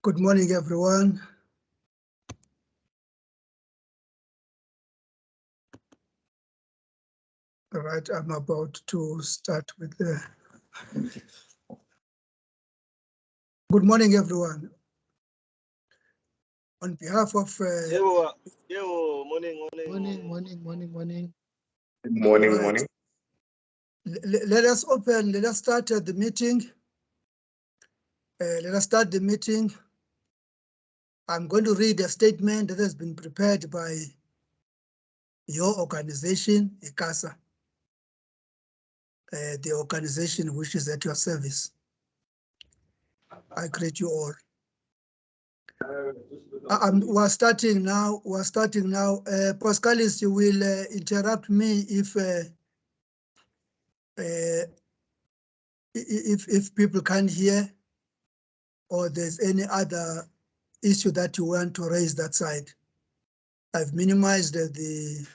Good morning, everyone. All right, I'm about to start with the... Good morning, everyone. On behalf of... Morning. Right. Let us start the meeting. Let us start the meeting. I'm going to read a statement that has been prepared by your organization, Casa, the organization which is at your service. I greet you all. We're starting now. Pascalis, you will interrupt me if people can't hear or there's any other issue that you want to raise that side. I've minimized the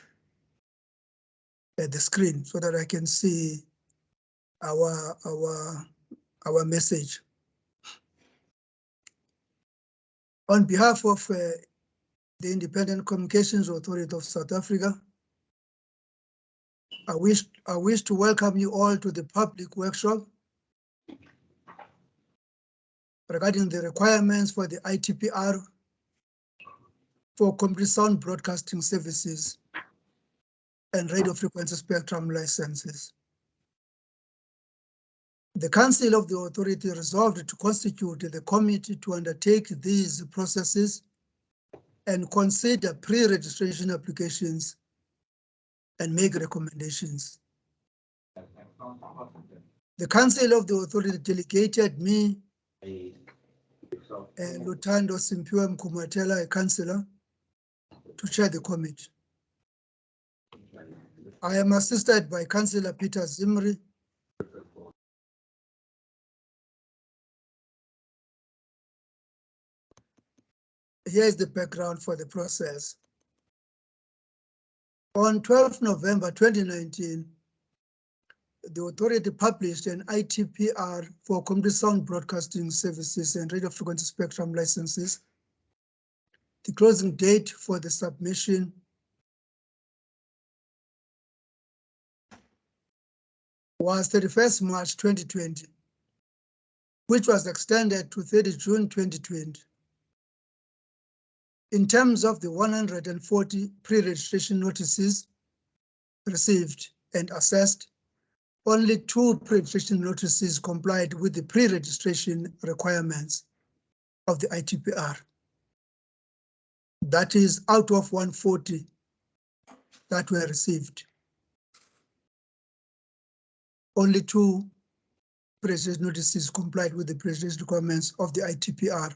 screen so that I can see our message. On behalf of the Independent Communications Authority of South Africa, I wish to welcome you all to the public workshop regarding the requirements for the ITP-R for complete sound broadcasting services and radio frequency spectrum licenses. The Council of the Authority resolved to constitute the committee to undertake these processes and consider pre-registration applications and make recommendations. The Council of the Authority delegated me, Lutando Npo Amendment, a councillor, to chair the committee. I am assisted by Councillor Peter Zimri, here is the background for the process. On 12 November 2019, the authority published an ITP-R for complete sound broadcasting services and radio frequency spectrum licenses. The closing date for the submission was 31st March 2020, which was extended to 30 June 2020. In terms of the 140 pre-registration notices received and assessed, only 2 pre-registration notices complied with the pre-registration requirements of the ITP-R. That is out of 140 that were received. Only 2 pre-registration notices complied with the pre-registration requirements of the ITP-R.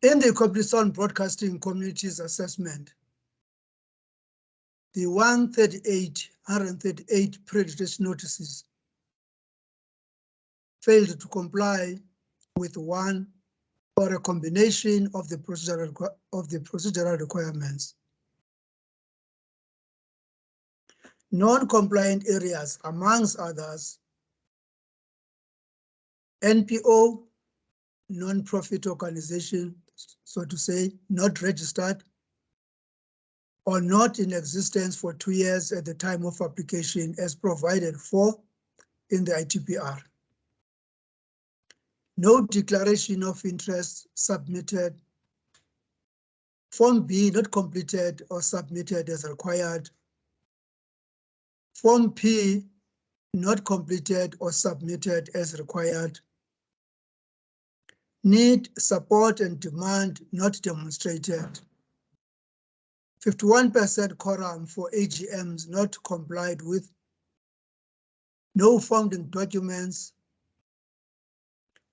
In the complete sound broadcasting community's assessment, the 138 pre-registration notices failed to comply with one or a combination of the procedural requirements. Non-compliant areas, amongst others, NPO, non-profit organization, so to say, not registered, or not in existence for 2 years at the time of application as provided for in the ITP-R. No declaration of interest submitted. Form B not completed or submitted as required. Form P not completed or submitted as required. Need, support, and demand not demonstrated. 51% quorum for AGMs not complied with. No founding documents.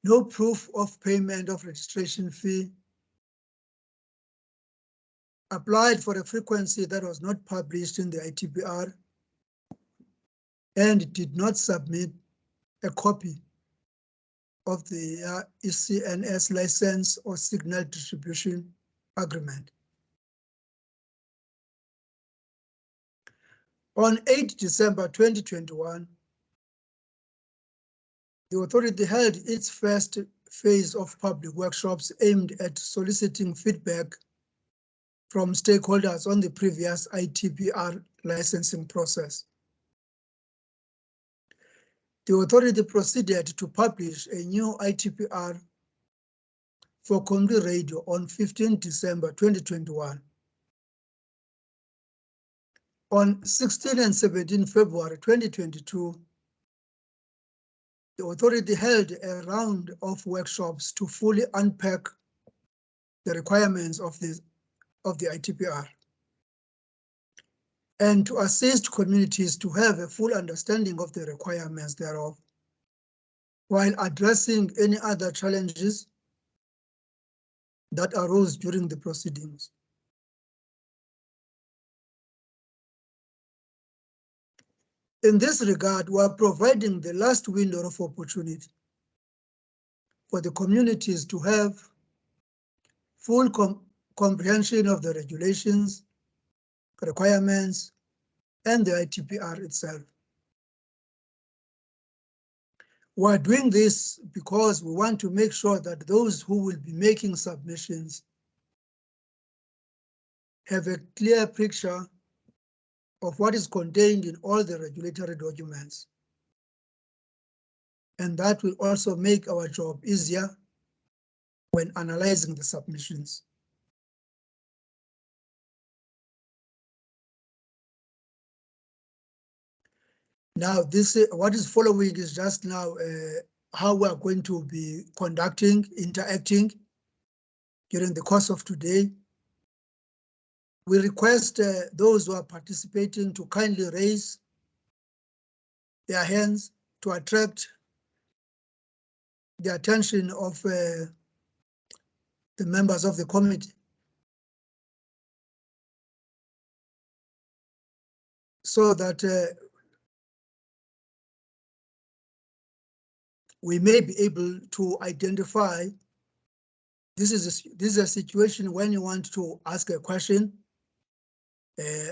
No proof of payment of registration fee. Applied for a frequency that was not published in the ITP-R and did not submit a copy of the Ecns license or signal distribution agreement. . 8 December 2021, The authority held its first phase of public workshops aimed at soliciting feedback from stakeholders on the previous ITP-R licensing process. The authority proceeded to publish a new ITP-R for community radio on 15 December 2021. On 16 and 17 February 2022, the authority held a round of workshops to fully unpack the requirements of the ITP-R and to assist communities to have a full understanding of the requirements thereof, while addressing any other challenges that arose during the proceedings. In this regard, we are providing the last window of opportunity for the communities to have full comprehension of the regulations, requirements, and the ITP-R itself. We're doing this because we want to make sure that those who will be making submissions have a clear picture of what is contained in all the regulatory documents. And that will also make our job easier when analyzing the submissions. Now, what is following is just now how we are going to be interacting during the course of today. We request those who are participating to kindly raise their hands to attract the attention of the members of the committee, so that we may be able to identify. This is a situation when you want to ask a question.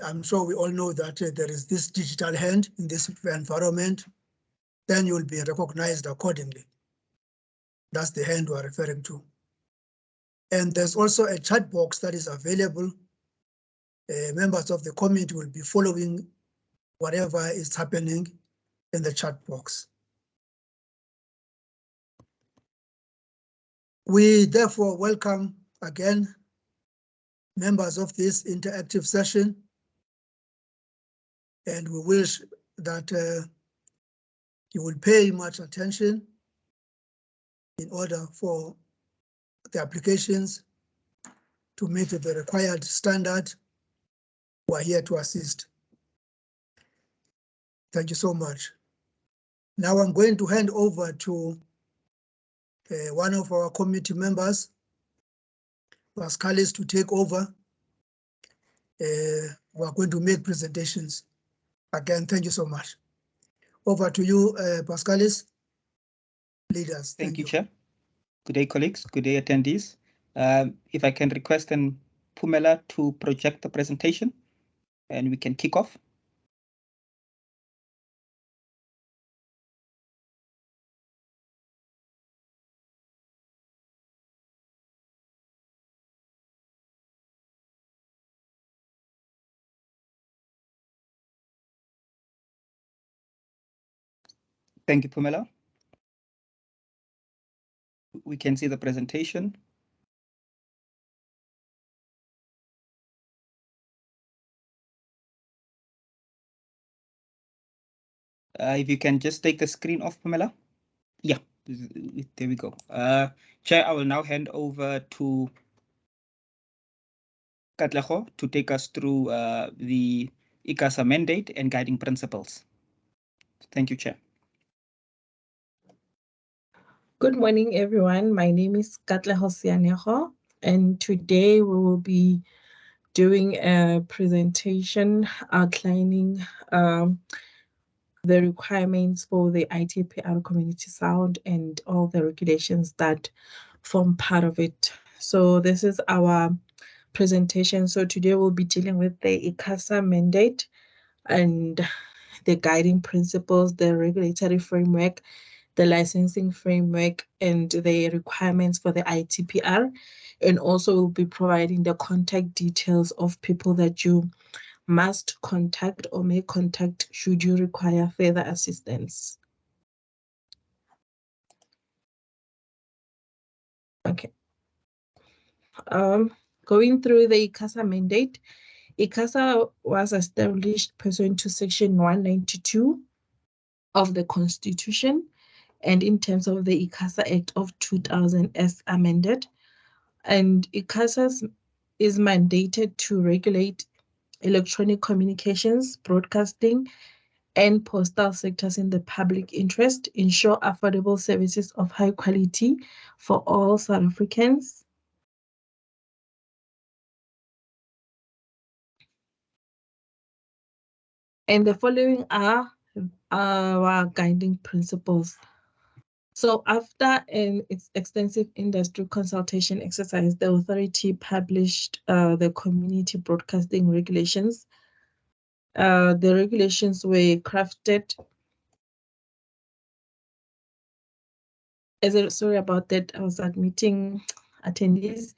I'm sure we all know that there is this digital hand in this environment. Then you will be recognized accordingly. That's the hand we're referring to. And there's also a chat box that is available. Members of the committee will be following whatever is happening in the chat box. We therefore welcome again members of this interactive session, and we wish that you will pay much attention in order for the applications to meet the required standard. We're here to assist. Thank you so much. Now I'm going to hand over to one of our committee members, Pascalis, to take over. We're going to make presentations. Again, thank you so much. Over to you, Pascalis. Leaders. Thank you, Chair. Good day, colleagues. Good day, attendees. If I can request then Pumela to project the presentation, and we can kick off. Thank you, Pumela. We can see the presentation. If you can just take the screen off, Pamela. Yeah, there we go. Chair, I will now hand over to Katleho to take us through the Casa Mandate and guiding principles. Thank you, Chair. Good morning, everyone. My name is Katleho Sianeho, and today we will be doing a presentation outlining the requirements for the ITP-R community sound and all the regulations that form part of it. So this is our presentation. So today we'll be dealing with the Casa Mandate and the guiding principles, the regulatory framework the licensing framework and the requirements for the ITP-R, and also will be providing the contact details of people that you must contact or may contact should you require further assistance. Okay. Going through the Casa Mandate, Casa was established pursuant to Section 192 of the Constitution and in terms of the Casa Act of 2000 as amended. And Casa is mandated to regulate electronic communications, broadcasting, and postal sectors in the public interest, ensure affordable services of high quality for all South Africans. And the following are our guiding principles. So after an extensive industry consultation exercise, the authority published the community broadcasting regulations. The regulations were crafted sorry about that, I was admitting attendees.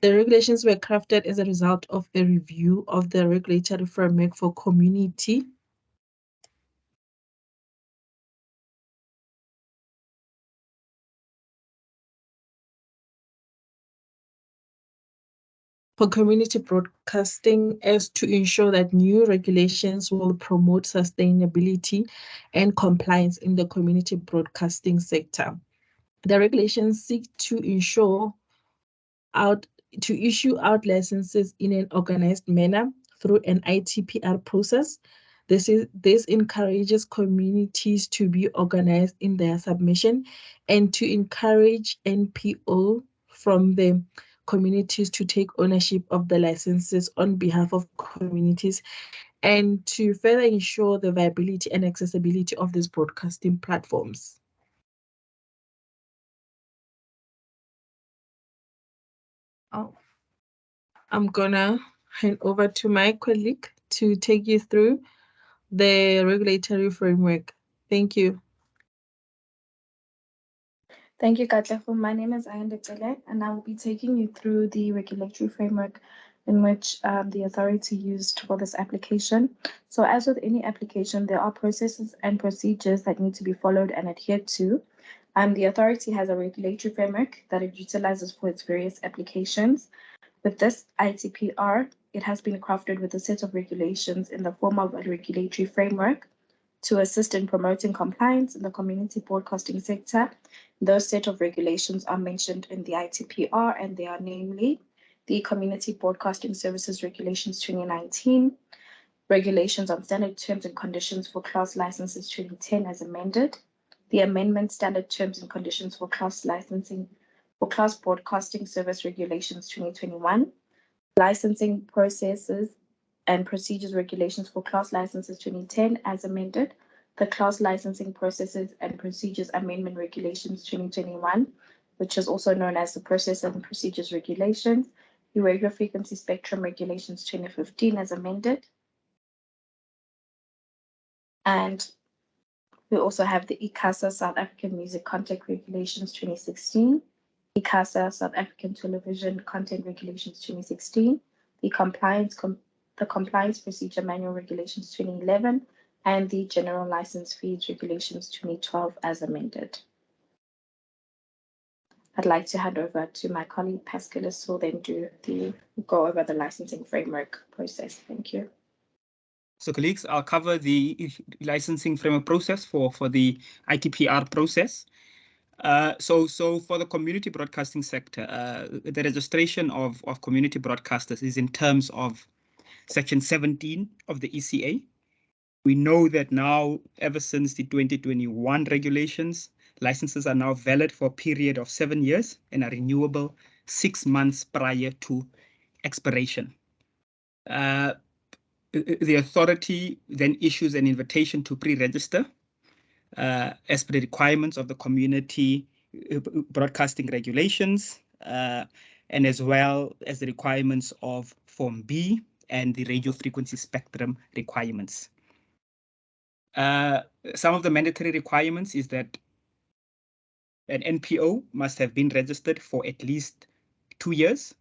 The regulations were crafted as a result of a review of the regulatory framework for community broadcasting as to ensure that new regulations will promote sustainability and compliance in the community broadcasting sector. The regulations seek to issue out licenses in an organized manner through an ITP-R process. This encourages communities to be organized in their submission and to encourage NPO from the communities to take ownership of the licenses on behalf of communities and to further ensure the viability and accessibility of these broadcasting platforms. I'm gonna hand over to my colleague to take you through the regulatory framework. Thank you. Thank you, Katlego. My name is Icpr, and I will be taking you through the regulatory framework in which the authority used for this application. So as with any application, there are processes and procedures that need to be followed and adhered to. The authority has a regulatory framework that it utilizes for its various applications. With this ITP-R, it has been crafted with a set of regulations in the form of a regulatory framework to assist in promoting compliance in the community broadcasting sector. Those set of regulations are mentioned in the ITP-R, and they are namely the Community Broadcasting Services Regulations 2019, Regulations on Standard Terms and Conditions for Class Licenses 2010 as amended, the Amendment Standard Terms and Conditions for Class Licensing for Class Broadcasting Service Regulations 2021, Licensing Processes and Procedures Regulations for Class Licenses 2010 as amended, the Class Licensing Processes and Procedures Amendment Regulations 2021, which is also known as the Process and Procedures Regulations, the Radio Frequency Spectrum Regulations 2015 as amended. And we also have the ICASA South African Music Content Regulations 2016, ICASA South African Television Content Regulations 2016, the Compliance Procedure Manual Regulations 2011, and the General License Fees Regulations 2012 as amended. I'd like to hand over to my colleague Pascalis, who will then go over the licensing framework process. Thank you. So colleagues, I'll cover the licensing framework process for the ITP-R process. So for the community broadcasting sector, the registration of community broadcasters is in terms of Section 17 of the ECA. We know that now, ever since the 2021 regulations, licenses are now valid for a period of 7 years and are renewable 6 months prior to expiration. The authority then issues an invitation to pre-register as per the requirements of the community broadcasting regulations, and as well as the requirements of Form B and the radio frequency spectrum requirements. Some of the mandatory requirements is that An NPO must have been registered for at least 2 years,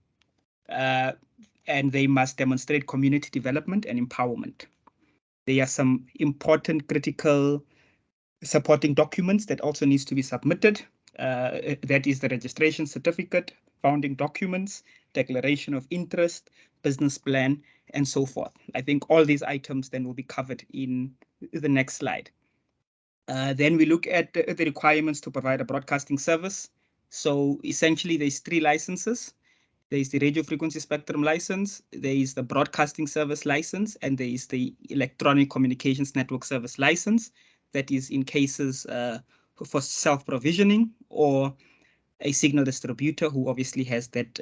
and they must demonstrate community development and empowerment. There are some important critical supporting documents that also needs to be submitted. That is the registration certificate, founding documents, declaration of interest, business plan, and so forth. I think all these items then will be covered in the next slide. Then we look at the requirements to provide a broadcasting service. So essentially there's 3 licenses. There is the radio frequency spectrum license, there is the broadcasting service license, and there is the electronic communications network service license. That is in cases for self-provisioning or a signal distributor who obviously has that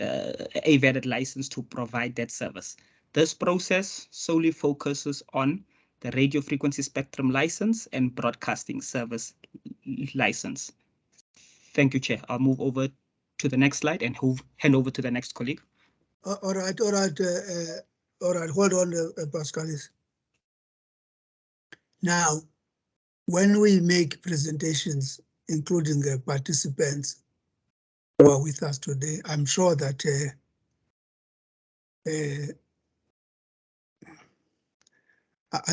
a valid license to provide that service. This process solely focuses on the radio frequency spectrum license and broadcasting service license. Thank you, Chair. I'll move over to the next slide and hand over to the next colleague. All right, hold on, Pascalis. Now, when we make presentations, including participants who are with us today, I'm sure that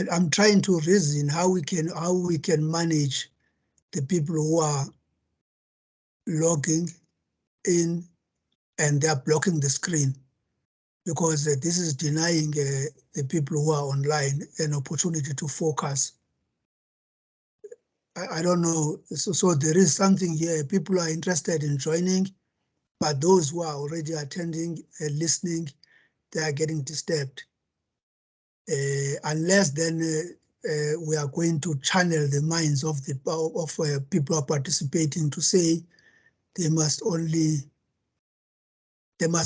I'm trying to reason how we can manage the people who are logging in and they're blocking the screen, because this is denying the people who are online an opportunity to focus. I don't know, so there is something here. People are interested in joining, but those who are already attending and listening, they are getting disturbed. Unless then we are going to channel the minds of the people who are participating to say they must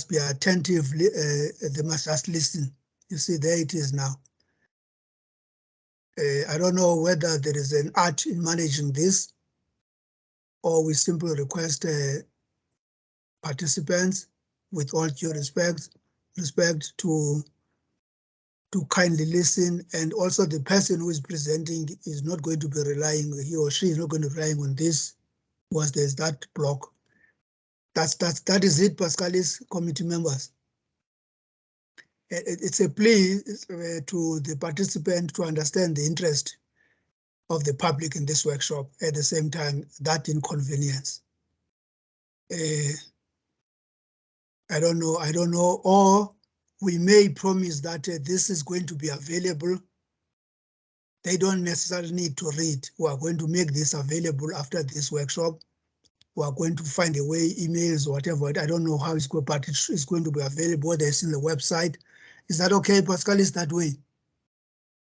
be attentive, they must just listen. You see, there it is now. I don't know whether there is an art in managing this, or we simply request participants, with all due respect to kindly listen, and also the person who is presenting is not going to be relying, he or she is not going to be relying on this, because there's that block. That is it, Pascalis, committee members. It's a plea to the participant to understand the interest of the public in this workshop, at the same time, that inconvenience. I don't know, or we may promise that this is going to be available. They don't necessarily need to read. We are going to make this available after this workshop. We are going to find a way, emails or whatever. I don't know how it's going, but it's going to be available. There's in the website. Is that okay, Pascal? Is that way?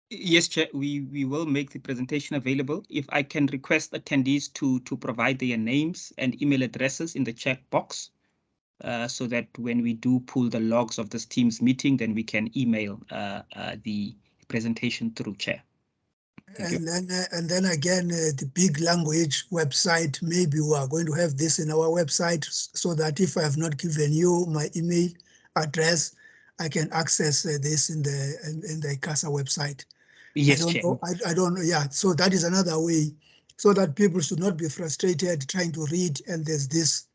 Yes, Chair, we will make the presentation available. If I can request attendees to provide their names and email addresses in the chat box, so that when we do pull the logs of this Teams meeting, then we can email the presentation through, Chair. And then again, the big language website, maybe we are going to have this in our website, so that if I have not given you my email address, I can access this in the Casa website. Yes, Chair. I don't know. Yeah, so that is another way, so that people should not be frustrated trying to read and there's this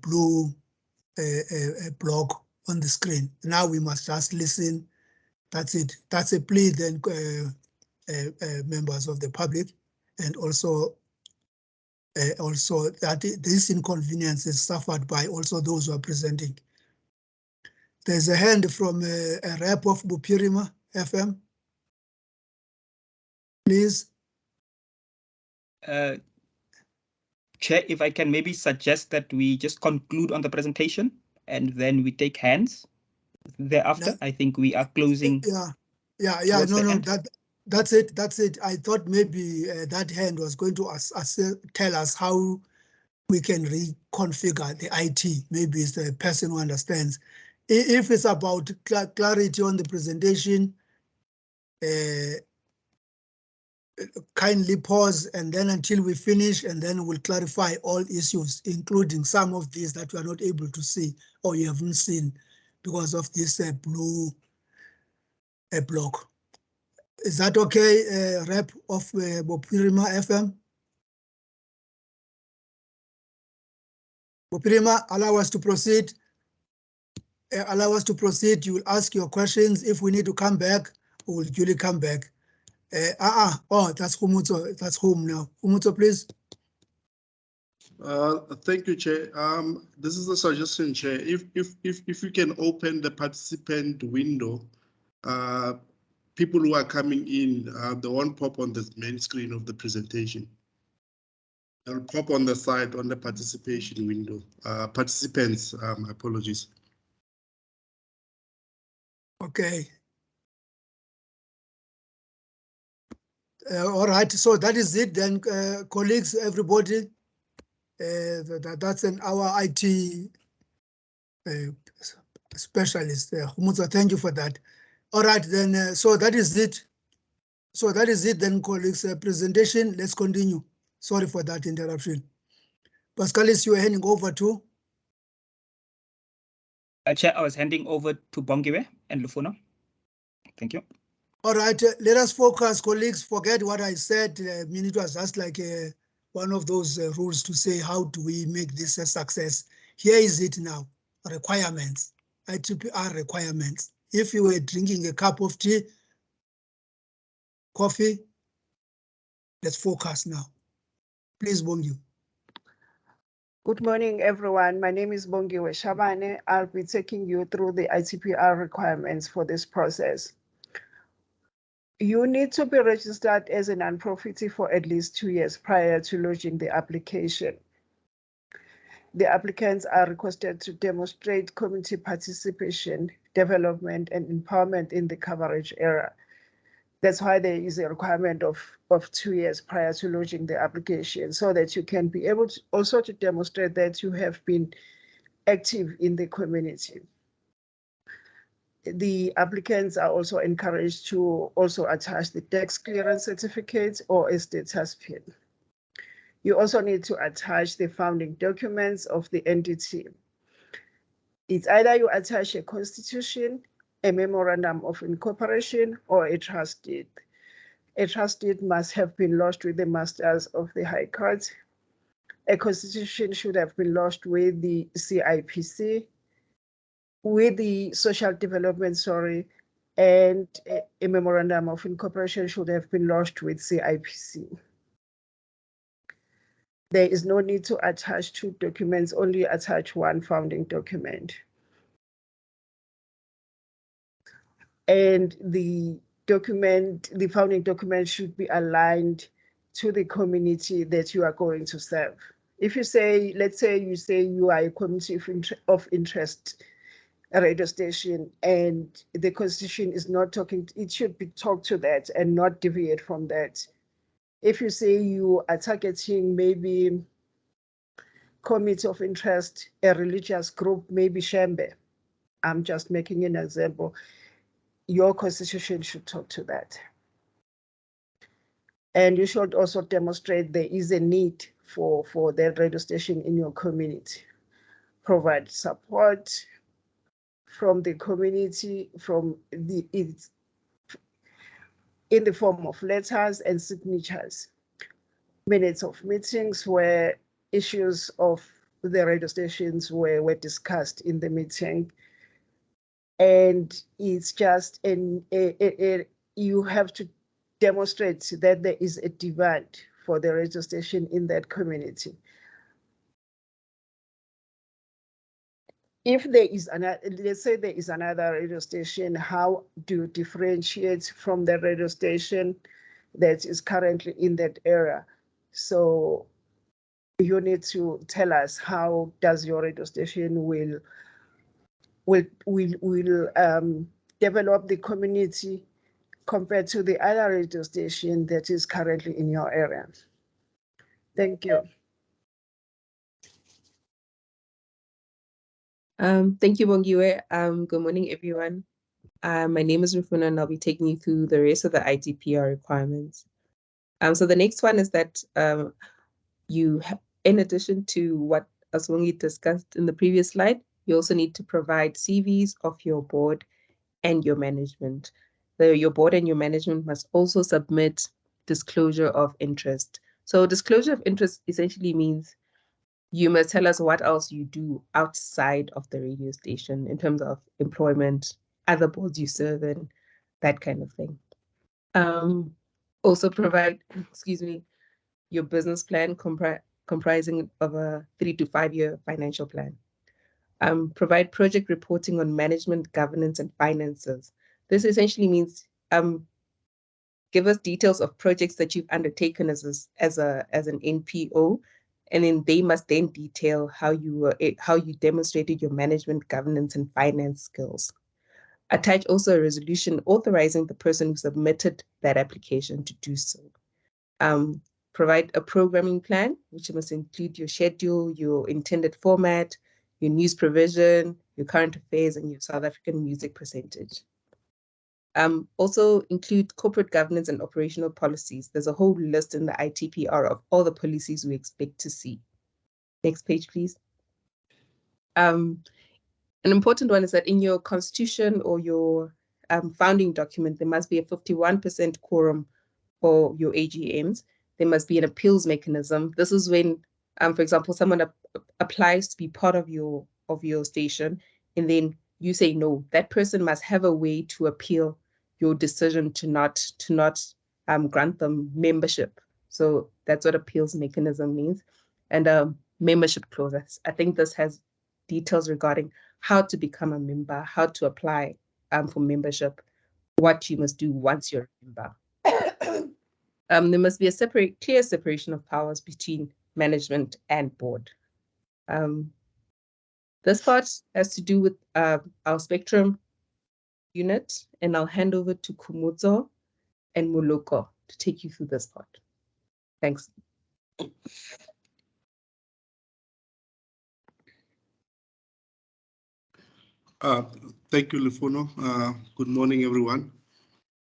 blue block on the screen. Now we must just listen. That's it. That's a plea then, members of the public, and also that this inconvenience is suffered by also those who are presenting. There's a hand from a rep of Bupirima FM. Please. Chair, if I can maybe suggest that we just conclude on the presentation and then we take hands thereafter. I think we are closing. Yeah. No, that's it. I thought maybe that hand was going to tell us how we can reconfigure the IT. Maybe it's the person who understands. If it's about clarity on the presentation, kindly pause and then until we finish, and then we'll clarify all issues, including some of these that we are not able to see or you haven't seen because of this blue block. Is that okay, rep of Bopirima FM? Buprima, allow us to proceed. Allow us to proceed. You will ask your questions. If we need to come back, we will duly come back. Oh, that's Humutso. That's home now. Humutso, please. Thank you, Chair. This is a suggestion, Chair. If you can open the participant window, people who are coming in, they won't pop on the main screen of the presentation. They'll pop on the side on the participation window. Participants, apologies. Okay. All right, so that is it then, colleagues, everybody. That's our IT specialist. Humutso, thank you for that. All right, then, so that is it. So that is it then, colleagues. Presentation, let's continue. Sorry for that interruption. Pascalis, you are handing over to? Chair, I was handing over to Bongiwe and Lufuno. Thank you. All right, let us focus, colleagues. Forget what I said. I mean, it was just like one of those rules to say, how do we make this a success? Here is it now, requirements, ITP-R requirements. If you were drinking a cup of tea, coffee, let's focus now. Please, Bongi. Good morning, everyone. My name is Bongiwe Shabane. I'll be taking you through the ITP-R requirements for this process. You need to be registered as a non-profit for at least 2 years prior to lodging the application. The applicants are requested to demonstrate community participation, development, and empowerment in the coverage area. That's why there is a requirement of 2 years prior to lodging the application, so that you can be able to also to demonstrate that you have been active in the community. The applicants are also encouraged to also attach the tax clearance certificate or a status pin. You also need to attach the founding documents of the entity. It's either you attach a constitution, a memorandum of incorporation, or a trust deed. A trust deed must have been lodged with the masters of the High Court. A constitution should have been lodged with the CIPC, with the social development, and a memorandum of incorporation should have been lodged with CIPC. There is no need to attach 2 documents, only attach 1 founding document. And the founding document should be aligned to the community that you are going to serve. If you say, let's say you are a community of interest, a radio station, and the constitution is not talking, it should be talked to that and not deviate from that. If you say you are targeting maybe committee of interest, a religious group, maybe Shembe, I'm just making an example, your constitution should talk to that. And you should also demonstrate there is a need for that radio station in your community. Provide support from the community, in the form of letters and signatures, minutes of meetings where issues of the radio stations were discussed in the meeting. And it's just, you have to demonstrate that there is a demand for the radio station in that community. If there is another, let's say there is another radio station, how do you differentiate from the radio station that is currently in that area? So you need to tell us how does your radio station will develop the community compared to the other radio station that is currently in your area. Thank you. Thank you, Bongiwe. Good morning, everyone. My name is Rufuna, and I'll be taking you through the rest of the ITP-R requirements. So the next one is that in addition to what Aswongi discussed in the previous slide, you also need to provide CVs of your board and your management. Your board and your management must also submit disclosure of interest. So disclosure of interest essentially means You must tell us what else you do outside of the radio station in terms of employment, other boards you serve in, that kind of thing. Also provide, excuse me, your business plan comprising of a 3 to 5 year financial plan. Provide project reporting on management, governance, and finances. This essentially means give us details of projects that you've undertaken as an NPO, and then they must then detail how you demonstrated your management, governance, and finance skills. Attach also a resolution authorizing the person who submitted that application to do so. Provide a programming plan, which must include your schedule, your intended format, your news provision, your current affairs, and your South African music percentage. Also include corporate governance and operational policies. There's a whole list in the ITP-R of all the policies we expect to see. Next page, please. An important one is that in your constitution or your founding document, there must be a 51% quorum for your AGMs. There must be an appeals mechanism. This is when, for example, someone applies to be part of your station, and then you say no. That person must have a way to appeal your decision to not grant them membership. So that's what appeals mechanism means. And membership clauses. I think this has details regarding how to become a member, how to apply for membership, what you must do once you're a member. There must be a clear separation of powers between management and board. This part has to do with our spectrum unit, and I'll hand over to Khumutso and Moloko to take you through this part. Thanks. Thank you, Lufuno. Good morning, everyone.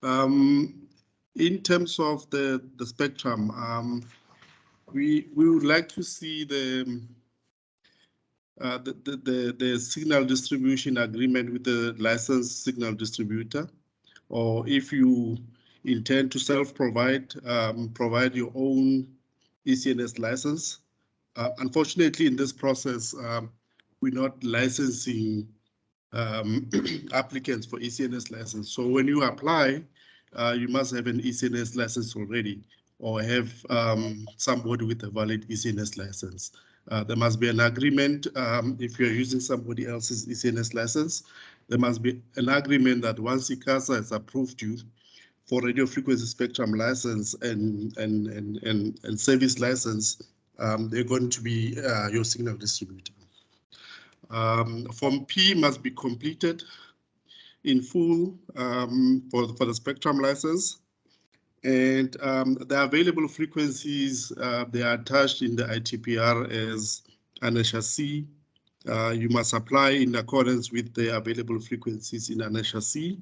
In terms of the spectrum, we would like to see the signal distribution agreement with the licensed signal distributor, or if you intend to self-provide, provide your own Ecns license. Unfortunately, in this process, we're not licensing applicants for Ecns license. So when you apply, you must have an Ecns license already, or have somebody with a valid Ecns license. There must be an agreement if you're using somebody else's Ecns license. There must be an agreement that once ICASA has approved you for radio frequency spectrum license and service license, they're going to be your signal distributor. Form P must be completed in full for the spectrum license, and the available frequencies, they are attached in the ITP-R as Annexure C. You must apply in accordance with the available frequencies in Annexure C.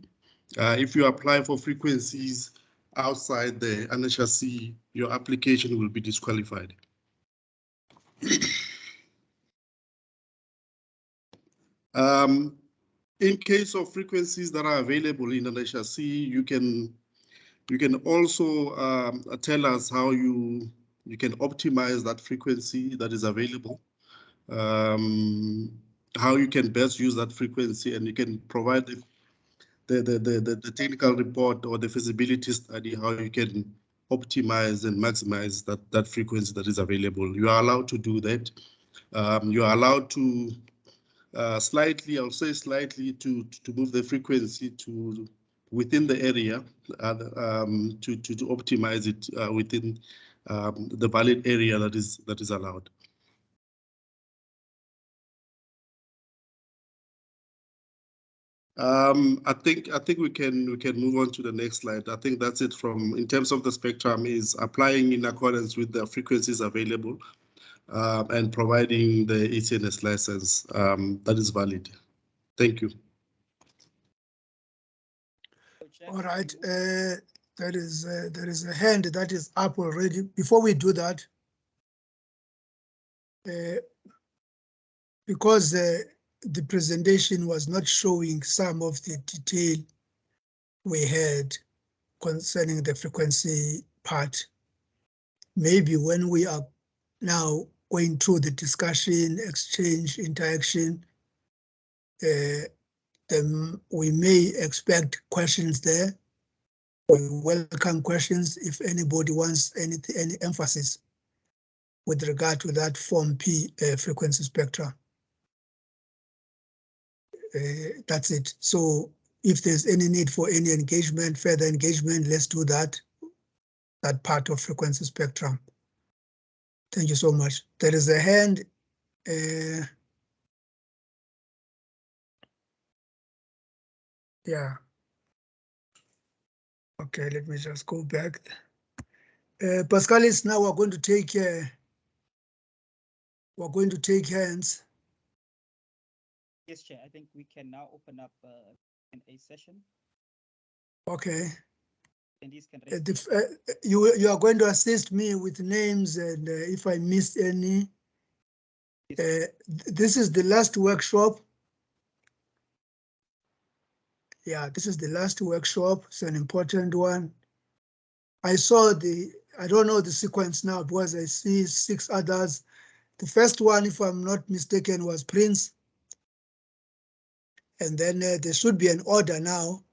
If you apply for frequencies outside the Annexure C, your application will be disqualified. In case of frequencies that are available in Annexure C, you can also tell us how you can optimize that frequency that is available, how you can best use that frequency, and you can provide the technical report or the feasibility study, how you can optimize and maximize that frequency that is available. You are allowed to do that. You are allowed to slightly, I'll say slightly, to move the frequency to within the area to optimize it within the valid area that is allowed. I think we can move on to the next slide. I think that's it from in terms of the spectrum is applying in accordance with the frequencies available and providing the Ecns license that is valid. Thank you. All right, there is a hand that is up already. Before we do that, because the presentation was not showing some of the detail we had concerning the frequency part, maybe when we are now going through the discussion, exchange, interaction. Then we may expect questions there. We welcome questions if anybody wants any emphasis with regard to that Form P frequency spectrum. That's it. So if there's any need for any engagement, further engagement, let's do that part of frequency spectrum. Thank you so much. There is a hand. Yeah. Okay, let me just go back. Pascalis, now we're going to take hands. Yes, Chair. I think we can now open up a session. Okay. Can you are going to assist me with names, and if I missed any. This is the last workshop. Yeah, this is the last workshop. It's an important one. I don't know the sequence now because I see 6 others. The first one, if I'm not mistaken, was Prince. And then there should be an order now.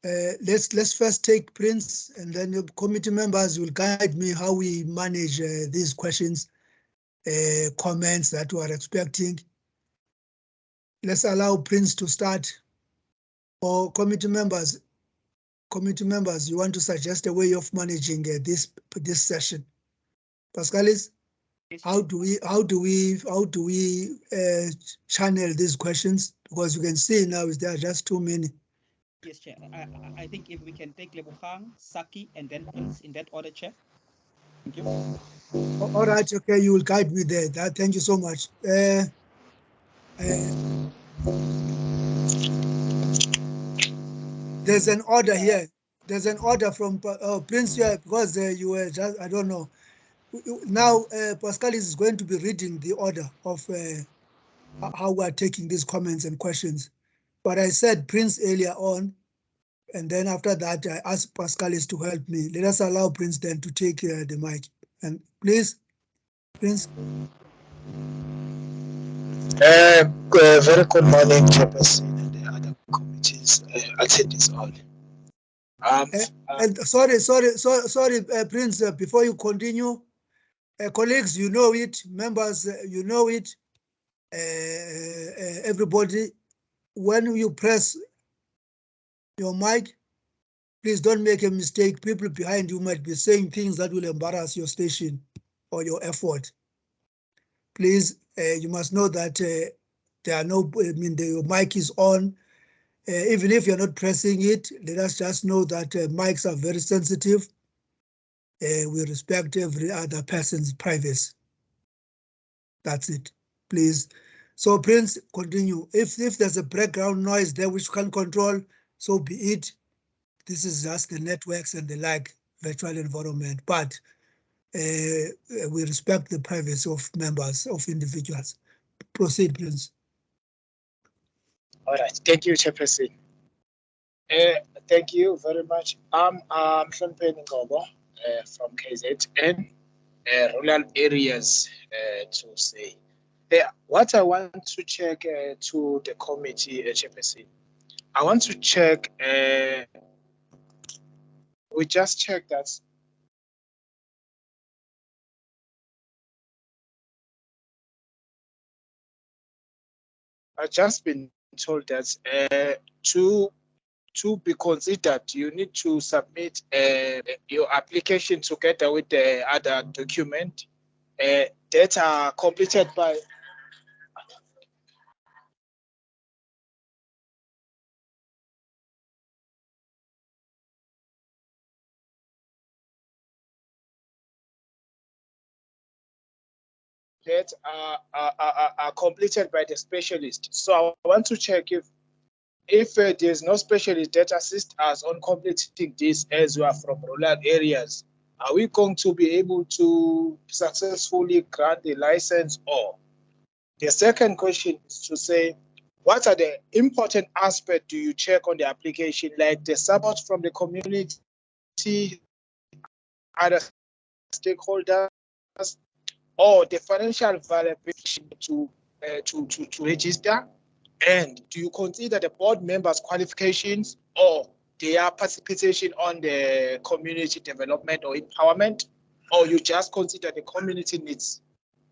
Let's first take Prince, and then the committee members will guide me how we manage these questions, comments that we are expecting. Let's allow Prince to start. Or committee members, you want to suggest a way of managing this session? Pascalis, how do we channel these questions? Because you can see now there are just too many. Yes, Chair. I think if we can take Lebogang, Saki, and then Prince in that order, Chair. Thank you. All right, okay, you will guide me there. Thank you so much. There's an order here. There's an order from Prince here because you were just, I don't know. Now, Pascalis is going to be reading the order of how we are taking these comments and questions. But I said Prince earlier on, and then after that, I asked Pascalis to help me. Let us allow Prince then to take the mic. And please, Prince. Very good morning, Chairperson and the other committees. I'll take this all. And sorry, Prince, before you continue, colleagues, you know it, members, you know it, everybody, when you press your mic, please don't make a mistake. People behind you might be saying things that will embarrass your station or your effort. Please, you must know that there are no, your mic is on. Even if you're not pressing it, let us just know that mics are very sensitive. We respect every other person's privacy. That's it, please. So Prince, continue. If there's a background noise there which you can control, so be it. This is just the networks and the like virtual environment, but we respect the privacy of members, of individuals. Proceed, Prince. All right, thank you, Chairperson. Thank you very much. I'm Npo Amendment from KZN, rural areas to say. What I want to check to the committee, Chairperson, I want to check, we just checked that I've just been told that to be considered, you need to submit your application together with the other document that are completed by that are completed by the specialist. So I want to check if there's no specialist that assist us on completing this as we are from rural areas, are we going to be able to successfully grant the license? Or the second question is to say, what are the important aspects do you check on the application, like the support from the community, other stakeholders, or the financial viability to register? And do you consider the board members' qualifications or their participation on the community development or empowerment, or you just consider the community needs?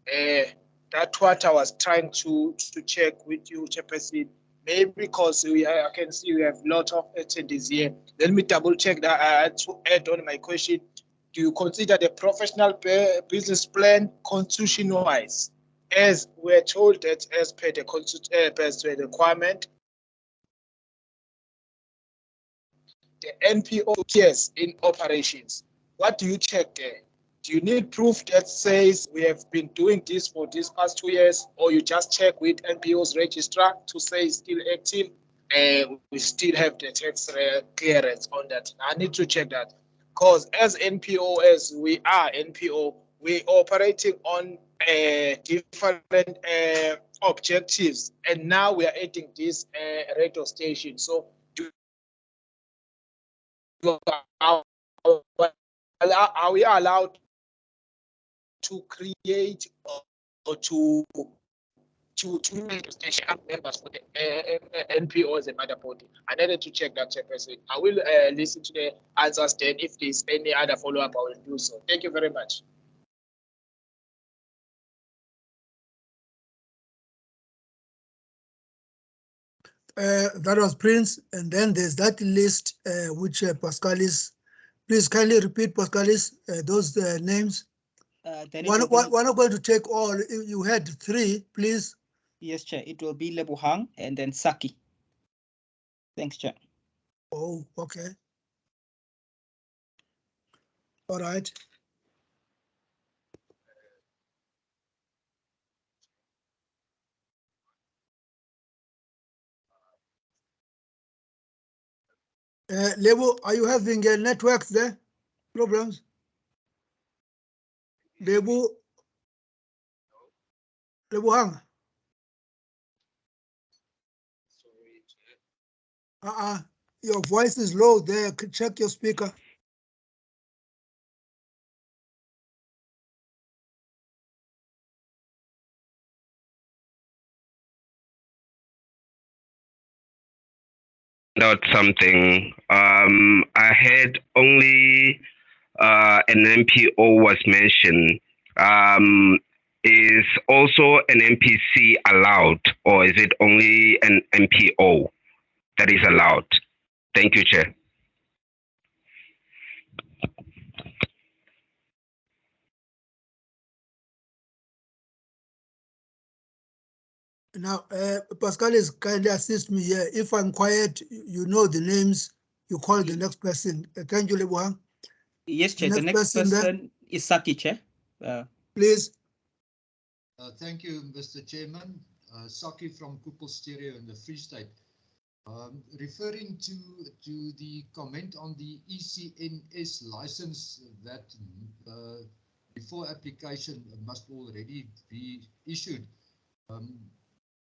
That's what I was trying to check with you, Chairperson. Maybe because I can see we have a lot of attendees here. Let me double check that to add on my question. Do you consider the professional business plan constitution-wise, as we're told that as per the requirement, the NPO yes in operations? What do you check there? Do you need proof that says we have been doing this for these past 2 years, or you just check with NPO's registrar to say it's still active and we still have the tax clearance on that? I need to check that, because as NPO, as we are NPO, we're operating on different objectives, and now we are adding this radio station. So are we allowed to create or to make station members for the NPO as a matter body? I needed to check that, Chairperson. I will listen to the answers then. If there's any other follow-up, I will do so. Thank you very much. That was Prince, and then there's that list which Pascalis. Please kindly repeat, Pascalis, those names. We're not going to take all. You had 3, please. Yes, Chair. It will be Lebohang and then Saki. Thanks, Chair. Oh, okay. All right. Lebo, are you having networks there? Problems? Lebo? Lebohang? Your voice is low there. Check your speaker. Out something. I had only an NPO was mentioned. Is also an NPC allowed, or is it only an NPO that is allowed? Thank you, Chair. Now, Pascalis kindly assist me here. If I'm quiet, you know the names, you call the next person. Thank you, Lebohang. Yes, Chair. The next person is Saki, Chair. Please. Thank you, Mr. Chairman. Saki from Kupel Stereo in the Free State. Referring to the comment on the Ecns license that before application must already be issued.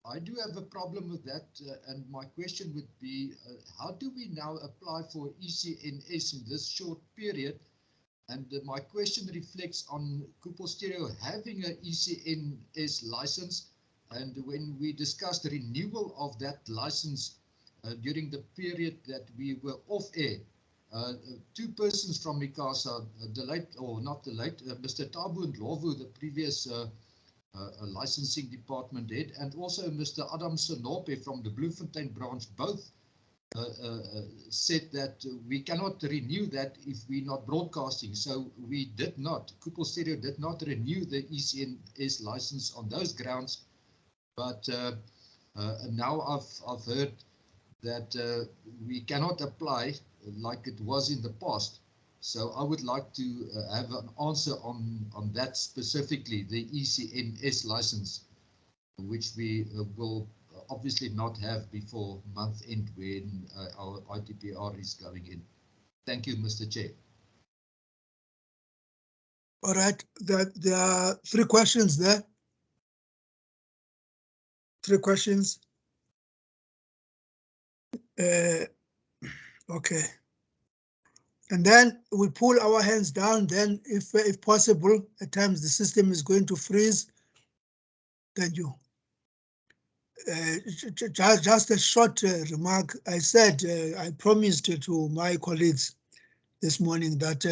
I do have a problem with that, and my question would be, how do we now apply for Ecns in this short period? And my question reflects on Kupel Stereo having an Ecns license, and when we discussed the renewal of that license during the period that we were off air, 2 persons from Casa, Mr. Tabu Ndlovu, the previous licensing department head, and also Mr. Adam Sonope from the Bloemfontein branch, both said that we cannot renew that if we're not broadcasting. So we did not, Kupel Stereo did not renew the Ecns license on those grounds. But now I've heard that we cannot apply like it was in the past. So I would like to have an answer on that specifically, the Ecns license, which we will obviously not have before month end when our ITP-R is going in. Thank you, Mr. Chair. All right, there are 3 questions there. 3 questions. Okay. And then we pull our hands down. Then if possible, at times the system is going to freeze. Then you. Just a short remark. I said, I promised to my colleagues this morning that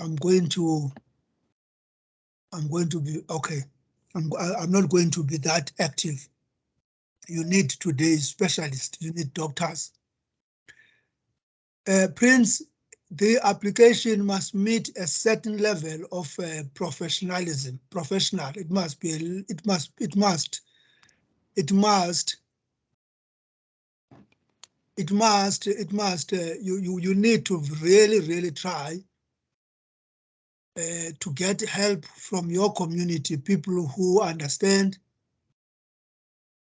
I'm going to be okay. I'm not going to be that active. You need today's specialists. You need doctors. Prince, the application must meet a certain level of professionalism. Professional. It must be. It must. You need to really try to get help from your community, people who understand.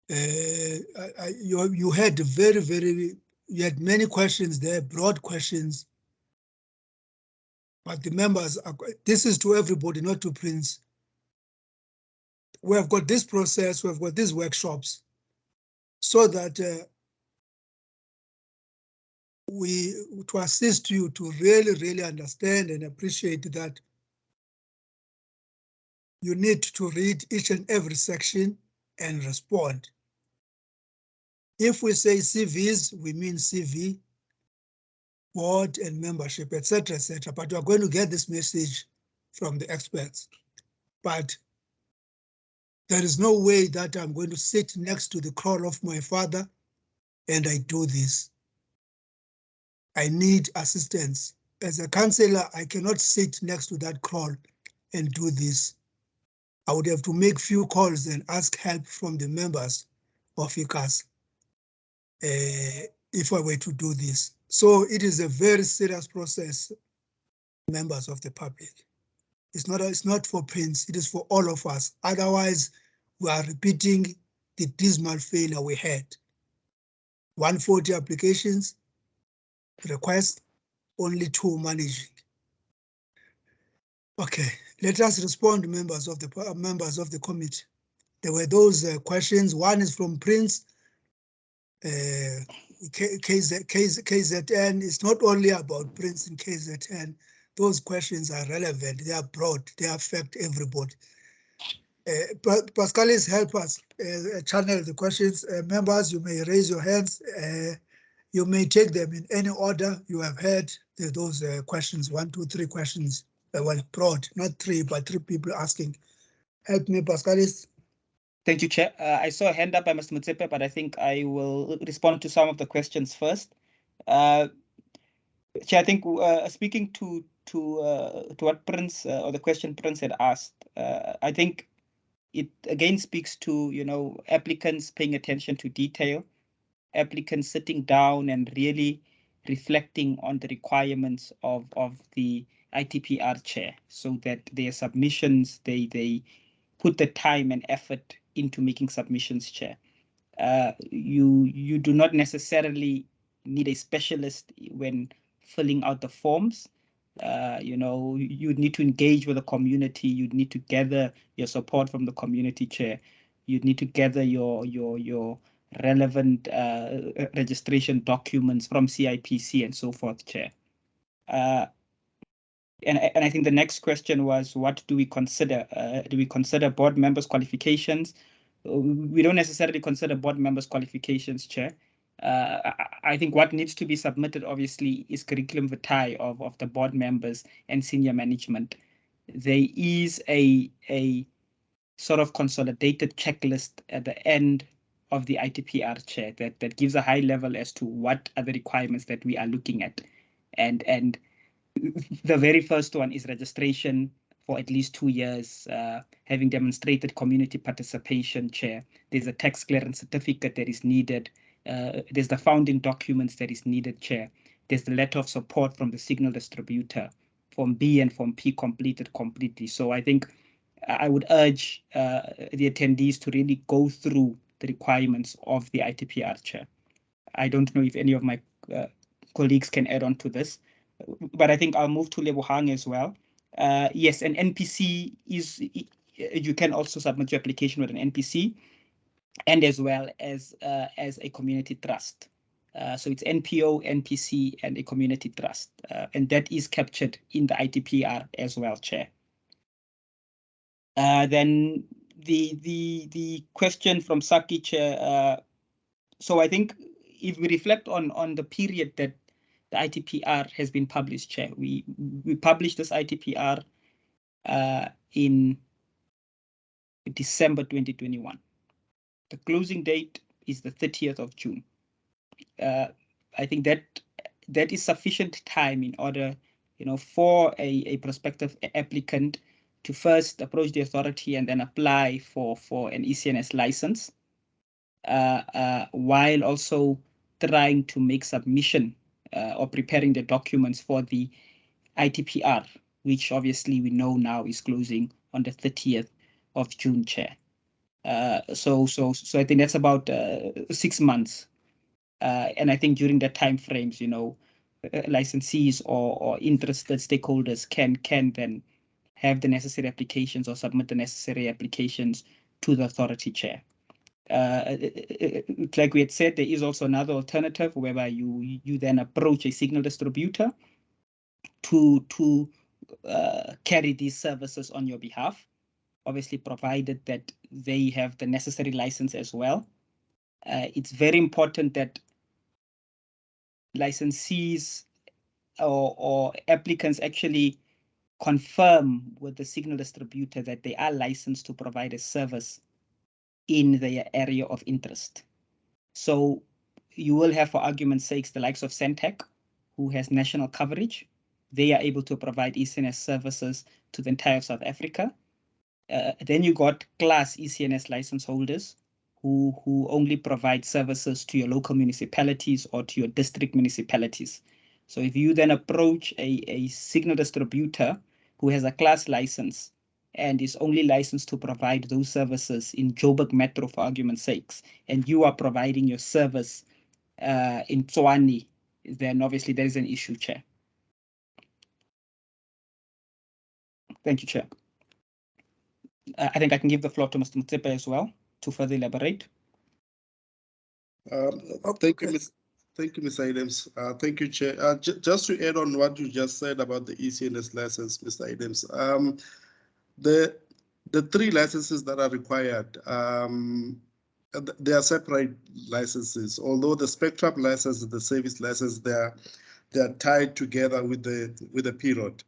You had you had many questions there, broad questions. But the members, this is to everybody, not to Prince. We have got this process, we have got these workshops, so that to assist you to really understand and appreciate that you need to read each and every section and respond. If we say CVs, we mean CV, board and membership, etc., etc. But you are going to get this message from the experts. But there is no way that I'm going to sit next to the crawl of my father and I do this. I need assistance. As a counselor, I cannot sit next to that crawl and do this. I would have to make few calls and ask help from the members of Ecns if I were to do this. So it is a very serious process, members of the public. It's not for Prince, it is for all of us. Otherwise, we are repeating the dismal failure we had. 140 applications, request, only 2 managing. Okay, let us respond, members of the committee. There were those questions. One is from Prince. KZN is not only about Prince and KZN. Those questions are relevant. They are broad. They affect everybody. Pascalis, help us channel the questions. Members, you may raise your hands. You may take them in any order you have heard those questions, 1, 2, 3 questions. Well, broad, not 3, but 3 people asking. Help me, Pascalis. Thank you, Chair. I saw a hand up by Mr. Mutsepe, but I think I will respond to some of the questions first. Chair, I think speaking to what Prince or the question Prince had asked, I think it again speaks to, you know, applicants paying attention to detail, applicants sitting down and really reflecting on the requirements of the ITP-R chair, so that their submissions, they put the time and effort into making submissions, Chair. You do not necessarily need a specialist when filling out the forms. You know, you need to engage with the community. You need to gather your support from the community, Chair. You need to gather your relevant registration documents from CIPC and so forth, Chair. And I think the next question was, what do we consider? Do we consider board members' qualifications? We don't necessarily consider board members' qualifications, Chair. I think what needs to be submitted, obviously, is curriculum vitae of the board members and senior management. There is a sort of consolidated checklist at the end of the ITP-R, Chair, that gives a high level as to what are the requirements that we are looking at. And the very first one is registration for at least 2 years, having demonstrated community participation, Chair. There's a tax clearance certificate that is needed. There's the founding documents that is needed, Chair. There's the letter of support from the signal distributor. Form B and Form P completed completely. So I think I would urge the attendees to really go through the requirements of the ITP-R, Chair. I don't know if any of my colleagues can add on to this, but I think I'll move to Lebohang as well. Yes, an NPC is, you can also submit your application with an NPC, and as well as a community trust. So it's NPO, NPC, and a community trust. And that is captured in the ITP-R as well, Chair. Then the question from Saki, Chair. So I think if we reflect on the period that the ITP-R has been published, Chair, we published this ITP-R in December 2021. The closing date is the 30th of June. I think that is sufficient time in order, for a prospective applicant to first approach the authority and then apply for an ECNS license, while also trying to make submission or preparing the documents for the ITP-R, which obviously we know now is closing on the 30th of June, Chair. So I think that's about 6 months. And I think during that time frames, licensees or interested stakeholders can then have the necessary applications or submit the necessary applications to the authority, Chair. Like we had said, there is also another alternative whereby you then approach a signal distributor to carry these services on your behalf, obviously provided that they have the necessary license as well. It's very important that licensees or applicants actually confirm with the signal distributor that they are licensed to provide a service in their area of interest. So you will have, for argument's sake, the likes of Centec, who has national coverage. They are able to provide ECNS services to the entire South Africa. Then you got class ECNS license holders who only provide services to your local municipalities or to your district municipalities. So if you then approach a signal distributor who has a class license and is only licensed to provide those services in Joburg Metro, for argument's sakes, and you are providing your service in Tswani, then obviously there is an issue, Chair. Thank you, Chair. I think I can give the floor to Mr. Motsepe as well to further elaborate. Thank you, Mr. Adams. Thank you, Chair. Just to add on what you just said about the ECNS license, Mr. Adams, the 3 licenses that are required, they are separate licenses. Although the spectrum license and the service license, they are tied together with the period.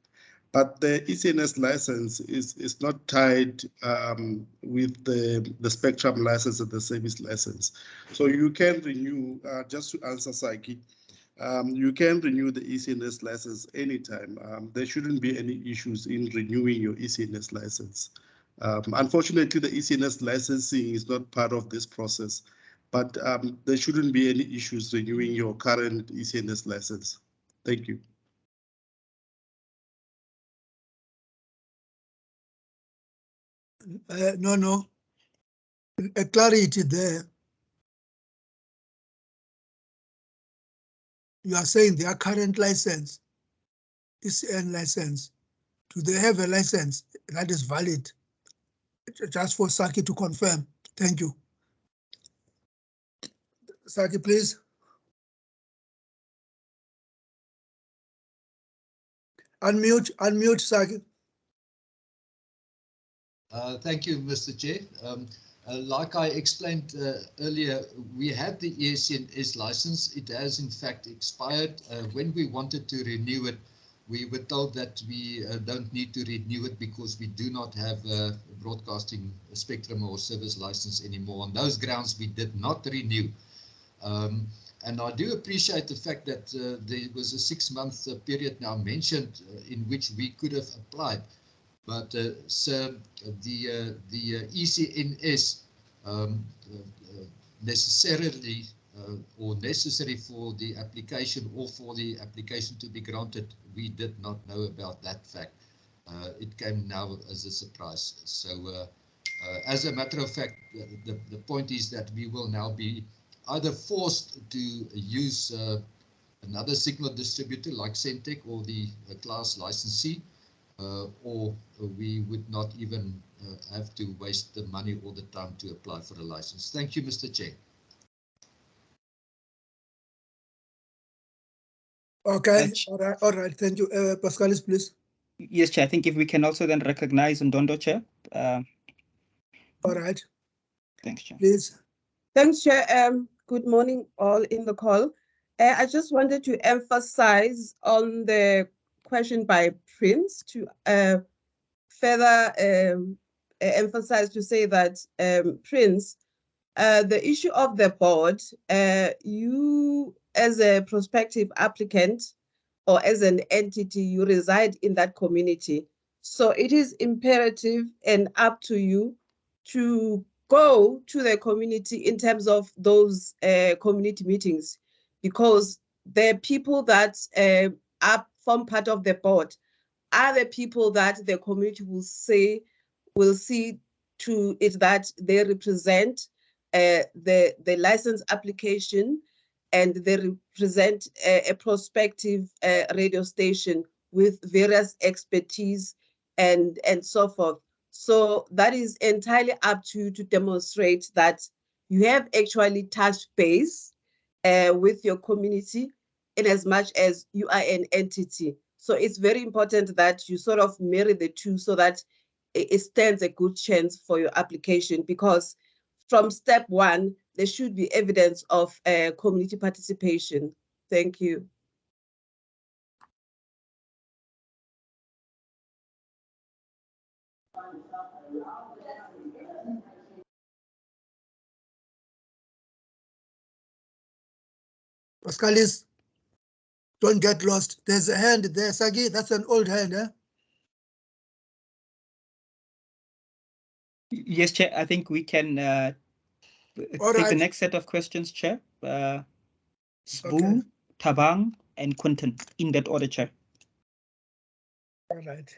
But the ECNS license is not tied with the spectrum license and the service license. So you can renew, just to answer Saki, you can renew the ECNS license anytime. There shouldn't be any issues in renewing your ECNS license. Unfortunately, the ECNS licensing is not part of this process, but there shouldn't be any issues renewing your current ECNS license. Thank you. No. A clarity there. You are saying their current license, ECN license, do they have a license that is valid? Just for Saki to confirm. Thank you. Saki, please. Unmute, Saki. Thank you, Mr. Chair. Like I explained earlier, we had the ECNS license. It has in fact expired. When we wanted to renew it, we were told that we don't need to renew it because we do not have a broadcasting spectrum or service license anymore. On those grounds, we did not renew. And I do appreciate the fact that there was a 6-month period now mentioned in which we could have applied. But sir, the ECNS necessarily or necessary for the application or for the application to be granted, we did not know about that fact. It came now as a surprise. So as a matter of fact, the point is that we will now be either forced to use another signal distributor like Centec or the class licensee, or we would not even have to waste the money or the time to apply for a license. Thank you, Mr. Chair. Okay, all right, thank you. Pascalis, please. Yes, Chair. I think if we can also then recognize Ndondo, Chair. All right. Thanks, Chair. Please. Thanks, Chair. Good morning, all in the call. I just wanted to emphasize on the question by Prince to further emphasize to say that, Prince, the issue of the board, you as a prospective applicant or as an entity, you reside in that community. So it is imperative and up to you to go to the community in terms of those community meetings, because the people that form part of the board are the people that the community will see to it that they represent the license application, and they represent a prospective radio station with various expertise and so forth. So that is entirely up to you to demonstrate that you have actually touched base with your community in as much as you are an entity. So it's very important that you sort of marry the two so that it stands a good chance for your application, because from step one, there should be evidence of community participation. Thank you. Pascalis, don't get lost. There's a hand there, Sagi. That's an old hand, eh? Yes, Chair. I think we can take the next set of questions, Chair. Sbu, Tabang, and Quinton, in that order, Chair. All right.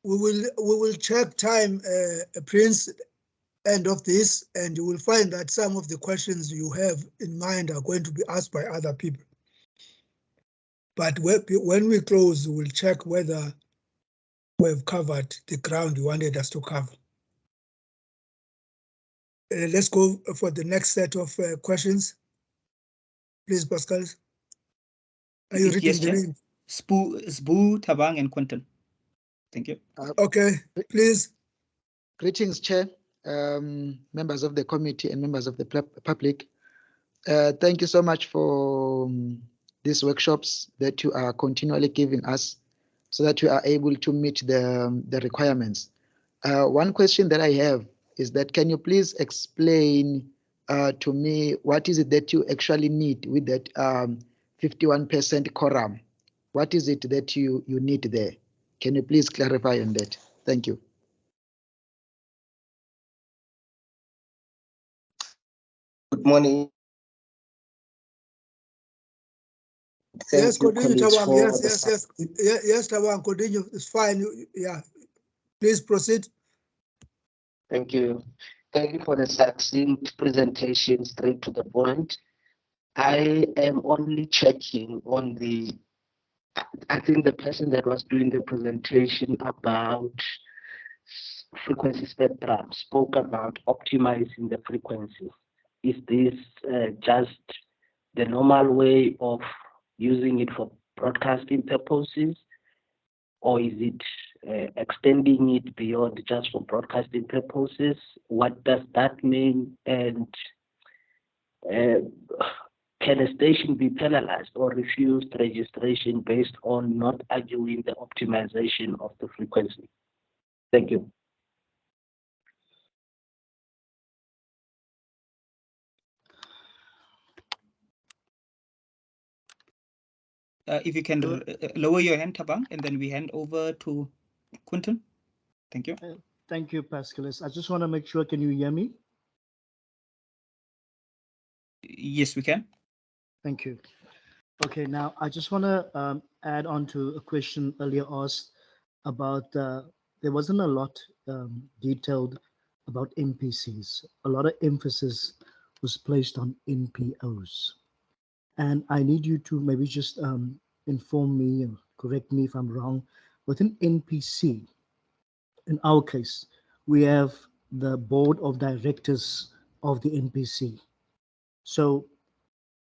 We will check time, Prince, end of this, and you will find that some of the questions you have in mind are going to be asked by other people. But when we close, we'll check whether we've covered the ground you wanted us to cover. Let's go for the next set of questions. Please, Pascal. Are you reading the name? Sbu, Tabang, and Quinton. Thank you. Okay, please. Greetings, Chair, members of the committee and members of the public. Thank you so much for these workshops that you are continually giving us so that we are able to meet the requirements. One question that I have is that, can you please explain to me what is it that you actually need with that 51% quorum? What is it that you need there? Can you please clarify on that? Thank you. Good morning. Yes, continue, Tabang. Yes, Tabang, continue. It's fine. Yeah, please proceed. Thank you. Thank you for the succinct presentation, straight to the point. I am only checking on I think the person that was doing the presentation about frequency spectrum spoke about optimizing the frequencies. Is this just the normal way of using it for broadcasting purposes, or is it extending it beyond just for broadcasting purposes? What does that mean? And can a station be penalized or refused registration based on not arguing the optimization of the frequency? Thank you. If you can lower your hand, Tabang, and then we hand over to Quinton. Thank you. Thank you, Pascalis. I just want to make sure, can you hear me? Yes, we can. Thank you. Okay, now I just want to add on to a question earlier asked about, there wasn't a lot detailed about NPCs. A lot of emphasis was placed on NPOs. And I need you to maybe just inform me and correct me if I'm wrong. With an NPC, in our case, we have the board of directors of the NPC. So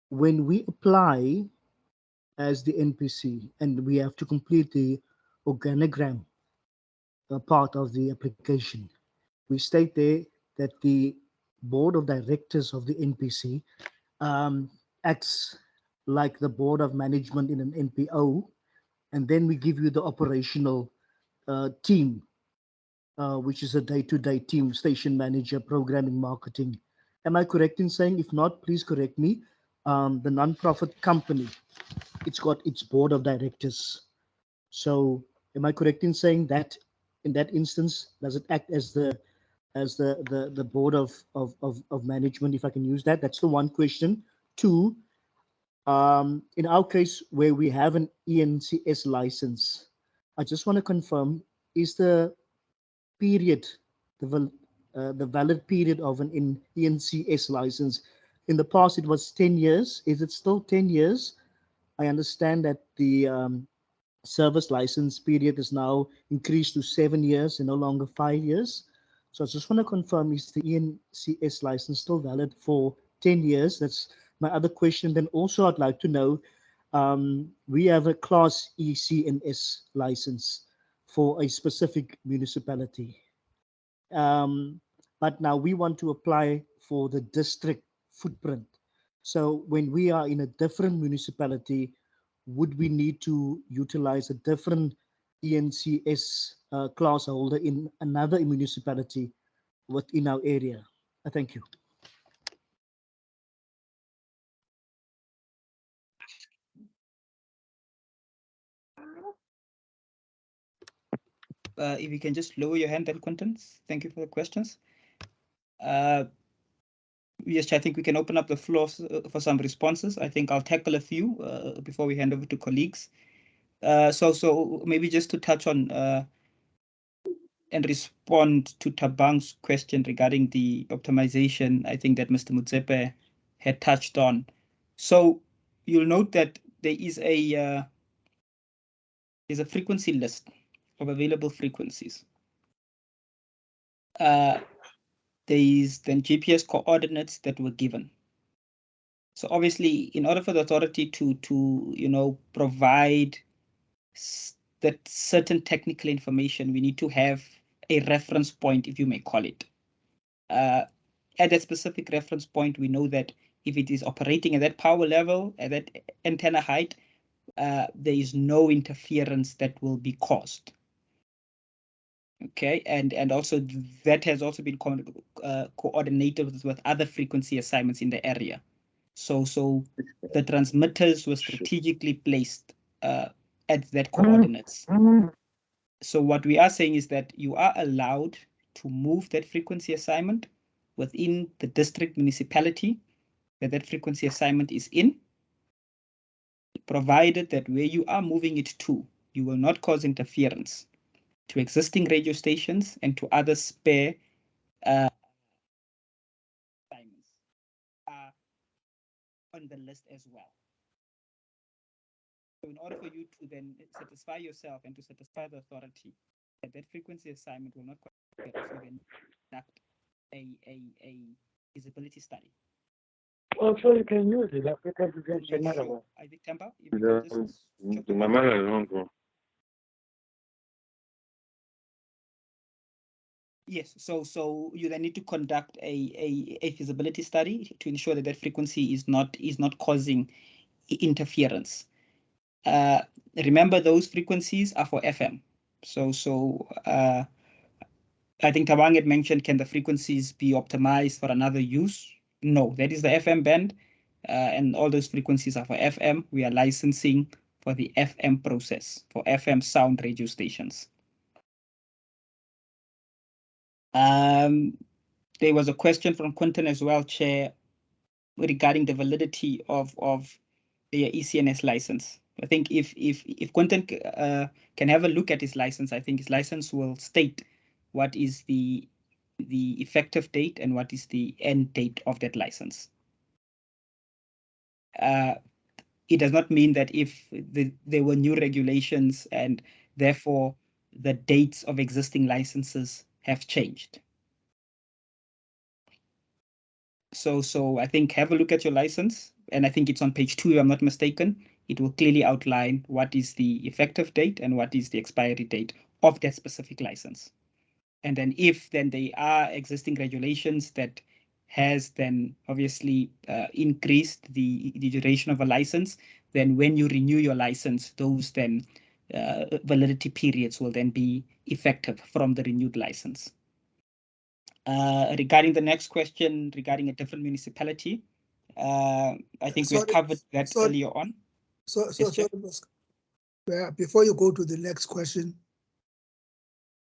when we apply as the NPC, and we have to complete the organogram part of the application. We state there that the board of directors of the NPC acts like the board of management in an NPO, and then we give you the operational team, which is a day-to-day team, station manager, programming, marketing. Am I correct in saying? If not, please correct me. The non-profit company, it's got its board of directors. So am I correct in saying that in that instance, does it act as the board of management, if I can use that? That's the one question. Two, in our case where we have an ENCS license, I just want to confirm, is the period, the valid period of an ENCS license, in the past it was 10 years. Is it still 10 years? I understand that the service license period is now increased to 7 years and no longer 5 years. So I just want to confirm, is the ENCS license still valid for 10 years? That's my other question. Then also I'd like to know, we have a Class Ecns license for a specific municipality. But now we want to apply for the district footprint. So when we are in a different municipality, would we need to utilize a different ENCS class holder in another municipality within our area? Thank you. If you can just lower your hand then, Quentin. Thank you for the questions. Yes, I think we can open up the floor for some responses. I think I'll tackle a few before we hand over to colleagues. So maybe just to touch on and respond to Tabang's question regarding the optimization, I think that Mr. Mutsepe had touched on. So you'll note that there is a frequency list of available frequencies. There is then GPS coordinates that were given. So obviously, in order for the authority to provide that certain technical information, we need to have a reference point, if you may call it. At that specific reference point, we know that if it is operating at that power level, at that antenna height, there is no interference that will be caused. Okay, and also that has also been coordinated with other frequency assignments in the area. So the transmitters were strategically placed at that coordinates. So what we are saying is that you are allowed to move that frequency assignment within the district municipality that frequency assignment is in, provided that where you are moving it to, you will not cause interference to existing radio stations and to other spare assignments are on the list as well. So in order for you to then satisfy yourself and to satisfy the authority that that frequency assignment will not cause interference, you then conduct a feasibility study. Also, you can use it. I think Temba, if you just yes, so you then need to conduct a feasibility study to ensure that that frequency is not causing interference. Remember, those frequencies are for FM. So I think Tabang had mentioned, can the frequencies be optimized for another use? No, that is the FM band, and all those frequencies are for FM. We are licensing for the FM process, for FM sound radio stations. There was a question from Quentin as well, Chair, regarding the validity of the Ecns license. I think if Quentin can have a look at his license, I think his license will state what is the effective date and what is the end date of that license. It does not mean that if there were new regulations and therefore the dates of existing licenses have changed. So I think have a look at your license, and I think it's on page 2, if I'm not mistaken. it will clearly outline what is the effective date and what is the expiry date of that specific license. And then if then there are existing regulations that has then obviously increased the duration of a license, then when you renew your license, those then validity periods will then be effective from the renewed license. Regarding the next question regarding a different municipality, I think we have covered that earlier on. Before you go to the next question,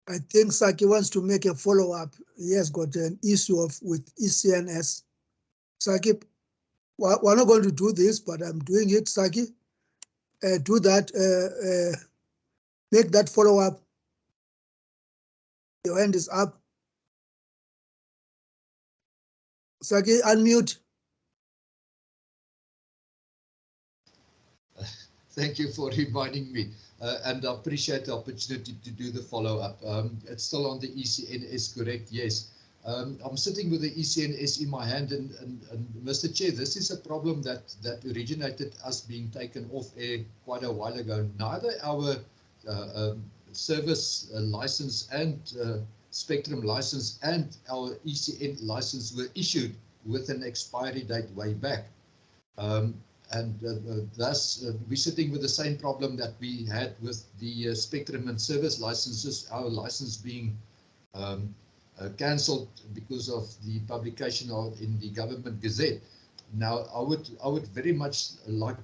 I think Saki wants to make a follow-up. He has got an issue with Ecns. Saki, we're not going to do this, but I'm doing it. Saki, do that. Make that follow-up. Your hand is up. Saki, unmute. Thank you for reminding me, and I appreciate the opportunity to do the follow-up. It's still on the Ecns, correct? Yes. I'm sitting with the Ecns in my hand, and Mr. Chair, this is a problem that originated us being taken off air quite a while ago. Neither our service license and spectrum license and our Ecn license were issued with an expiry date way back. Thus, we're sitting with the same problem that we had with the spectrum and service licenses, our license being cancelled because of the publication in the government gazette. Now, I would very much like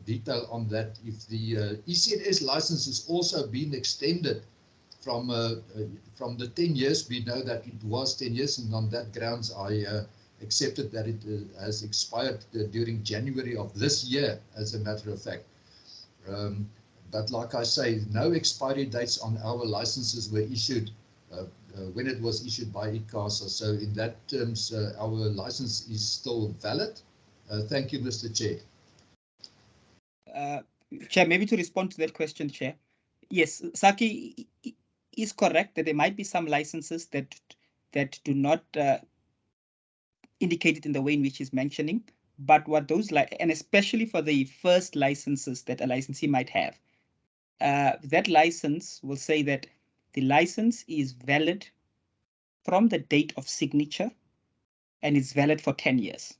detail on that. If the Ecns license has also been extended from the 10 years, we know that it was 10 years, and on that grounds, I accepted that it has expired during January of this year, as a matter of fact. But like I say, no expiry dates on our licenses were issued when it was issued by ICASA. So in that terms, our license is still valid. Thank you, Mr. Chair. Chair, maybe to respond to that question, Chair. Yes, Saki is correct that there might be some licenses that do not indicate it in the way in which he's mentioning, but what those and especially for the first licenses that a licensee might have, that license will say that the license is valid from the date of signature and it's valid for 10 years.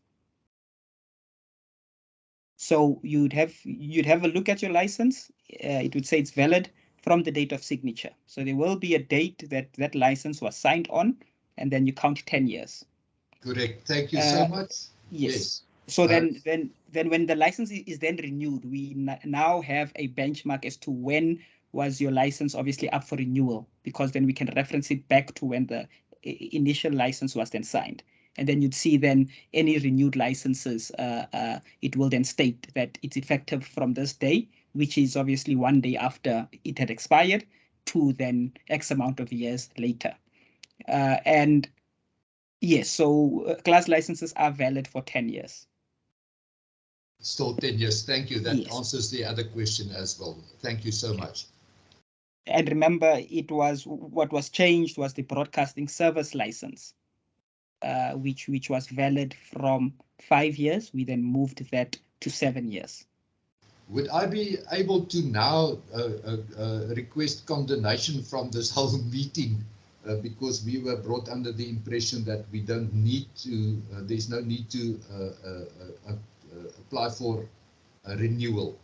So you'd have a look at your license. It would say it's valid from the date of signature. So there will be a date that license was signed on, and then you count 10 years. Correct. Thank you so much. Yes. So then when the license is then renewed, we now have a benchmark as to when was your license obviously up for renewal, because then we can reference it back to when the initial license was then signed. And then you'd see then any renewed licenses, it will then state that it's effective from this day, which is obviously 1 day after it had expired, to then X amount of years later. And yes, so class licenses are valid for 10 years. Still 10 years. Thank you. That answers the other question as well. Thank you so much. And remember, what was changed was the broadcasting service license, which was valid from 5 years. We then moved that to 7 years. Would I be able to now request condonation from this whole meeting, because we were brought under the impression that we don't need to, there's no need to apply for a renewal,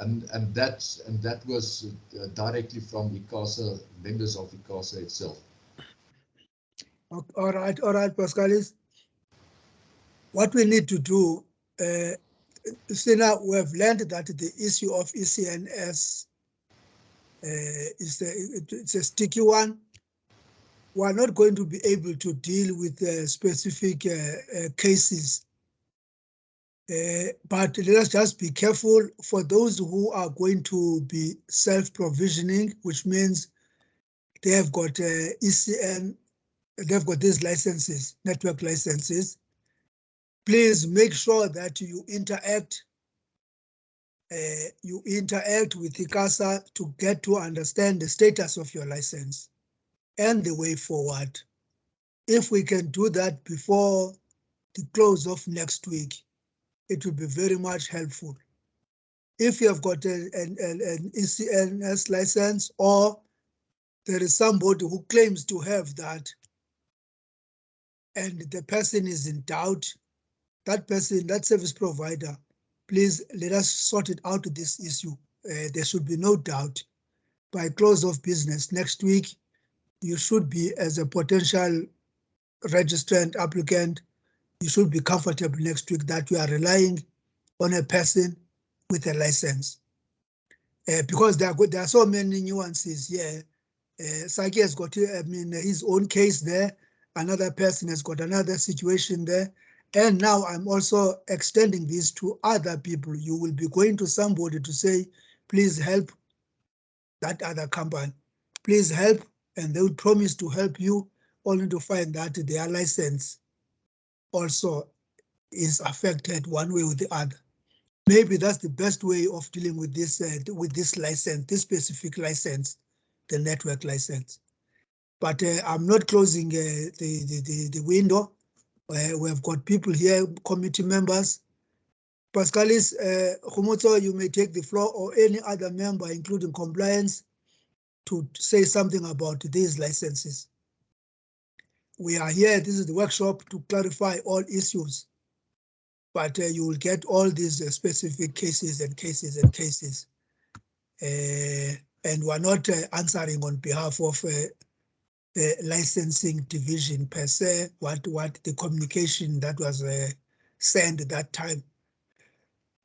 and that was directly from ICASA, members of ICASA itself. All right, Pascalis. What we need to do, Sina, we have learned that the issue of Ecns it's a sticky one. We are not going to be able to deal with specific cases. But let us just be careful for those who are going to be self-provisioning, which means they have got Ecn, they've got these licenses, network licenses. Please make sure that you interact with ICASA to get to understand the status of your license and the way forward. If we can do that before the close of next week, it will be very much helpful. if you have got an ECNS license, or there is somebody who claims to have that, and the person is in doubt, that person, that service provider, please let us sort it out this issue. There should be no doubt. By close of business next week, you should be, as a potential registrant applicant, you should be comfortable next week that you are relying on a person with a license. Because there are so many nuances here. Saki has got, his own case there. Another person has got another situation there. And now I'm also extending this to other people. You will be going to somebody to say, please help that other company. Please help. And they will promise to help you, only to find that their license also is affected one way or the other. Maybe that's the best way of dealing with this license, this specific license, the network license. But I'm not closing the window. We have got people here, committee members. Pascalis, Khomotso, you may take the floor, or any other member, including compliance, to say something about these licenses. We are here, this is the workshop to clarify all issues, but you will get all these specific cases and cases and cases. And we're not answering on behalf of the licensing division per se, what the communication that was sent at that time.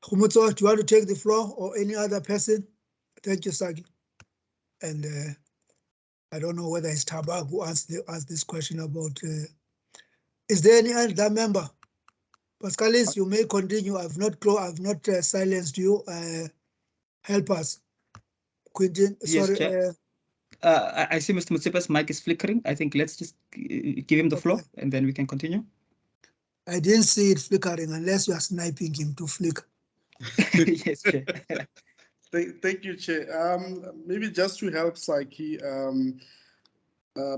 Khomotso, do you want to take the floor, or any other person? Thank you, Sagi. And I don't know whether it's Tabak who asked this question about, is there any other member? Pascalis, you may continue. I've not silenced you. Help us. Quentin, Yes, sorry. Chair. I see Mr. Mutsipa's mic is flickering. I think let's just give him the floor and then we can continue. I didn't see it flickering unless you are sniping him to flicker. Yes, Chair. Thank you, Chair. Maybe just to help Saki,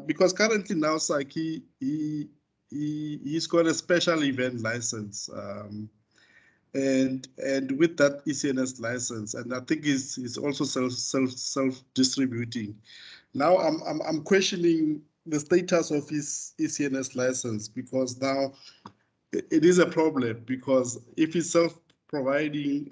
because currently now Saki, he's got a special event license, and with that ECNS license, and I think he's also self distributing. Now I'm questioning the status of his ECNS license, because now it is a problem, because if he's providing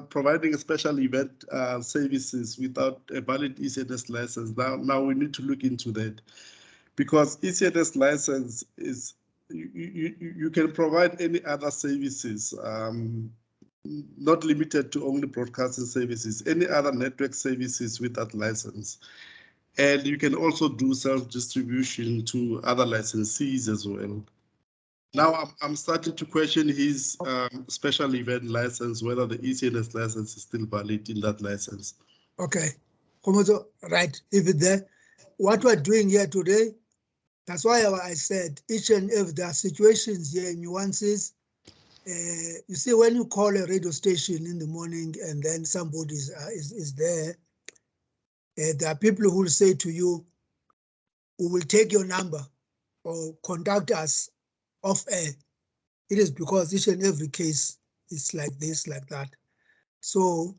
providing a special event services without a valid ECNS license, now we need to look into that, because ECNS license is you can provide any other services, not limited to only broadcasting services, any other network services with that license. And you can also do self-distribution to other licensees as well. Now I'm starting to question his special event license, whether the ECNS license is still valid in that license. Okay, Khomotso, right, leave it there. What we're doing here today, that's why I said each and every, there are situations here, nuances. You see, when you call a radio station in the morning and then somebody is there, there are people who will say to you, we will take your number or contact us off air. It is because each and every case is like this, like that. So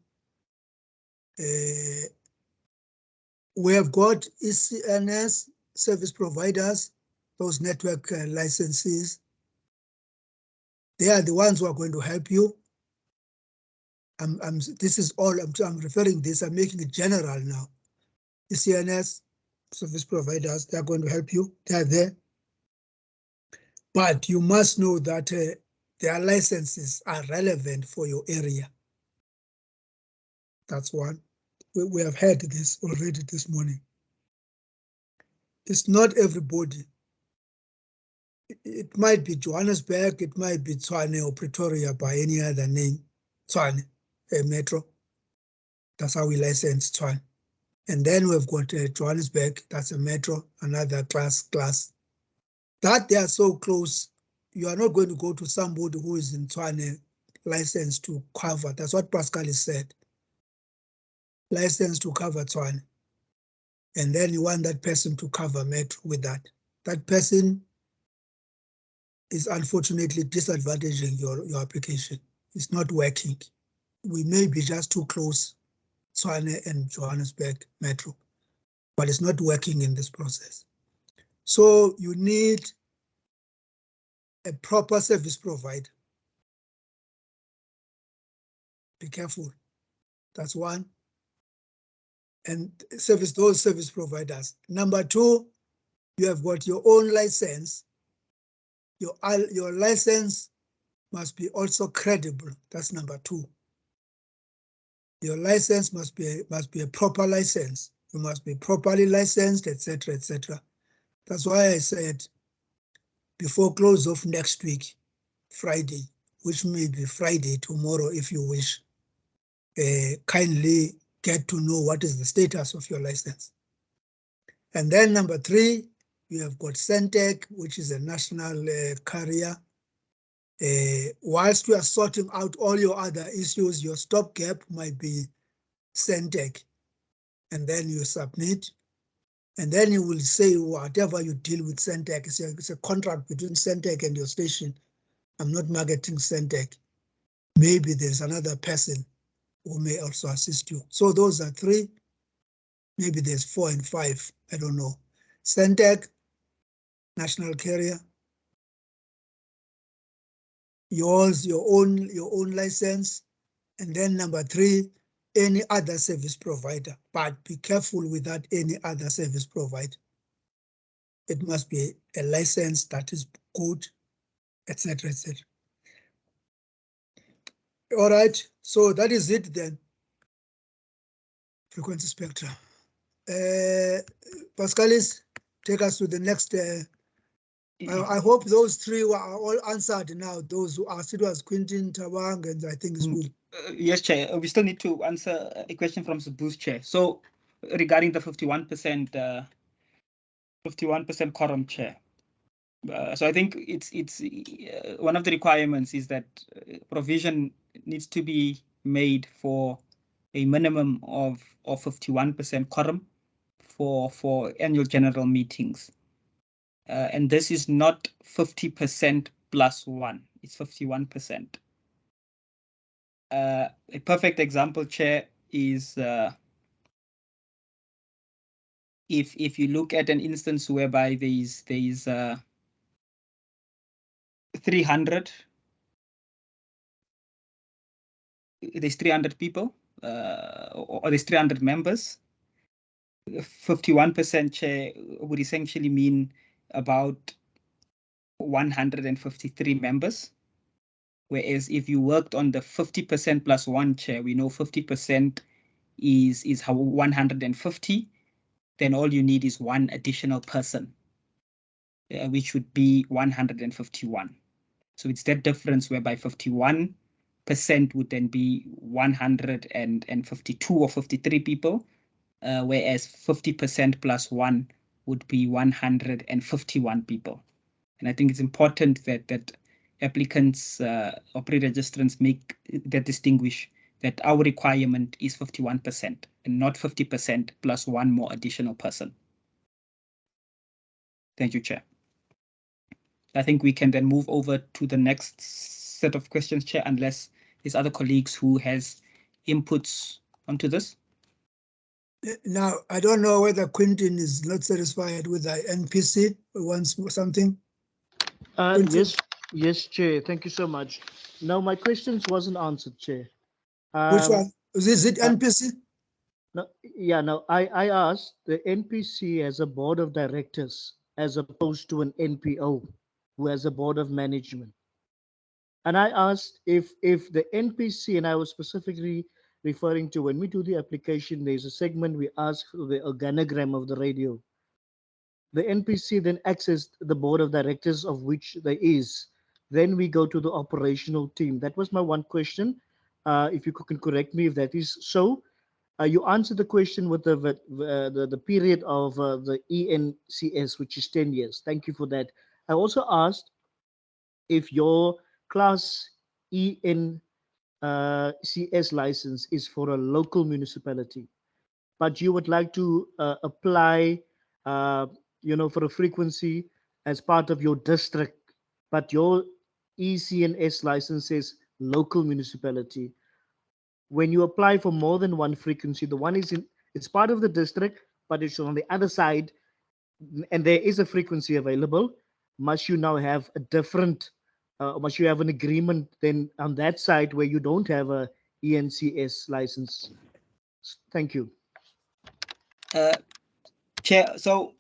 we have got ECNS service providers, those network licensees. They are the ones who are going to help you. This is all I'm referring this. I'm making it general now. ECNS service providers, they are going to help you. They are there. But you must know that their licenses are relevant for your area. That's one. We have heard this already this morning. It's not everybody. It might be Johannesburg, it might be Tshwane or Pretoria by any other name. Tshwane, Metro. That's how we license Tshwane. And then we've got Johannesburg, that's a Metro, another class. That they are so close, you are not going to go to somebody who is in Tshwane license to cover. That's what Pascal has said. License to cover Tshwane. And then you want that person to cover Metro with that. That person is unfortunately disadvantaging your application. It's not working. we may be just too close, Tshwane and Johannesburg Metro, but it's not working in this process. So you need a proper service provider. Be careful. That's one. And those service providers. Number two, you have got your own license. Your license must be also credible. That's number two. Your license must be a proper license. You must be properly licensed, etc., etc. That's why I said before close of next week, Friday, which may be Friday tomorrow if you wish, kindly get to know what is the status of your license. And then number three, you have got Centec, which is a national carrier. Whilst you are sorting out all your other issues, your stopgap might be Centec. And then you submit. And then you will say whatever you deal with Centec, it's a contract between Centec and your station. I'm not marketing Centec. Maybe there's another person who may also assist you. So those are three. Maybe there's 4 and 5. I don't know. Centec, national carrier, yours, your own license, and then number 3, any other service provider. But be careful with that any other service provider. It must be a license that is good, etc., etc. All right, so that is it then. Frequency spectrum. Pascalis, take us to the next. I hope those 3 were all answered now. Those who asked, it was Quintin, Tabang, and I think it's Will. Yes, Chair. We still need to answer a question from Sabu's Chair. So regarding the 51%, 51% quorum, Chair. So I think it's one of the requirements is that provision needs to be made for a minimum of 51% quorum for annual general meetings. And this is not 50% plus 1, it's 51%. A perfect example, Chair, is if you look at an instance whereby there's 300 people, or there's 300 members, 51%, Chair, would essentially mean about 153 members. Whereas if you worked on the 50% plus 1, Chair, we know 50% is how 150, then all you need is 1 additional person, which would be 151. So it's that difference whereby 51% would then be 152 or 53 people, whereas 50% plus 1 would be 151 people. And I think it's important that applicants or pre-registrants make that distinguish that our requirement is 51% and not 50% plus 1 more additional person. Thank you, Chair. I think we can then move over to the next set of questions, Chair, unless there's other colleagues who has inputs onto this. Now, I don't know whether Quintin is not satisfied with the NPC or wants something. Yes, Chair. Thank you so much. No, my questions wasn't answered, Chair. Which one? Is it NPC? No, yeah, no, I asked the NPC as a board of directors as opposed to an NPO who has a board of management. And I asked if the NPC, and I was specifically referring to when we do the application, there's a segment we ask for the organogram of the radio. The NPC then acts as the board of directors, of which there is. Then we go to the operational team. That was my one question. If you can correct me if that is so. You answered the question with the period of the ENCS, which is 10 years. Thank you for that. I also asked if your class ENCS license is for a local municipality, but you would like to apply, for a frequency as part of your district, but your ECNS license says local municipality. when you apply for more than one frequency, the one is it's part of the district, but it's on the other side, and there is a frequency available, must you now have a different, must you have an agreement then on that side where you don't have a ENCS license? Thank you. Chair, so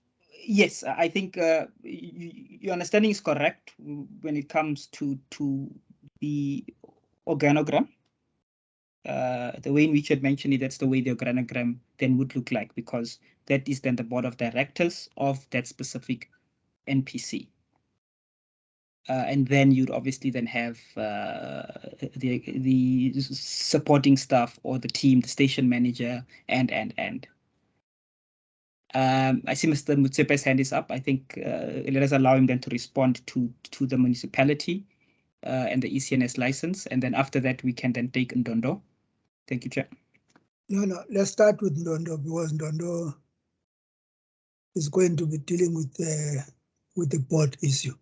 yes, I think your understanding is correct when it comes to the organogram. The way in which you had mentioned it, that's the way the organogram then would look like, because that is then the board of directors of that specific NPC. And then you'd obviously then have the supporting staff or the team, the station manager, and. I see Mr. Mutsepe's hand is up. I think let us allow him then to respond to the municipality and the ECNS license, and then after that we can then take Ndondo. Thank you, Chair. No, let's start with Ndondo, because Ndondo is going to be dealing with the board issue.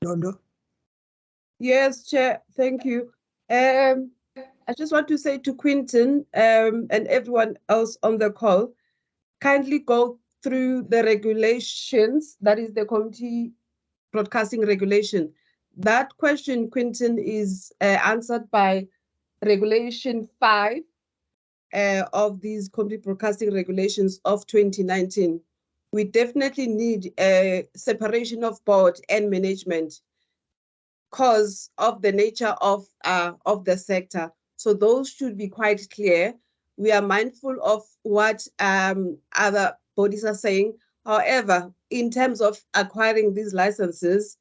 Ndondo? Yes, Chair, thank you. I just want to say to Quinton and everyone else on the call, kindly go through the regulations, that is the community broadcasting regulation. That question, Quinton, is answered by Regulation 5 of these community broadcasting regulations of 2019. We definitely need a separation of board and management because of the nature of the sector. So those should be quite clear. We are mindful of what other bodies are saying. However, in terms of acquiring these licenses,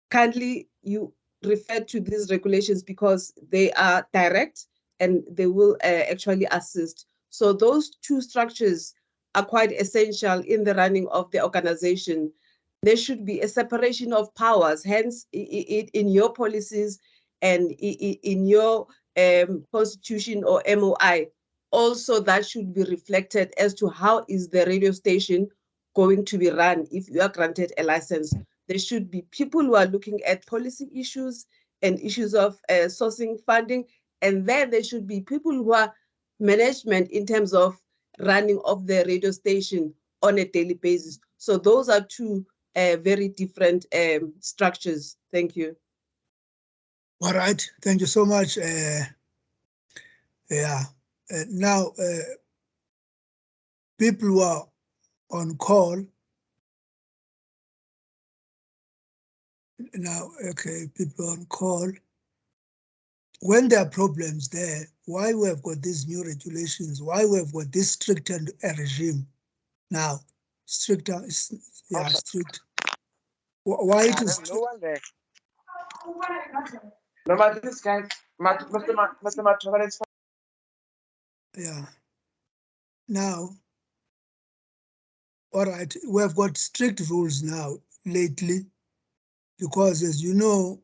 kindly you refer to these regulations because they are direct and they will actually assist. So those two structures are quite essential in the running of the organization. There should be a separation of powers, hence in your policies and in your constitution or MOI. Also, that should be reflected as to how is the radio station going to be run if you are granted a license. There should be people who are looking at policy issues and issues of sourcing funding, and then there should be people who are management in terms of running of the radio station on a daily basis. So those are two very different structures. Thank you. All right, thank you so much. Now, people who are on call. Now, okay, people on call. When there are problems there, why we have got these new regulations, why we have got this stricter regime now, stricter, yeah, strict. Why it is no one there. No matter this guy, yeah. Now, all right, we have got strict rules now lately, because as you know,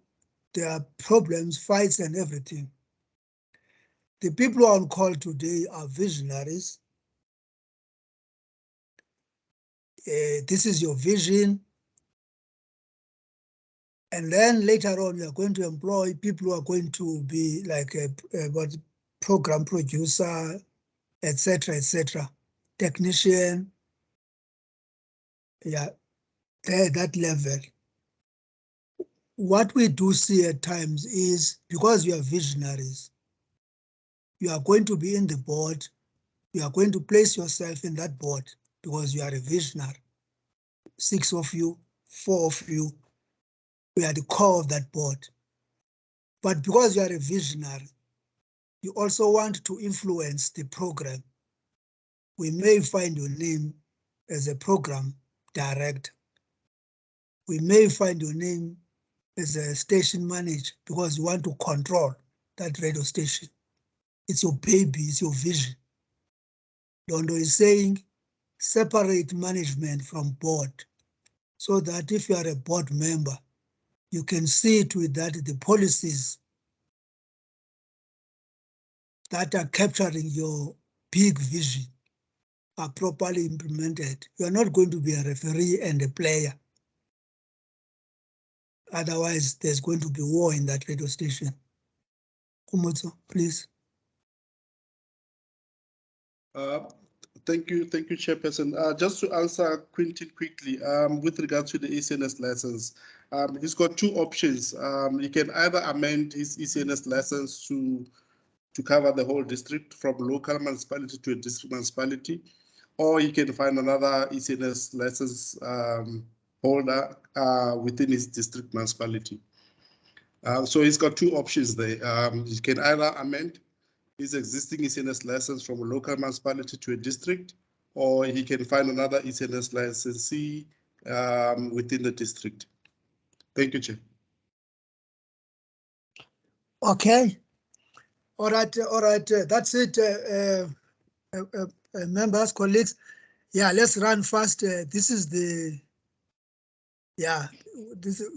there are problems, fights and everything. The people who are on call today are visionaries. This is your vision. And then later on, we are going to employ people who are going to be like a program producer, etc., technician. Yeah, that level. What we do see at times is, because you are visionaries, you are going to be in the board, you are going to place yourself in that board because you are a visionary. 6 of you, 4 of you, we are the core of that board. But because you are a visionary, you also want to influence the program. We may find your name as a program director. We may find your name as a station manager because you want to control that radio station. It's your baby, it's your vision. Dondo is saying separate management from board, so that if you are a board member, you can see to it that the policies that are capturing your big vision are properly implemented. You are not going to be a referee and a player. Otherwise, there's going to be war in that radio station. Kumotso, please. Thank you, Chairperson. Just to answer Quintin quickly, with regard to the ECNS license, he's got two options. He can either amend his ECNS license to cover the whole district from local municipality to a district municipality, or he can find another ECNS license holder within his district municipality. So he's got two options there. He can either amend his existing ECNS license from a local municipality to a district, or he can find another ECNS licensee within the district. Thank you, Chair. Okay. All right. That's it, members, colleagues. Yeah, let's run fast. This is the,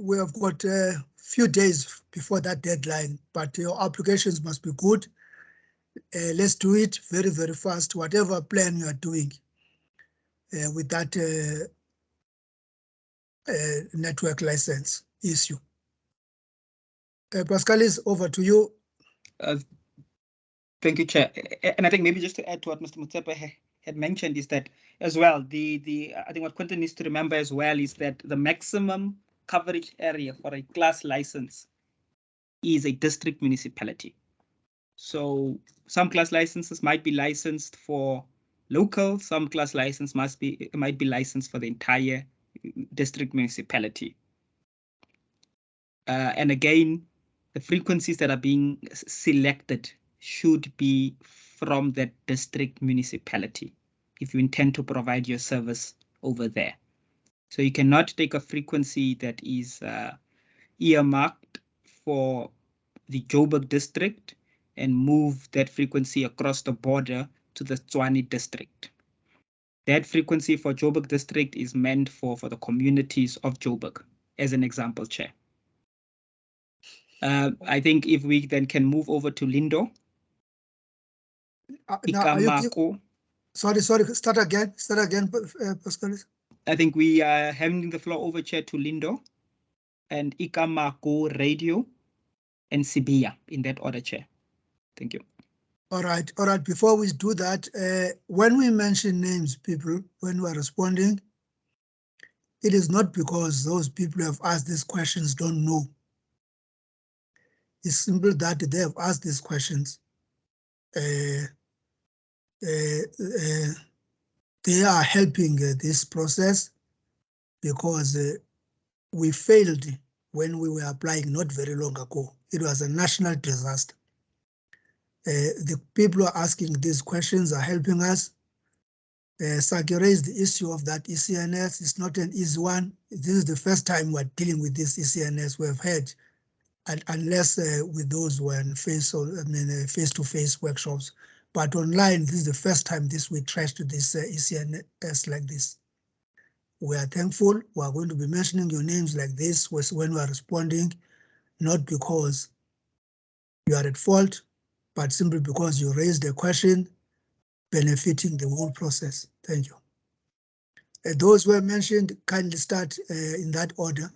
we have got a few days before that deadline, but your applications must be good. Let's do it very, very fast, whatever plan you are doing with that network license issue. Pascalis, over to you. Thank you, Chair. And I think maybe just to add to what Mr. Motsepe had mentioned is that as well, I think what Quintin needs to remember as well is that the maximum coverage area for a class license is a district municipality. So some class licenses might be licensed for local, some class license might be licensed for the entire district municipality. And again, the frequencies that are being selected should be from that district municipality if you intend to provide your service over there. So you cannot take a frequency that is earmarked for the Joburg district and move that frequency across the border to the Tshwane district. That frequency for Joburg district is meant for the communities of Joburg, as an example, Chair. I think if we then can move over to Lindo. Sorry, start again, Pascal. I think we are handing the floor over, Chair, to Lindo and Ikamako Radio and Sibia in that order, Chair. Thank you. All right. Before we do that, when we mention names, people, when we are responding, it is not because those people who have asked these questions don't know. It's simply that they have asked these questions. They are helping this process because we failed when we were applying not very long ago. It was a national disaster. The people who are asking these questions are helping us. Saki raised the issue of that ECNS. It's not an easy one. This is the first time we're dealing with this ECNS we've had, and unless with those who are in face-to-face workshops. But online, this is the first time this we trashed this ECNS like this. We are thankful. We are going to be mentioning your names like this when we are responding, not because you are at fault, but simply because you raised a question benefiting the whole process. Thank you. Those who were mentioned, kindly start in that order.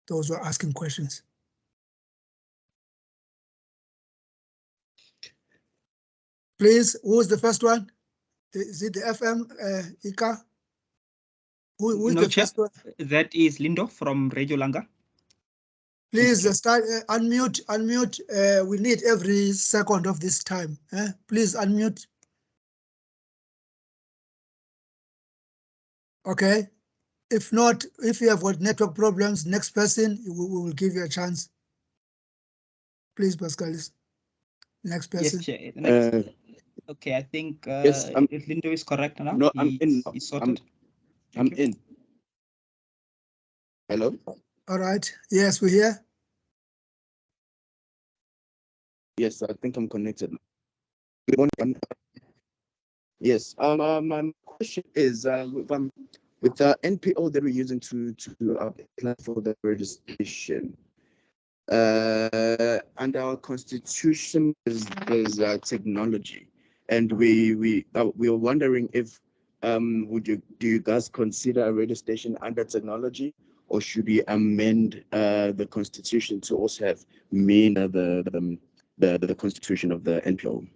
Those who are asking questions. Please, who is the first one? Is it the FM, Ika? Who is no, the Chair, first one? That is Lindo from Radio Langa. Please start, unmute. We need every second of this time. Please unmute. Okay. If not, if you have got network problems, next person, we will give you a chance. Please, Pascalis. Next person. Yes, Chair. Next. Okay, I think yes, if Lindo is correct now. No, I'm in. He's sorted. I'm in. Hello? All right. Yes, we're here. Yes, I think I'm connected. Yes. My question is with the NPO that we're using to apply for the registration. And our constitution is technology, and we are wondering if do you guys consider a registration under technology, or should we amend the constitution to also have the constitution of the NPO?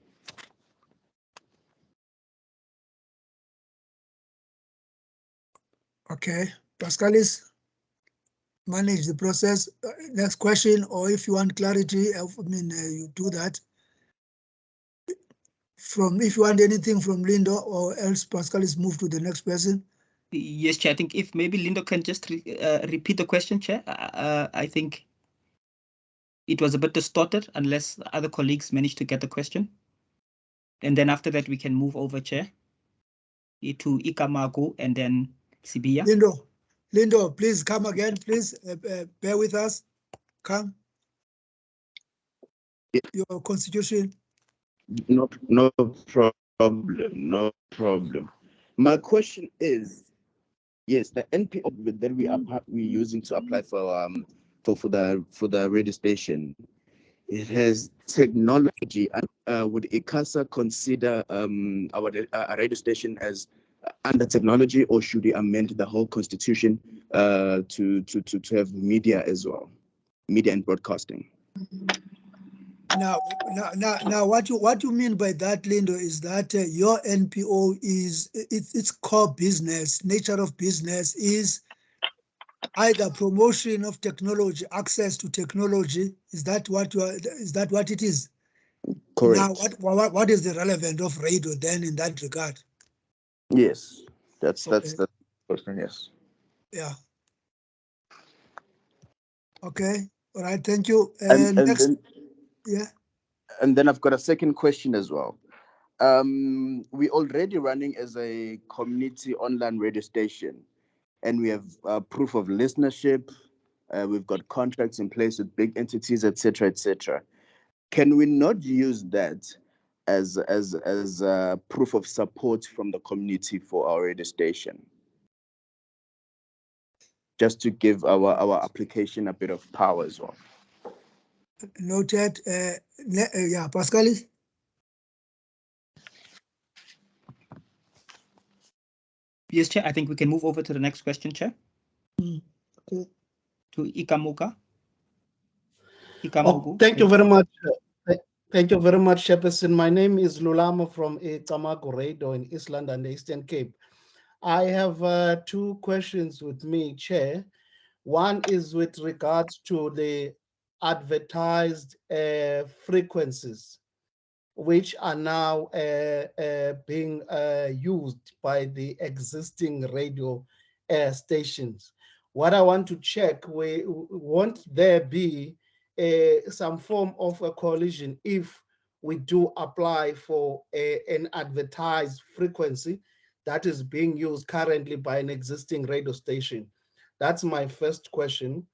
Okay, Pascalis, manage the process. Next question, or if you want clarity, you do that. If you want anything from Lindo, or else Pascalis move to the next person. Yes, Chair. I think if maybe Lindo can just repeat the question, Chair. I think it was a bit distorted unless other colleagues managed to get the question. And then after that, we can move over, Chair, to Ikamago and then Sibia. Lindo, please come again, please. Bear with us. Come. Your constitution. No problem, no problem. My question is, yes, the NPO that we're using to apply for the radio station, it has technology. And would ICASA consider our radio station as under technology, or should we amend the whole constitution to have media as well, media and broadcasting? Now, what you mean by that, Lindo, is that your NPO is its core business, nature of business is either promotion of technology, access to technology. Is that what it is? Correct. Now, what is the relevance of radio then in that regard? Yes, that's Okay. the question. Yes. Yeah. Okay. All right. Thank you. And Next. then, yeah. And then I've got a second question as well. We're already running as a community online radio station, and we have proof of listenership. We've got contracts in place with big entities, etc., etc. Can we not use that as proof of support from the community for our radio station, just to give our application a bit of power as well? Noted. Yeah, Pascalis. Yes, Chair. I think we can move over to the next question, Chair. Okay. To Ikamuka. Oh, thank you very much. Thank you very much, Chairperson. My name is Lulamo from Icamago Radio in East London, the Eastern Cape. I have two questions with me, Chair. One is with regards to the advertised frequencies, which are now being used by the existing radio stations. What I want to check, won't there be some form of a collision if we do apply for an advertised frequency that is being used currently by an existing radio station? That's my first question.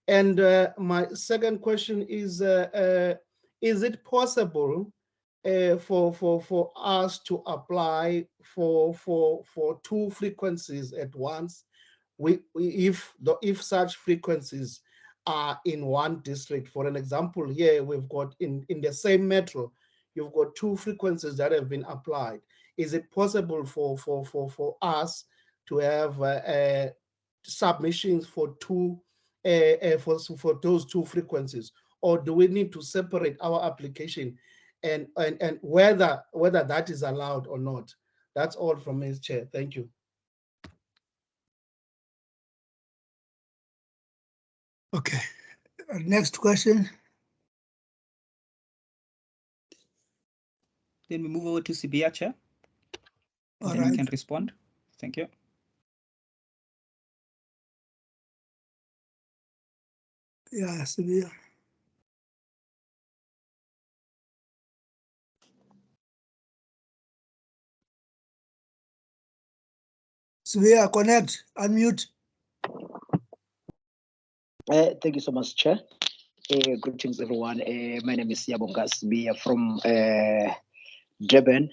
And my second question is it possible for us to apply for two frequencies at once, if such frequencies are in one district? For an example, here we've got in the same metro, you've got two frequencies that have been applied. Is it possible for us to have submissions for for those two frequencies, or do we need to separate our application and whether that is allowed or not? That's all from me, Chair. Thank you. Okay. Next question. Then we move over to Sibia, Chair. All then right. you can respond. Thank you. Yeah, Sibia. Sibia, connect, unmute. Thank you so much, Chair. Greetings, everyone. My name is Yabonga Sibia from Durban.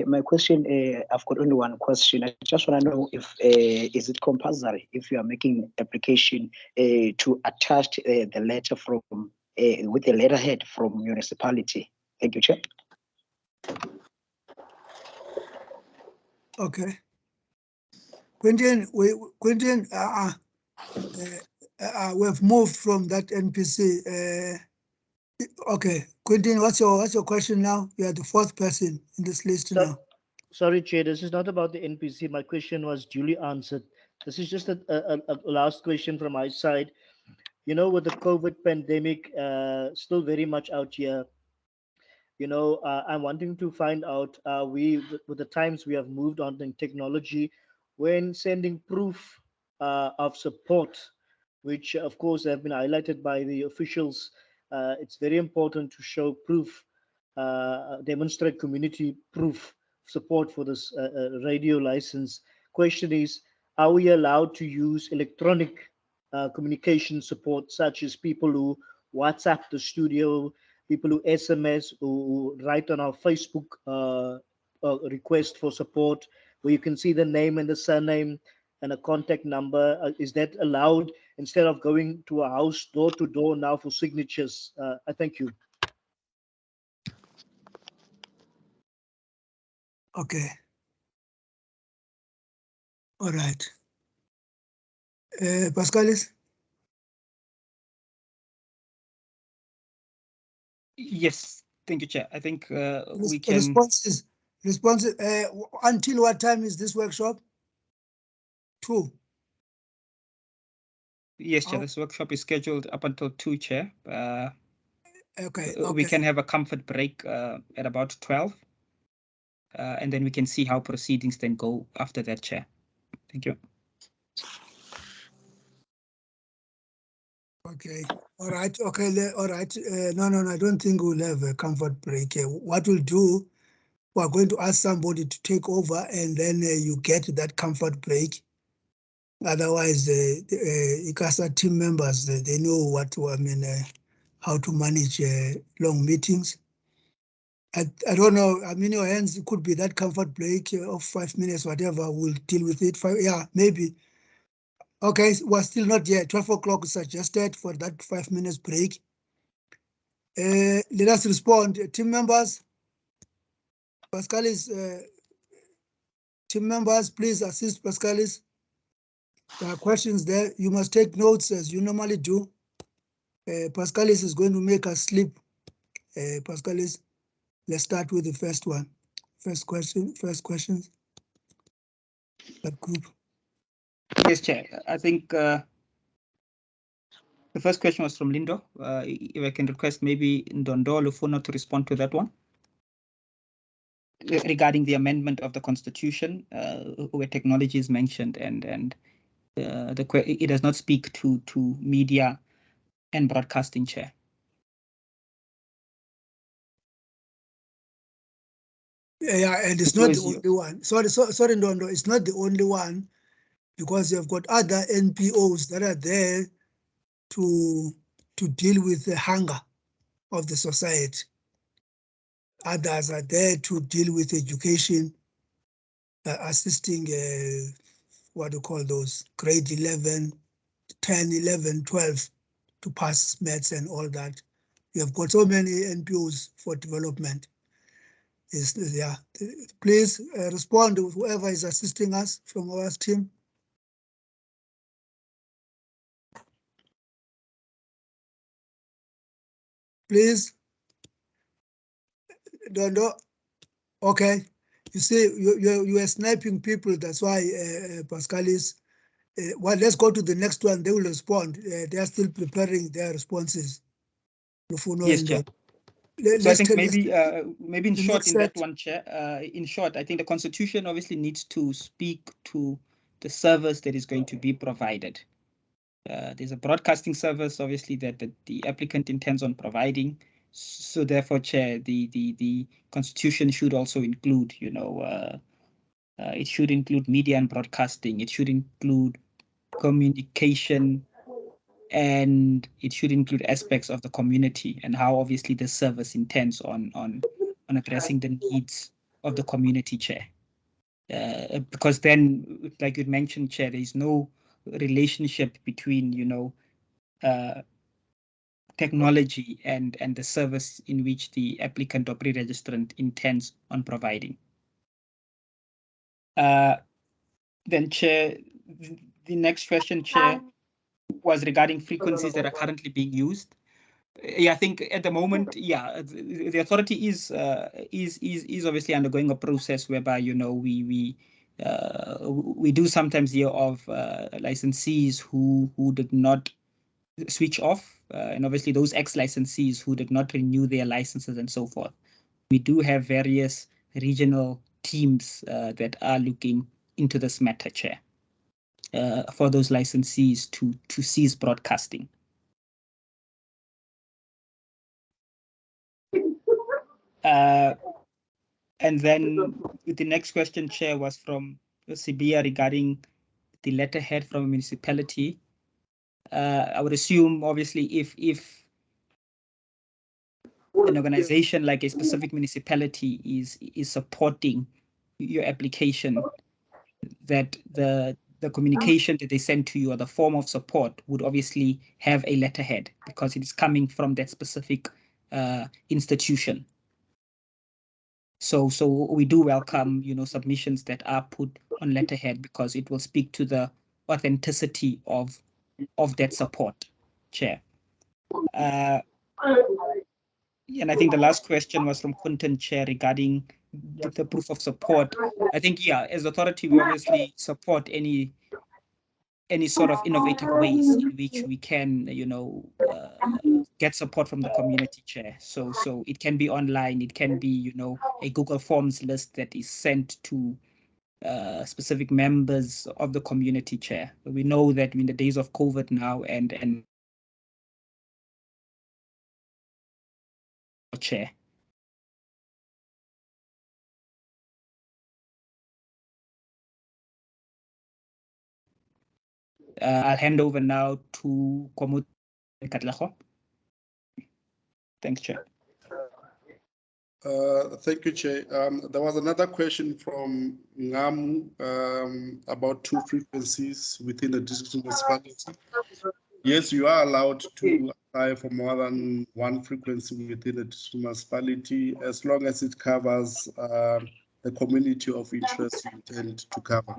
My question, I've got only one question. I just want to know if is it compulsory if you are making application to attach the letter from with the letterhead from municipality? Thank you, Chair. Okay. Quentin, we've moved from that NPC. Okay, Quentin, what's your question now? You are the fourth person in this list now. Sorry, Chair, this is not about the NPC. My question was duly answered. This is just a last question from my side. You know, with the COVID pandemic still very much out here, you know, I'm wanting to find out, with the times we have moved on in technology, when sending proof of support, which of course have been highlighted by the officials, it's very important to show proof, demonstrate community proof support for this radio license. Question is, are we allowed to use electronic communication support, such as people who WhatsApp the studio, people who SMS, who write on our Facebook request for support, where you can see the name and the surname and a contact number? Is that allowed instead of going to a house door to door now for signatures? I thank you. Okay. All right. Pascalis? Yes, thank you, Chair. I think we can. Responses. Until what time is this workshop? 2. Yes, Chair. This workshop is scheduled up until 2, Chair. Okay. We can have a comfort break at about 12. And then we can see how proceedings then go after that, Chair. Thank you. Okay. All right. Okay. All right. No, I don't think we'll have a comfort break. What we'll do, we're going to ask somebody to take over, and then you get that comfort break. Otherwise, the ICASA team members, they know what to, how to manage long meetings. I don't know. I mean, your hands, it could be that comfort break of 5 minutes, whatever. We'll deal with it. Yeah, maybe. Okay, we're still not yet. 12 o'clock is suggested for that 5 minutes break. Let us respond. Team members, Pascalis, team members, please assist Pascalis. There are questions there. You must take notes as you normally do. Pascalis is going to make us sleep. Pascalis, let's start with the first one. First questions. That group. Yes, Chair. I think the first question was from Lindo. If I can request maybe Ndondo Lufuno to respond to that one. Regarding the amendment of the Constitution, where technology is mentioned, and it does not speak to media and broadcasting, Chair. Yeah, and it's not the only one. Sorry, Ndondo, it's not the only one, because you've got other NPOs that are there to deal with the hunger of the society. Others are there to deal with education, assisting, what do you call those, grade 11, 10, 11, 12 to pass maths and all that. We have got so many NPOs for development. Yeah. Please respond to whoever is assisting us from our team. Please. Dondo. Okay. You see, you are sniping people. That's why Pascalis. Well, let's go to the next one. They will respond. They are still preparing their responses. Yes, Chair. So I think maybe in short, in that one, Chair, in short, I think the Constitution obviously needs to speak to the service that is going to be provided. There's a broadcasting service, obviously, that the applicant intends on providing. So therefore, Chair, the Constitution should also include, it should include media and broadcasting. It should include communication, and it should include aspects of the community and how obviously the service intends on addressing the needs of the community, Chair. Because then, like you mentioned, Chair, there is no relationship between, technology and the service in which the applicant or pre-registrant intends on providing. Then, Chair, the next question, Chair, was regarding frequencies that are currently being used. Yeah, I think at the moment, yeah, the authority is obviously undergoing a process whereby we we do sometimes hear of licensees who did not switch off, and obviously those ex-licensees who did not renew their licenses and so forth. We do have various regional teams that are looking into this matter, Chair, for those licensees to cease broadcasting. And then the next question, Chair, was from Sibia regarding the letterhead from a municipality. I would assume, obviously, if an organization like a specific municipality is supporting your application, that the communication that they send to you or the form of support would obviously have a letterhead because it is coming from that specific institution. So we do welcome, submissions that are put on letterhead because it will speak to the authenticity of that support, Chair. And I think the last question was from Quinton, Chair, regarding the proof of support. I think, yeah, as authority, we obviously support any sort of innovative ways in which we can, get support from the community, Chair. So it can be online, it can be, a Google Forms list that is sent to specific members of the community, Chair. We know that in the days of COVID now and Chair. I'll hand over now to Komut Katlaho. Thanks, Chair. Thank you, Chair. There was another question from Ngamu about 2 frequencies within the district municipality. Yes, you are allowed to apply for more than 1 frequency within the district municipality as long as it covers the community of interest you intend to cover.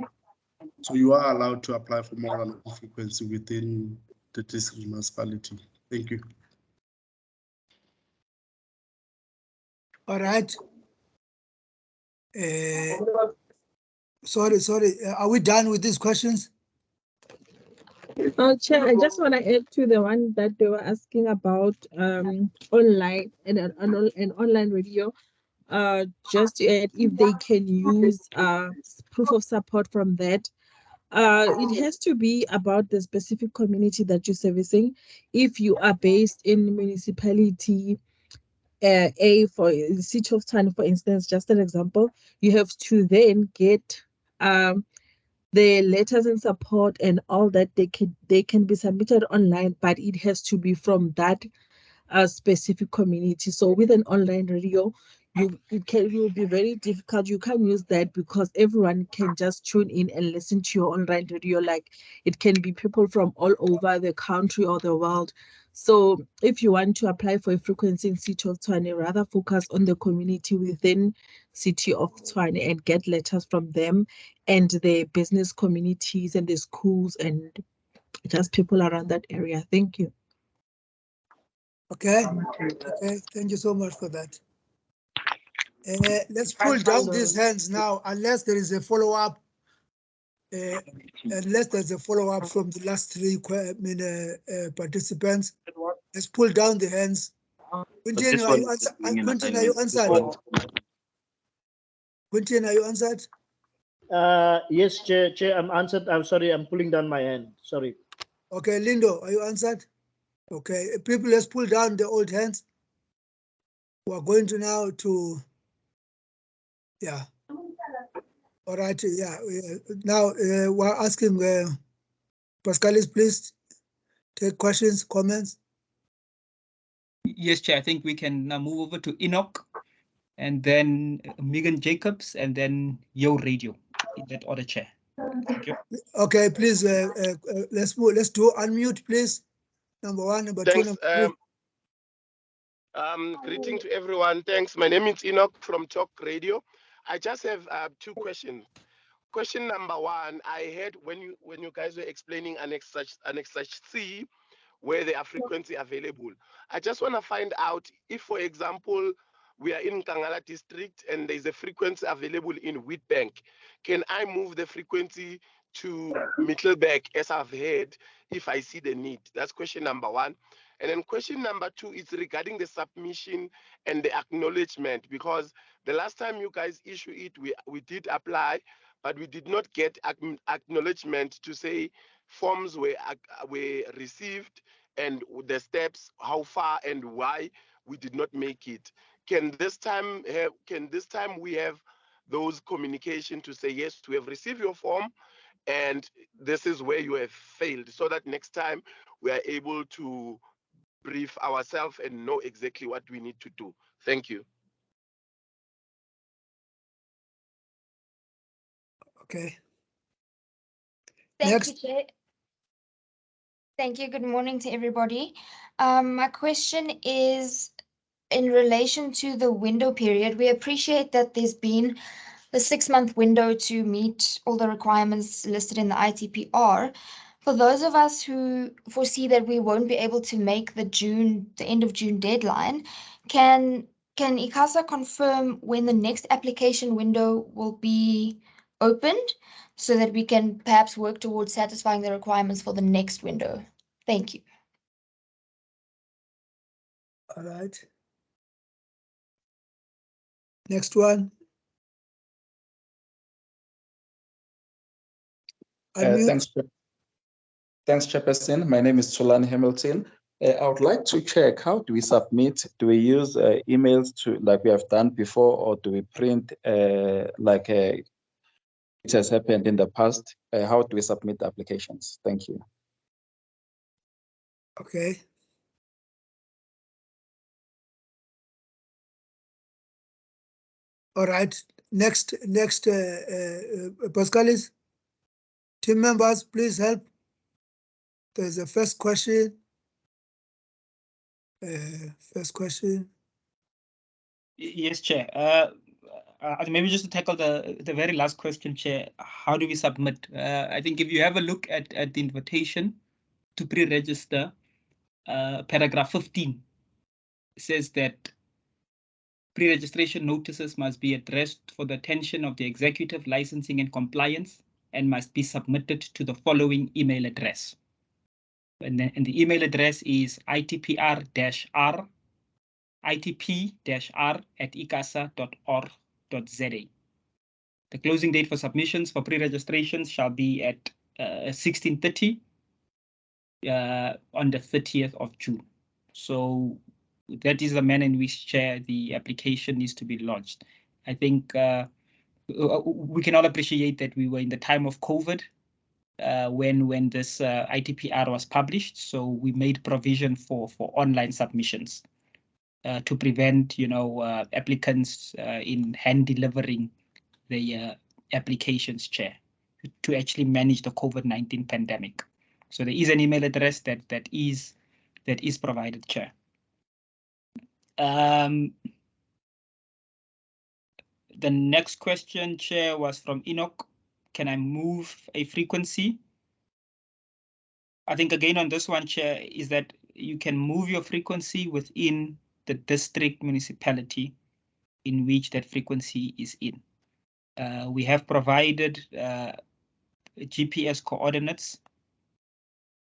So you are allowed to apply for more than 1 frequency within the district municipality. Thank you. All right. Sorry. Are we done with these questions? Chair, I just want to add to the one that they were asking about online and online radio. Just to add, if they can use proof of support from that. It has to be about the specific community that you're servicing. If you are based in municipality A, for the city of Tshwane, for instance, just an example, you have to then get the letters and support and all that. They can be submitted online, but it has to be from that specific community. So with an online radio, it will be very difficult. You can't use that because everyone can just tune in and listen to your online radio. Like, it can be people from all over the country or the world. So if you want to apply for a frequency in City of Tshwane, rather focus on the community within City of Tshwane and get letters from them and the business communities and the schools and just people around that area. Thank you. Okay. Thank you so much for that. Let's pull down these hands now, unless there is a follow-up. Unless there's a follow-up from the last 3 participants. Let's pull down the hands. Quintin, are you answered? Quintin, are you answered? Quintin, are you answered? Yes, Chair, I'm answered. I'm sorry, I'm pulling down my hand. Sorry. Okay, Lindo, are you answered? Okay, people, let's pull down the old hands. We're going to now to, yeah. All right, yeah. Now we're asking Pascalis, please take questions, comments. Yes, Chair, I think we can now move over to Enoch and then Megan Jacobs and then Yo Radio in that order, Chair. Thank you. Okay, please, let's do unmute, please. Number 1, number 2, number 3. Greeting to everyone. Thanks. My name is Enoch from Talk Radio. I just have 2 questions. Question number 1, I heard when you guys were explaining Annex C, where there are frequency available. I just want to find out if, for example, we are in Kangala district and there's a frequency available in Wheatbank. Can I move the frequency to Mittelberg as I've heard if I see the need? That's question number one. And then question number two is regarding the submission and the acknowledgement, because the last time you guys issue it, we did apply, but we did not get acknowledgement to say forms were received and the steps, how far and why we did not make it. Can this time we have those communication to say, yes, we have received your form and this is where you have failed, so that next time we are able to brief ourselves and know exactly what we need to do. Thank you. Okay. Thank Next. you, Chair. Thank you. Good morning to everybody. My question is in relation to the window period. We appreciate that there's been the 6-month window to meet all the requirements listed in the ITP-R. For those of us who foresee that we won't be able to make the end of June deadline, can ICASA confirm when the next application window will be opened so that we can perhaps work towards satisfying the requirements for the next window? Thank you. All right. Next one. Thanks, Chairperson. My name is Solani Hamilton. I would like to check, how do we submit? Do we use emails to like we have done before, or do we print like it has happened in the past? How do we submit the applications? Thank you. Okay. All right. Next, Pascalis. Team members, please help. There's a first question. First question. Yes, Chair. Maybe just to tackle the very last question, Chair. How do we submit? I think if you have a look at the invitation to pre-register, paragraph 15 says that pre-registration notices must be addressed for the attention of the executive, licensing and compliance, and must be submitted to the following email address. And the email address is ITP-R ITP-R@icasa.org.za. The closing date for submissions for pre-registrations shall be at 16:30 on the 30th of June. So that is the manner in which, Chair, the application needs to be lodged. I think we can all appreciate that we were in the time of COVID when this ITP-R was published. So we made provision for online submissions to prevent, applicants in hand delivering the applications, Chair, to actually manage the COVID-19 pandemic. So there is an email address that is provided, Chair. The next question, Chair, was from Enoch. Can I move a frequency? I think again on this one, Chair, is that you can move your frequency within the district municipality in which that frequency is in. We have provided GPS coordinates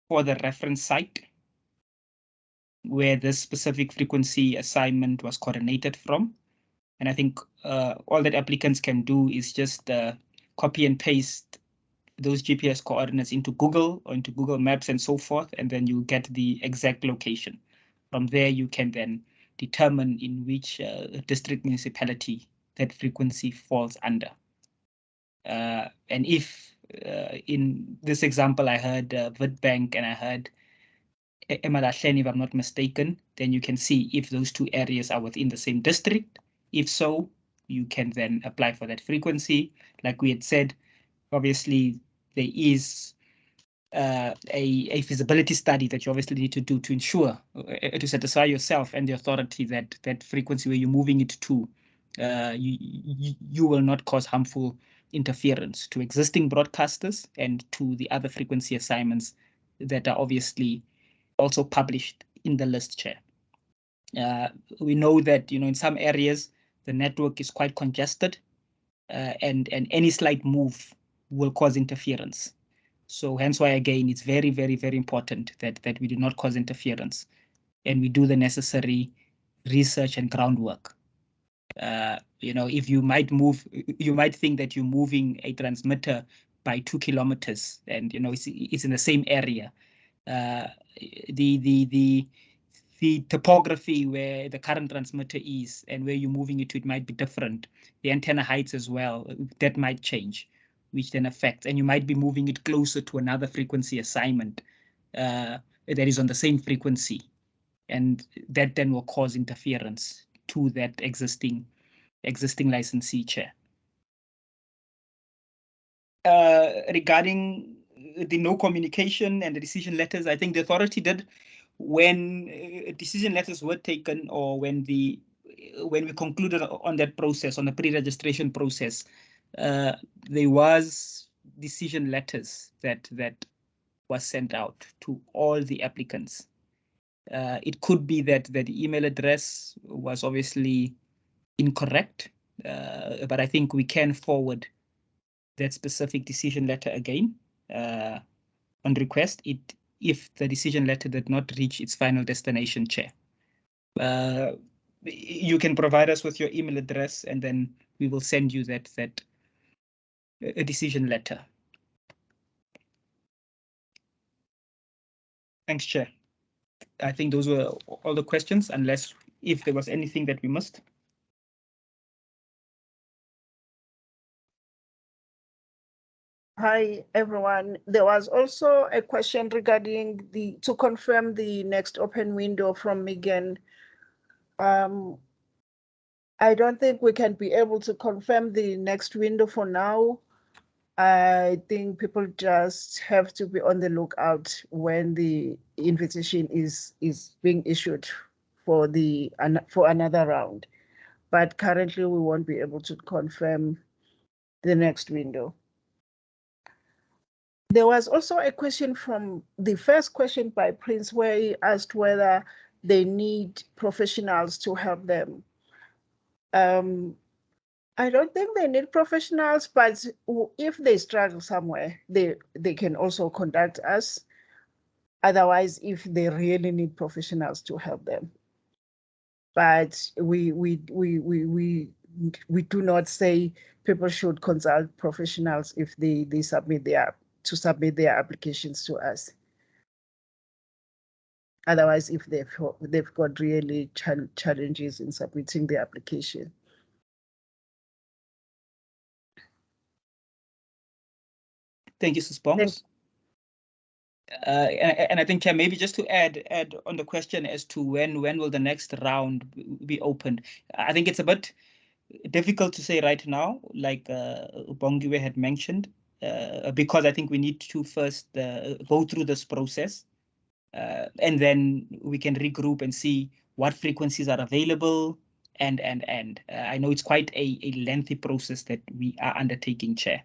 for the reference site where this specific frequency assignment was coordinated from. And I think all that applicants can do is just copy and paste those GPS coordinates into Google or into Google Maps and so forth, and then you get the exact location. From there, you can then determine in which district municipality that frequency falls under. And if in this example, I heard Witbank and I heard Emalahleni, if I'm not mistaken, then you can see if those two areas are within the same district. If so, you can then apply for that frequency. Like we had said, obviously, there is a feasibility study that you obviously need to do to ensure, to satisfy yourself and the authority that that frequency where you're moving it to, you will not cause harmful interference to existing broadcasters and to the other frequency assignments that are obviously also published in the list, Chair. We know that, in some areas, the network is quite congested, and any slight move will cause interference. So hence why, again, it's very, very, very important that we do not cause interference and we do the necessary research and groundwork. If you might think that you're moving a transmitter by 2 kilometers and, it's in the same area. The topography where the current transmitter is and where you're moving it to, it might be different. The antenna heights as well, that might change, which then affects, and you might be moving it closer to another frequency assignment that is on the same frequency, and that then will cause interference to that existing licensee, Chair. Regarding the no communication and the decision letters, I think the authority did, when decision letters were taken, or when we concluded on that process, on the pre-registration process, there was decision letters that was sent out to all the applicants. It could be that the email address was obviously incorrect, but I think we can forward that specific decision letter again on request, if the decision letter did not reach its final destination, Chair. You can provide us with your email address, and then we will send you that decision letter. Thanks, Chair. I think those were all the questions, unless if there was anything that we missed. Hi, everyone. There was also a question regarding to confirm the next open window from Megan. I don't think we can be able to confirm the next window for now. I think people just have to be on the lookout when the invitation is being issued for another round. But currently, we won't be able to confirm the next window. There was also a question from the first question by Prince, where he asked whether they need professionals to help them. I don't think they need professionals, but if they struggle somewhere, they can also contact us. Otherwise, if they really need professionals to help them. But we do not say people should consult professionals if they submit their applications to us. Otherwise, if they've got really challenges in submitting the application. Thank you, Ms. Bongs. And I think, Chair, maybe just to add on the question as to when will the next round be opened. I think it's a bit difficult to say right now, like Bongiwe had mentioned, because I think we need to first go through this process, and then we can regroup and see what frequencies are available. And I know it's quite a lengthy process that we are undertaking, Chair.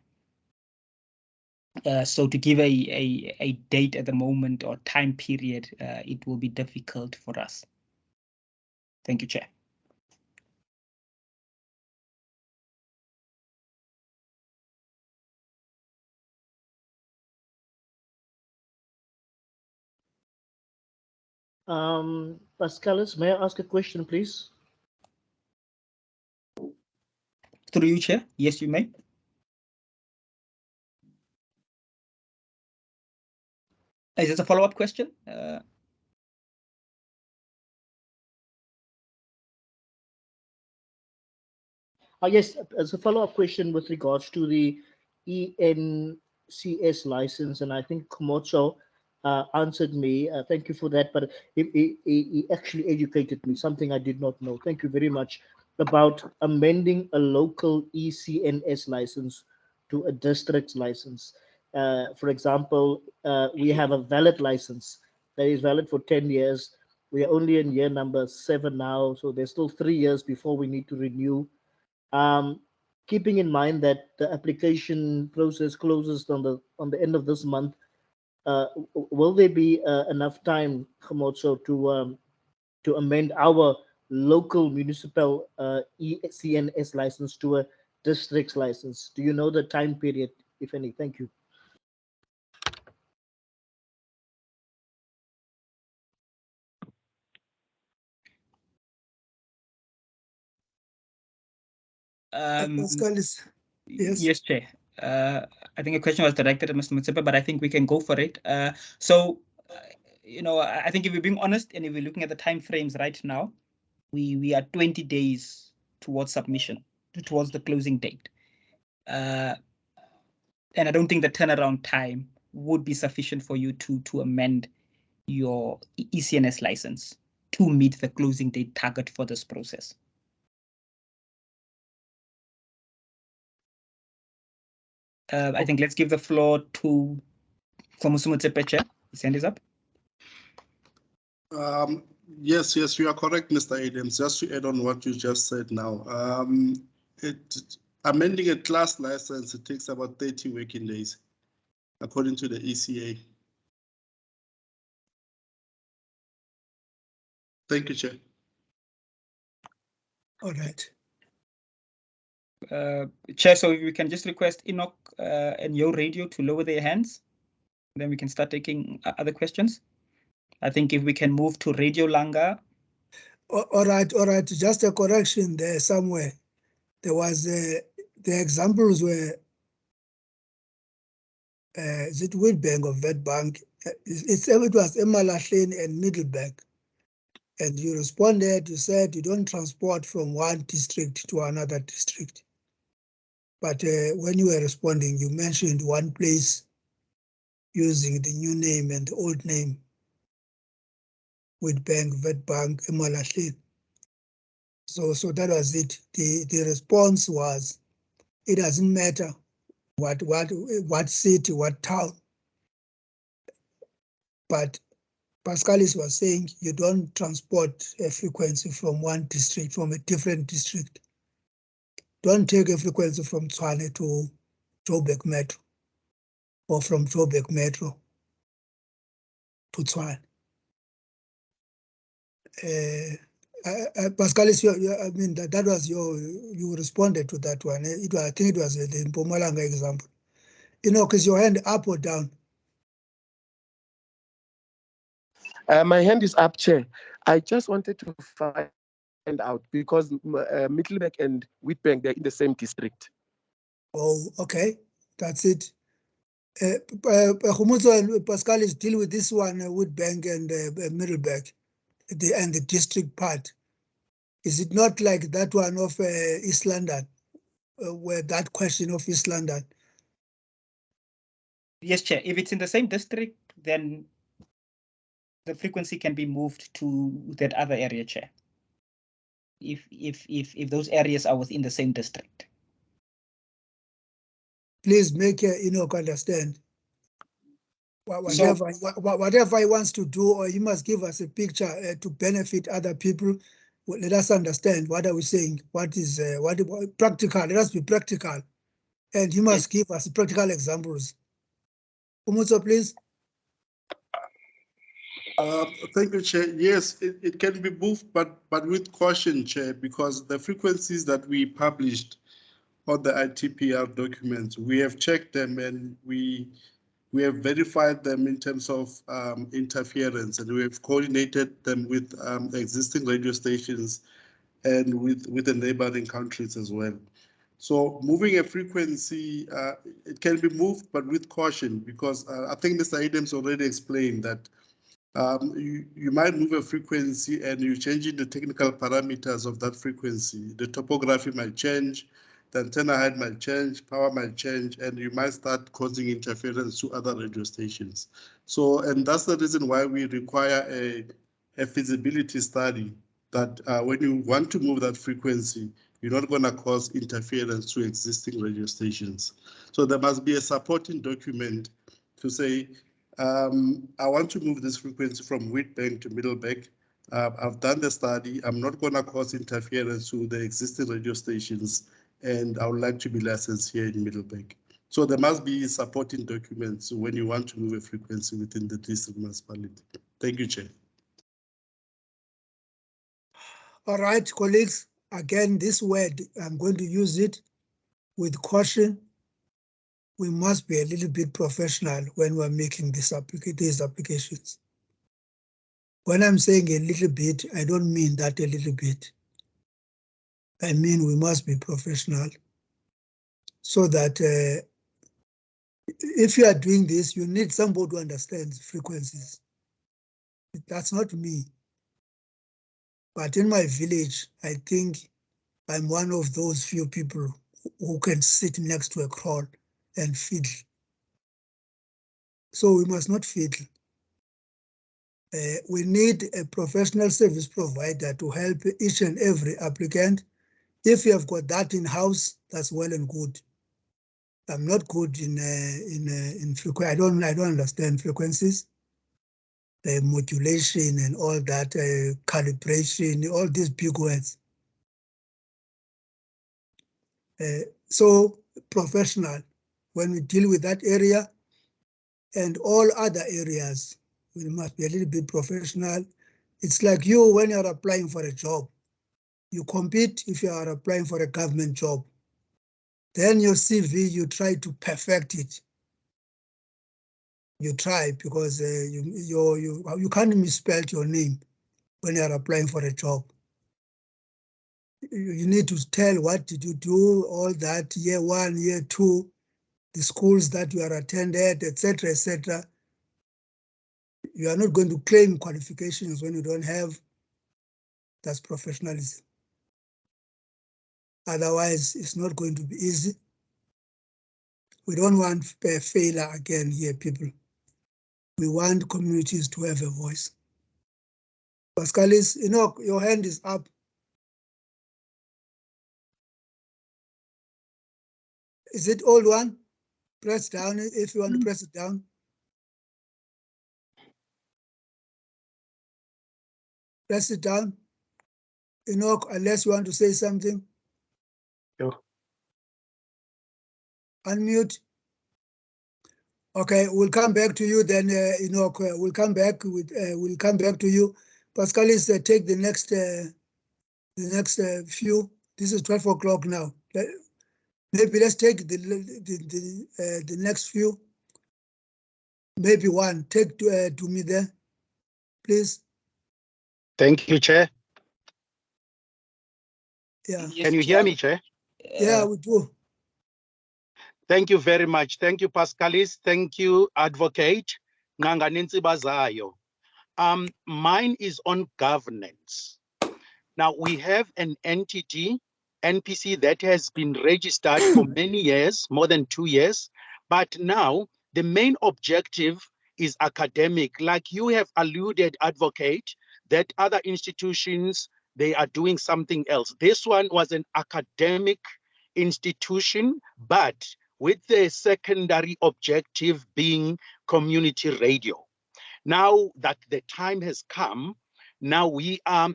So to give a date at the moment or time period, it will be difficult for us. Thank you, Chair. Pascalis, may I ask a question, please? Through you, Chair. Yes, you may. Is this a follow-up question? Yes, as a follow-up question with regards to the ENCS license, and I think Komocho answered me. Thank you for that, but he actually educated me, something I did not know. Thank you very much. About amending a local Ecns license to a district license. For example, we have a valid license that is valid for 10 years. We are only in year number 7 now, so there's still 3 years before we need to renew. Keeping in mind that the application process closes on the end of this month, will there be enough time, Komocho, to amend our local municipal ECNS license to a district's license? Do you know the time period, if any? Thank you. Pascal is, yes. Yes, Chair. I think a question was directed at Mr. Motsepe, but I think we can go for it. You know, I think if we're being honest and if we're looking at the time frames right now, we are 20 days towards submission, towards the closing date. And I don't think the turnaround time would be sufficient for you to amend your ECNS license to meet the closing date target for this process. I think let's give the floor to Motsepe, Chair. His hand is up. Yes, you are correct, Mr. Adams. Just to add on what you just said now, amending a class license, it takes about 30 working days, according to the ECA. Thank you, Chair. All right. Chair, so if we can just request Enoch and Yo Radio to lower their hands, then we can start taking other questions. I think if we can move to Radio Langa. All right. Just a correction there somewhere. There was the examples were is it Witbank or Witbank? It was Emalahleni and Middleburg. And you responded, you said you don't transport from one district to another district. But when you were responding, you mentioned one place using the new name and the old name, Witbank, Witbank, Emalahleni. So that was it. The response was, it doesn't matter what city, what town. But Pascalis was saying you don't transport a frequency from one district, from a different district. Don't take a frequency from Tshwane to Joburg Metro, or from Joburg Metro to Tshwane. Pascalis, I mean, that was you responded to that one. I think it was the Mpumalanga example. Is your hand up or down? My hand is up, Chair. I just wanted to find out because Middleburg and Witbank, they're in the same district. Oh, okay. That's it. Khumutso and Pascalis deal with this one, Witbank and Middleburg, and the district part. Is it not like that one of East London, where that question of East London? Yes, Chair. If it's in the same district, then the frequency can be moved to that other area, Chair. If those areas are within the same district. Please make Enoch understand. Whatever he wants to do, or he must give us a picture to benefit other people. Let us understand what are we saying. What is practical? Let us be practical, and he must give us practical examples. Khumutso, please. Thank you, Chair. Yes, it can be moved, but with caution, Chair, because the frequencies that we published on the ITP-R documents, we have checked them and we have verified them in terms of interference, and we have coordinated them with existing radio stations and with the neighboring countries as well. So moving a frequency, it can be moved, but with caution, because I think Mr. Adams already explained that you might move a frequency and you're changing the technical parameters of that frequency. The topography might change, the antenna height might change, power might change, and you might start causing interference to other radio stations. So, and that's the reason why we require a feasibility study that when you want to move that frequency, you're not going to cause interference to existing radio stations. So there must be a supporting document to say, I want to move this frequency from Witbank to Middleburg. I've done the study. I'm not going to cause interference to the existing radio stations, and I would like to be licensed here in Middleburg. So there must be supporting documents when you want to move a frequency within the district municipality. Thank you, Chair. All right, colleagues, again, this word, I'm going to use it with caution. We must be a little bit professional when we're making these applications. When I'm saying a little bit, I don't mean that a little bit. I mean, we must be professional so that if you are doing this, you need somebody who understands frequencies. That's not me. But in my village, I think I'm one of those few people who can sit next to a crowd and fiddle. So we must not fiddle. We need a professional service provider to help each and every applicant. If you have got that in-house, that's well and good. I'm not good in frequency. I don't understand frequencies, modulation and all that, calibration, all these big words. So professional, when we deal with that area and all other areas, we must be a little bit professional. It's like you when you're applying for a job. You compete if you are applying for a government job. Then your CV, you try to perfect it. You try because you can't misspell your name when you are applying for a job. You need to tell what did you do, all that, year 1, year 2, the schools that you are attended, etc., etc. You are not going to claim qualifications when you don't have. That's professionalism. Otherwise, it's not going to be easy. We don't want failure again here, people. We want communities to have a voice. Pascalis, your hand is up. Is it old one? Press down if you want to press it down. Press it down. Unless you want to say something. No. Unmute. Okay, we'll come back to you then, we'll come back to you. Pascalis, take the next few. This is 12 o'clock now. Maybe let's take the next few. Maybe one. Take to me there, please. Thank you, Chair. Yeah. Can you hear me, Chair? Yeah, we do. Thank you very much. Thank you, Pascalis. Thank you, Advocate Nganganinzi Bazayo. Mine is on governance. Now, we have an entity, NPC, that has been registered for many years, more than 2 years, but now the main objective is academic. Like you have alluded, Advocate, that other institutions, they are doing something else. This one was an academic institution, but with the secondary objective being community radio. Now that the time has come, now we are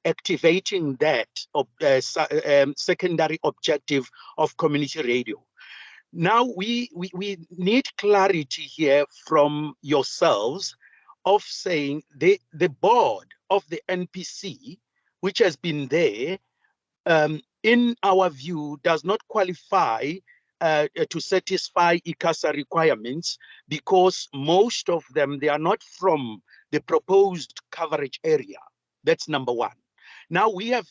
activating that secondary objective of community radio. Now we need clarity here from yourselves of saying the board of the NPC, which has been there, in our view, does not qualify to satisfy ICASA requirements because most of them, they are not from the proposed coverage area. That's number one. Now we have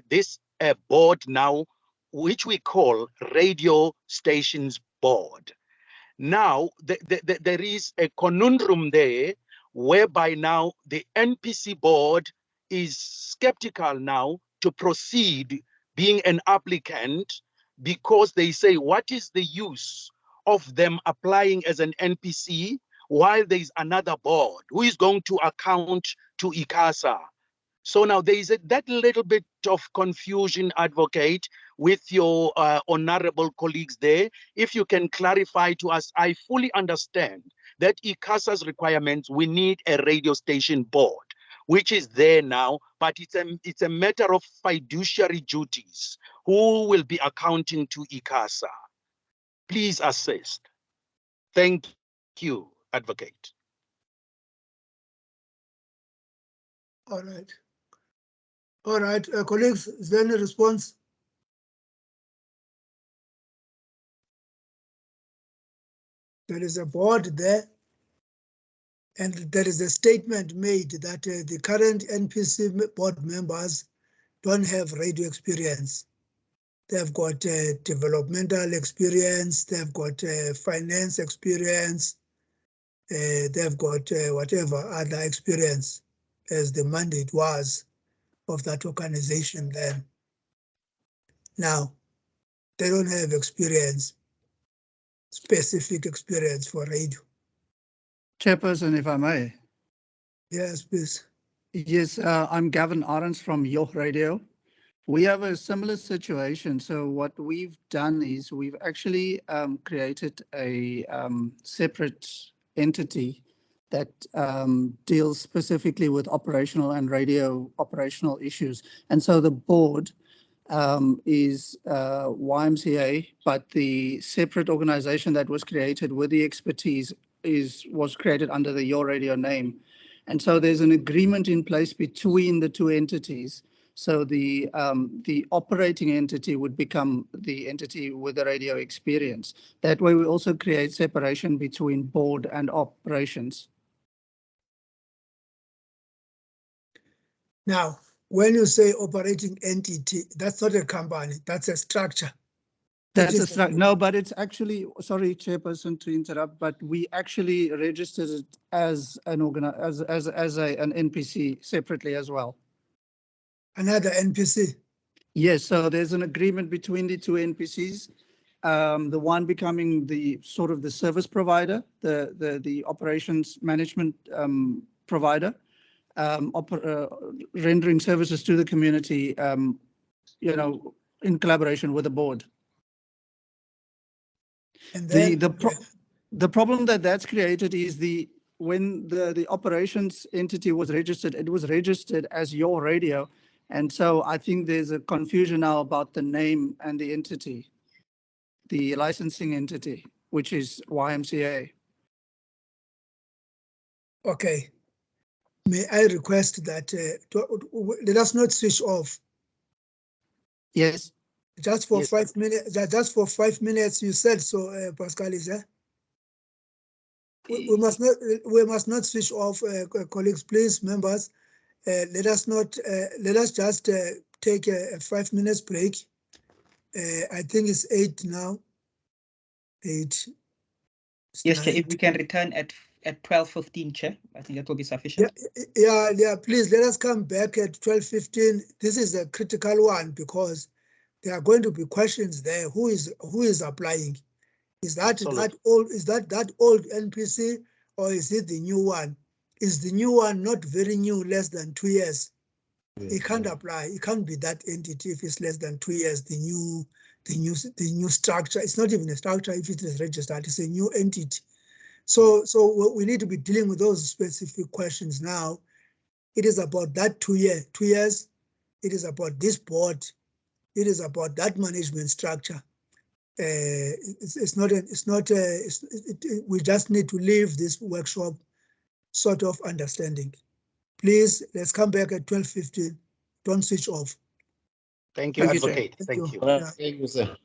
this board now, which we call Radio Stations Board. Now, there is a conundrum there whereby now the NPC board is skeptical now to proceed being an applicant because they say, what is the use of them applying as an NPC while there is another board who is going to account to ICASA? So now there is that little bit of confusion, Advocate, with your honorable colleagues there. If you can clarify to us, I fully understand that ICASA's requirements, we need a radio station board, which is there now, but it's a matter of fiduciary duties. Who will be accounting to ICASA? Please assist. Thank you, Advocate. All right. All right, colleagues, is there any response? There is a board there, and there is a statement made that the current NPC board members don't have radio experience. They've got developmental experience, they've got finance experience, they've got whatever other experience as the mandate was of that organization then. Now, they don't have experience, specific experience for radio. Chairperson, if I may. Yes, please. Yes, I'm Gavin Arons from Your Radio. We have a similar situation. So what we've done is we've actually created a separate entity that deals specifically with operational and radio operational issues. And so the board is YMCA, but the separate organization that was created with the expertise was created under the Your Radio name. And so there's an agreement in place between the two entities. So the operating entity would become the entity with the radio experience. That way we also create separation between board and operations. Now, when you say operating entity, that's not a company, that's a structure. That's a structure. No, but it's actually, sorry, Chairperson, to interrupt, but we actually registered it as an an NPC separately as well. Another NPC? Yes, so there's an agreement between the two NPCs. The one becoming the sort of the service provider, the operations management provider, rendering services to the community, you know, in collaboration with the board. And then, the problem that's created is when the operations entity was registered, it was registered as Your Radio. And so I think there's a confusion now about the name and the entity, the licensing entity, which is YMCA. Okay. May I request that let us not switch off. Yes. Just for yes. 5 minutes. Just for 5 minutes. You said so, Pascal. Is there? We must not switch off, colleagues. Please, members. Let us just take a 5 minutes break. I think it's 8 now. 8. Yes, Chair, if we can return at 12:15, Chair, I think that will be sufficient. Yeah, please let us come back at 12:15. This is a critical one because there are going to be questions there. Who is applying? Is that old NPC, or is it the new one? Is the new one not very new, less than 2 years? It can't apply. It can't be that entity if it's less than 2 years. The new structure. It's not even a structure if it is registered. It's a new entity. So we need to be dealing with those specific questions now. It is about that 2 years. It is about this board. It is about that management structure. We just need to leave this workshop sort of understanding. Please, let's come back at 12:15. Don't switch off. Thank you, Advocate. Thank you. Thank you, sir.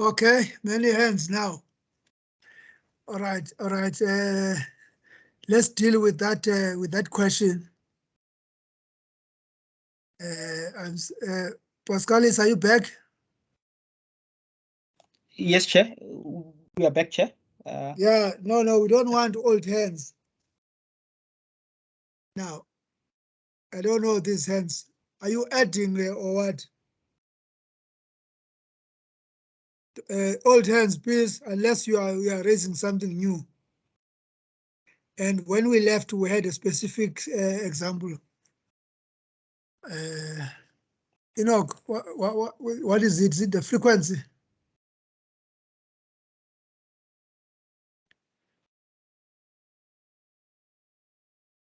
Okay, many hands now. All right. Let's deal with that question. Pascalis, are you back? Yes, Chair. We are back, Chair. Yeah, no, we don't want old hands. Now, I don't know these hands. Are you adding or what? Old hands, please, unless we are raising something new. And when we left, we had a specific example. Enoch, what is it? Is it the frequency?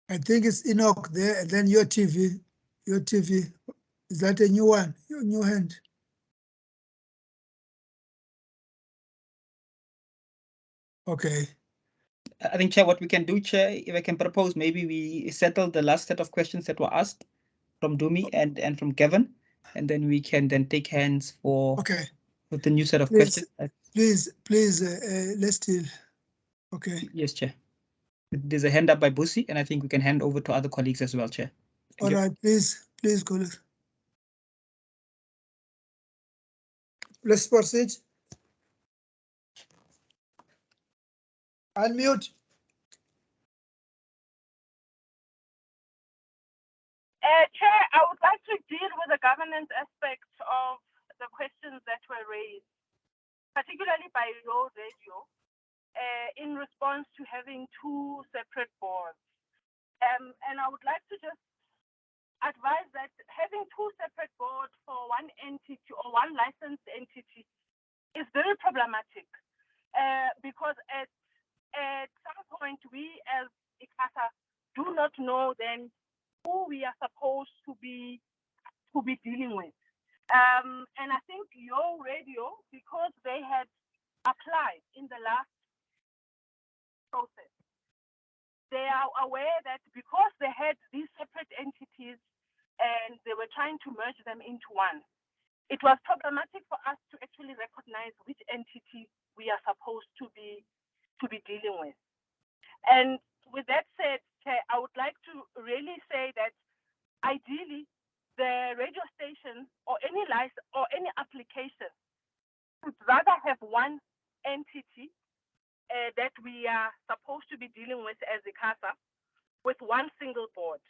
I think it's Enoch there, and then your TV. Is that a new one? Your new hand? Okay. I think, Chair, what we can do, Chair, if I can propose, maybe we settle the last set of questions that were asked from Dumi and from Gavin, and then we can then take hands for with the new set of questions. Please, let's deal. Okay. Yes, Chair. There's a hand up by Busi, and I think we can hand over to other colleagues as well, Chair. All right, please, colleagues. Let's proceed. Unmute. Chair, I would like to deal with the governance aspect of the questions that were raised, particularly by your radio, in response to having two separate boards. And I would like to just advise that having two separate boards for one entity or one licensed entity is very problematic, because at some point we as ICASA do not know then who we are supposed to be dealing with. And I think your radio, because they had applied in the last process, they are aware that because they had these separate entities and they were trying to merge them into one, it was problematic for us to actually recognize which entity we are supposed to be dealing with. And with that said, Chair, I would like to really say that ideally, the radio station or any license or any application would rather have one entity that we are supposed to be dealing with as ICASA with one single board.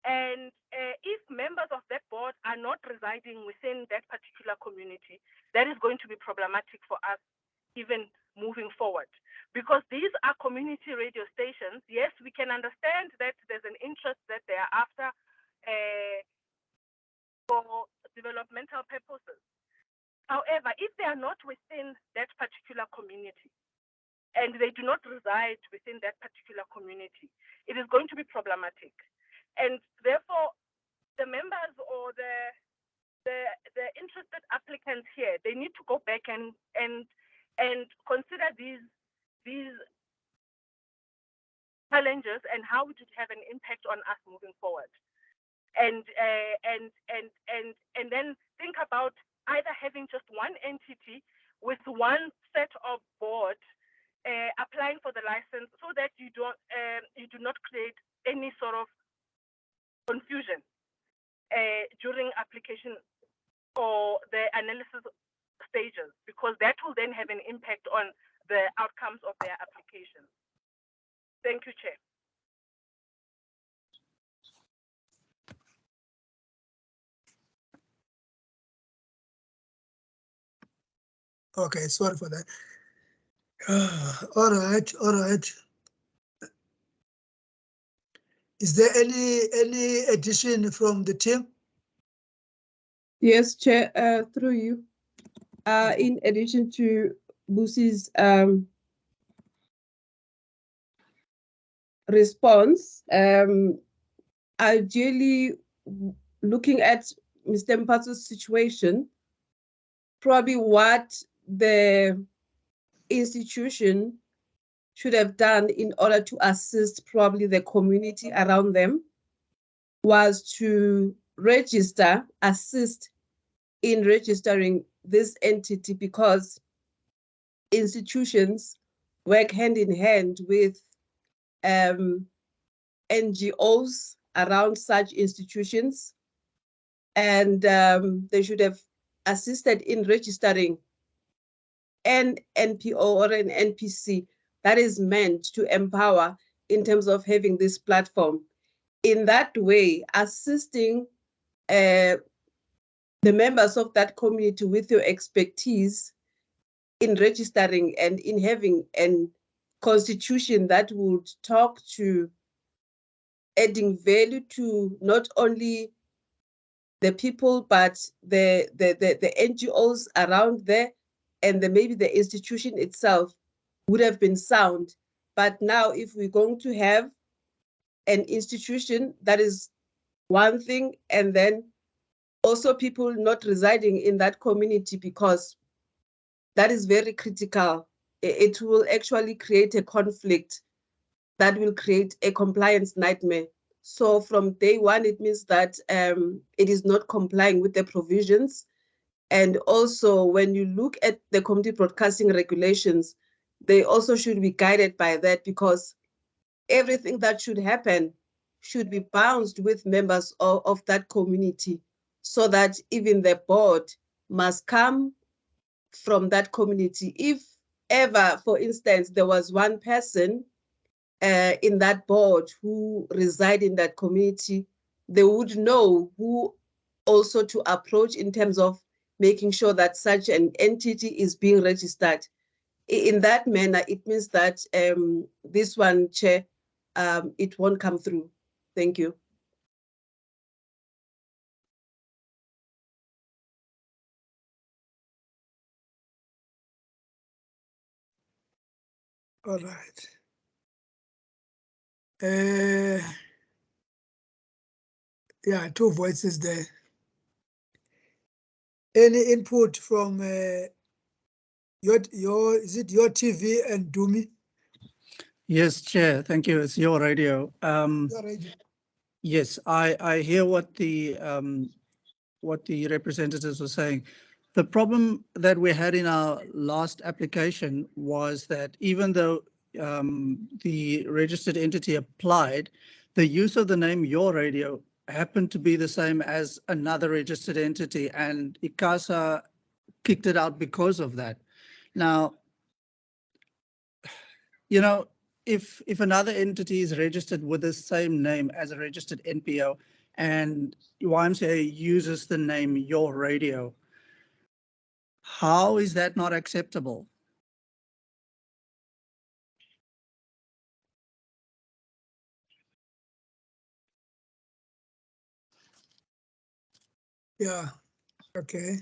And if members of that board are not residing within that particular community, that is going to be problematic for us even moving forward. Because these are community radio stations. Yes, we can understand that there's an interest that they are after for developmental purposes. However, if they are not within that particular community and they do not reside within that particular community, it is going to be problematic. And therefore, the members or the interested applicants here, they need to go back and consider these challenges and how it would have an impact on us moving forward. And then think about either having just one entity with one set of board applying for the license, so that you do not create any sort of confusion during application or the analysis stages, because that will then have an impact on the outcomes of their application. Thank you, Chair. Okay, sorry for that. All right. Is there any addition from the team? Yes, Chair, through you. In addition to Busi's response, ideally looking at Mr. Mpato's situation, probably what the institution should have done in order to assist probably the community around them was to assist in registering this entity because institutions work hand in hand with NGOs around such institutions, and they should have assisted in registering an NPO or an NPC that is meant to empower in terms of having this platform. In that way, assisting the members of that community with your expertise in registering and in having a constitution that would talk to adding value to not only the people, but the NGOs around there, and maybe the institution itself would have been sound. But now if we're going to have an institution, that is one thing, and then also people not residing in that community, because that is very critical. It will actually create a conflict that will create a compliance nightmare. So from day one, it means that it is not complying with the provisions. And also when you look at the community broadcasting regulations, they also should be guided by that, because everything that should happen should be bounced with members of that community, so that even the board must come from that community. If ever, for instance, there was one person in that board who reside in that community, they would know who also to approach in terms of making sure that such an entity is being registered. In that manner, it means that this one, Chair, it won't come through. Thank you. All right. Yeah, two voices there. Any input from is it your TV and Dumi? Yes, Chair. Thank you. It's your radio. Your radio. Yes, I hear what the representatives were saying. The problem that we had in our last application was that even though the registered entity applied, the use of the name Your Radio happened to be the same as another registered entity, and ICASA kicked it out because of that. Now, you know, if another entity is registered with the same name as a registered NPO and YMCA uses the name Your Radio, how is that not acceptable? Yeah, okay.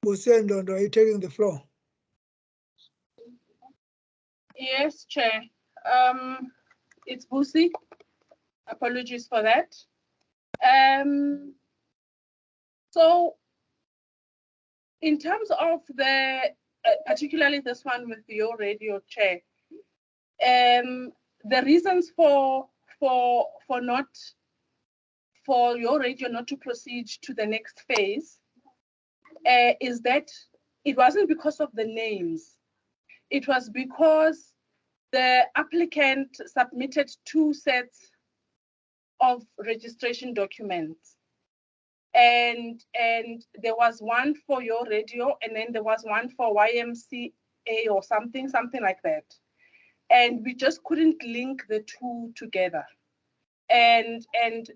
Busendo, are you taking the floor? Yes, Chair. It's Busi. Apologies for that. So in terms of the, particularly this one with Your Radio, Chair, the reasons for Your Radio not to proceed to the next phase is that it wasn't because of the names. It was because the applicant submitted 2 sets of registration documents. And there was one for Your Radio, and then there was one for YMCA or something like that. And we just couldn't link the two together. And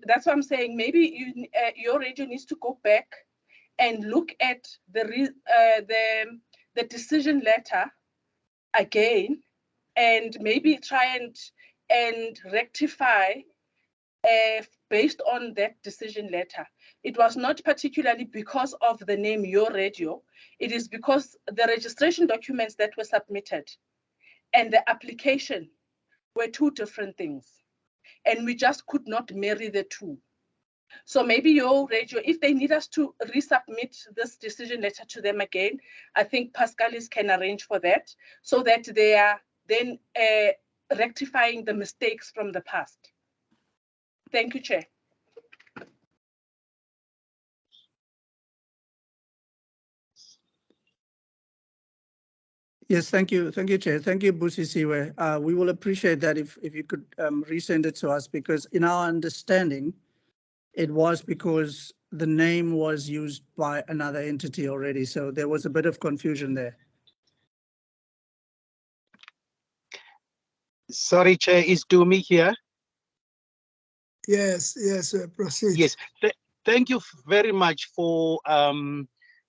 that's what I'm saying. Maybe Your Radio needs to go back and look at the decision letter again, and maybe try and rectify based on that decision letter. It was not particularly because of the name Your Radio. It is because the registration documents that were submitted and the application were 2 different things. And we just could not marry the 2. So maybe Your Radio, if they need us to resubmit this decision letter to them again, I think Pascalis can arrange for that, so that they are then rectifying the mistakes from the past. Thank you, Chair. Yes, thank you, Chair. Thank you, Busisiwe. We will appreciate that if you could resend it to us, because in our understanding, it was because the name was used by another entity already, so there was a bit of confusion there. Sorry, Chair, is Dumi here? Yes, proceed. Yes, thank you very much for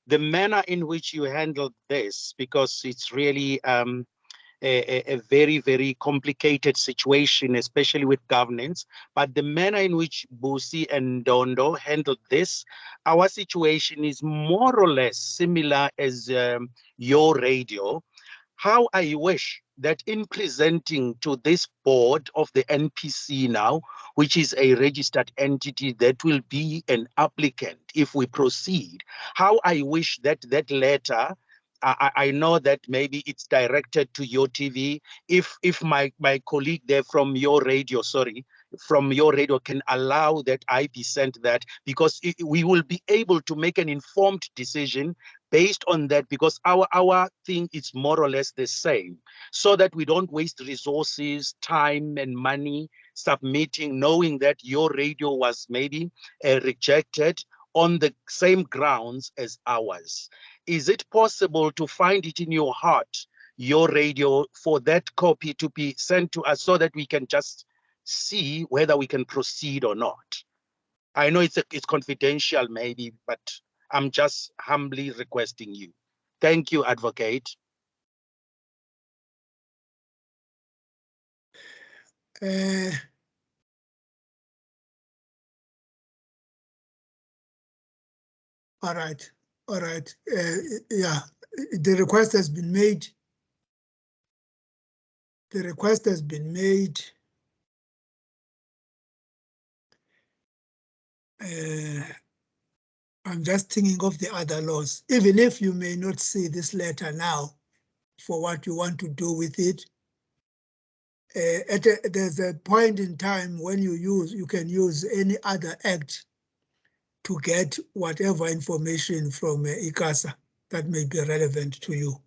the manner in which you handled this, because it's really a very, very complicated situation, especially with governance. But the manner in which Busi and Dondo handled this, our situation is more or less similar as your radio. How I wish that in presenting to this board of the NPC now, which is a registered entity that will be an applicant if we proceed, how I wish that that letter, I know that maybe it's directed to your TV. If my colleague there from your radio, can allow that I be sent that, because we will be able to make an informed decision based on that, because our thing is more or less the same, so that we don't waste resources, time and money submitting, knowing that your radio was maybe rejected on the same grounds as ours. Is it possible to find it in your heart, your radio, for that copy to be sent to us so that we can just see whether we can proceed or not? I know it's confidential maybe, but I'm just humbly requesting you. Thank you, Advocate. All right. Yeah, the request has been made. The request has been made. I'm just thinking of the other laws. Even if you may not see this letter now for what you want to do with it, there's a point in time when you can use any other act to get whatever information from ICASA that may be relevant to you.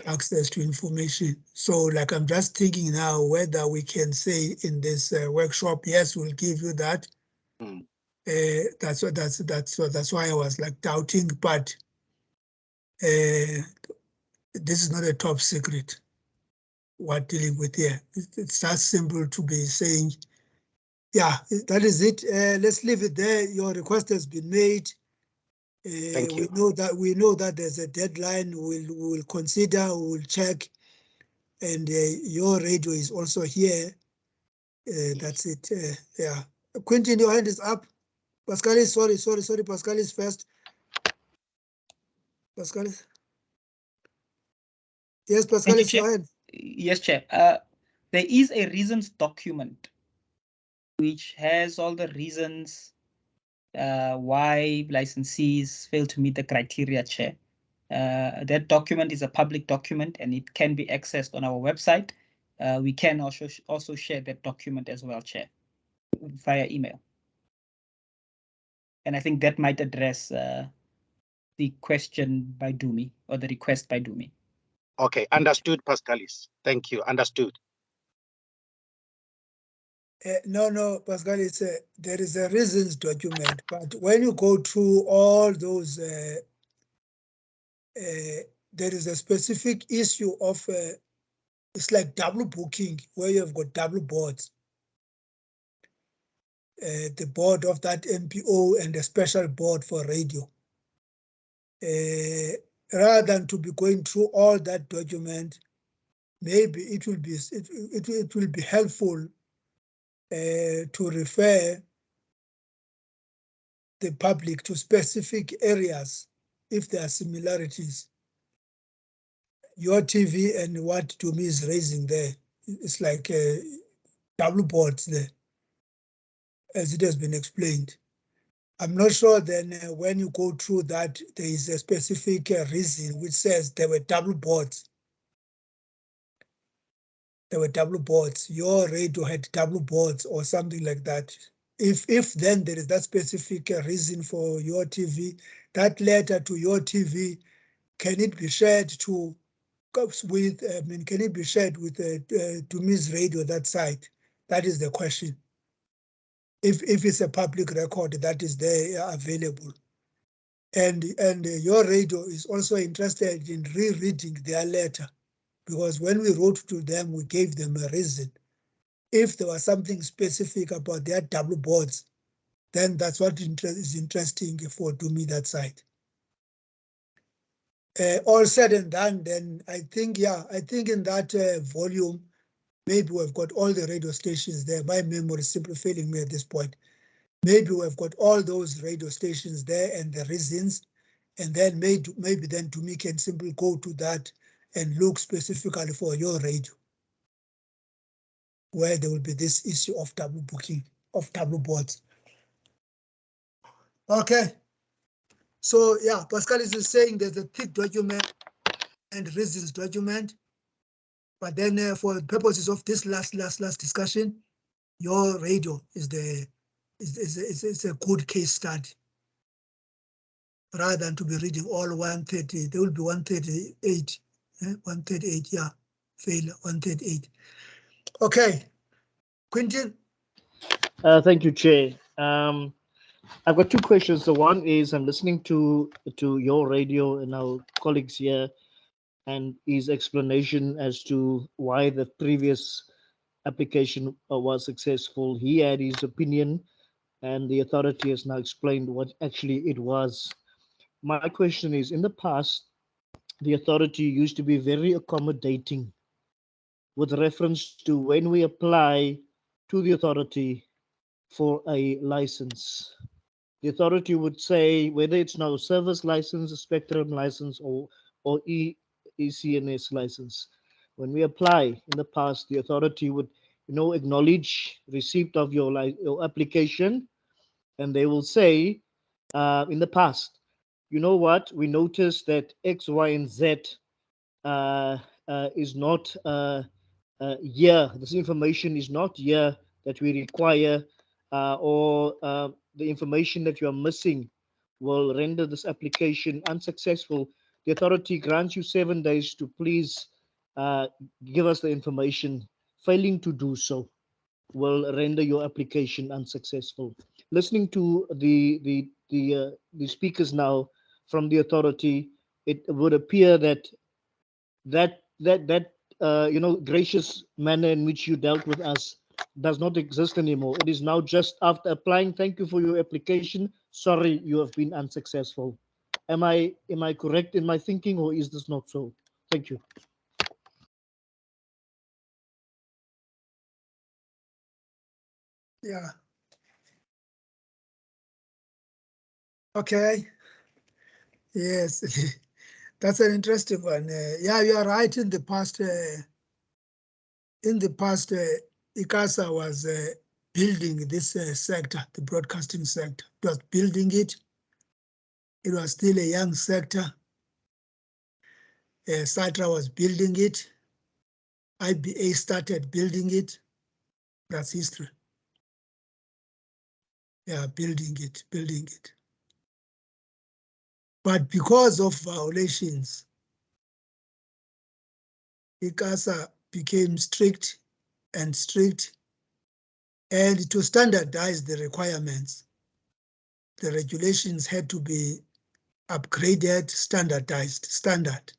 Access to information. So like I'm just thinking now whether we can say in this workshop, yes, we'll give you that. That's why I was like doubting, but this is not a top secret what dealing with here. It's just simple to be saying, yeah, that is it. Let's leave it there. Your request has been made. Thank you. We know that there's a deadline. We'll consider, we'll check, and your radio is also here. That's it. Yeah, Quentin, your hand is up. Pascalis, sorry. Pascalis first. Pascalis. Yes, Pascalis, go ahead. Yes, Chair. There is a reasons document which has all the reasons why licensees fail to meet the criteria, Chair. That document is a public document and it can be accessed on our website. We can also share that document as well, Chair, via email. And I think that might address the question by Dumi, or the request by Dumi. Okay, understood, Pascalis. Thank you, understood. No, Pascal, there is a reasons document, but when you go through all those, there is a specific issue of, it's like double booking, where you've got double boards. The board of that NPO and a special board for radio. Rather than to be going through all that document, maybe it will be helpful to refer the public to specific areas if there are similarities. Your TV and what Dumi is raising there, it's like double boards there, as it has been explained. I'm not sure then when you go through that, there is a specific reason which says there were double boards. There were double boards. Your radio had double boards or something like that. If then there is that specific reason for your TV, that letter to your TV can it be shared to with, can it be shared with to Ms. Radio that side? That is the question. If it's a public record that is there available. And your radio is also interested in rereading their letter, because when we wrote to them, we gave them a reason. If there was something specific about their double boards, then that's what is interesting for to me that side. All said and done, then I think, yeah, I think in that volume, maybe we've got all the radio stations there. My memory is simply failing me at this point. Maybe we've got all those radio stations there and the reasons, and then maybe then to me can simply go to that and look specifically for your radio, where there will be this issue of double booking, of double boards. Okay. So yeah, Pascal is saying there's a thick document and reasons document, but then for the purposes of this last discussion, your radio is a good case study. Rather than to be reading all 130, there will be 138, 138, yeah, fail 138. Okay, Quentin. Thank you, Chair. I've got two questions. The one is I'm listening to your radio and our colleagues here and his explanation as to why the previous application was successful. He had his opinion and the authority has now explained what actually it was. My question is, in the past, the authority used to be very accommodating with reference to when we apply to the authority for a license. The authority would say whether it's now a service license, a spectrum license, or Ecns license. When we apply in the past, the authority would acknowledge receipt of your application, and they will say in the past, you know what, we noticed that X, Y, and Z is not here. This information is not here that we require, or the information that you are missing will render this application unsuccessful. The authority grants you 7 days to please give us the information. Failing to do so will render your application unsuccessful. Listening to the speakers now from the authority, it would appear that gracious manner in which you dealt with us does not exist anymore. It is now just after applying, thank you for your application, sorry, you have been unsuccessful. Am I correct in my thinking, or is this not so? Thank you. Yeah. Okay. Yes, that's an interesting one. Yeah, you are right. In the past, ICASA was building this sector, the broadcasting sector. It was building it. It was still a young sector. SATRA was building it. IBA started building it. That's history. Yeah, building it. But because of violations, ICASA became strict, and to standardize the requirements, the regulations had to be upgraded, standard.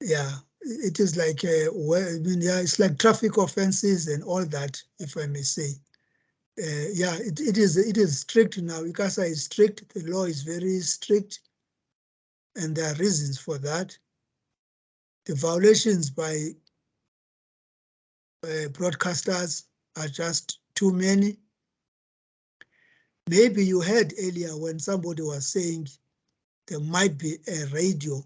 Yeah, it is like, it's like traffic offenses and all that, if I may say. Yeah, it is strict now. ICASA is strict. The law is very strict, and there are reasons for that. The violations by broadcasters are just too many. Maybe you heard earlier when somebody was saying there might be a radio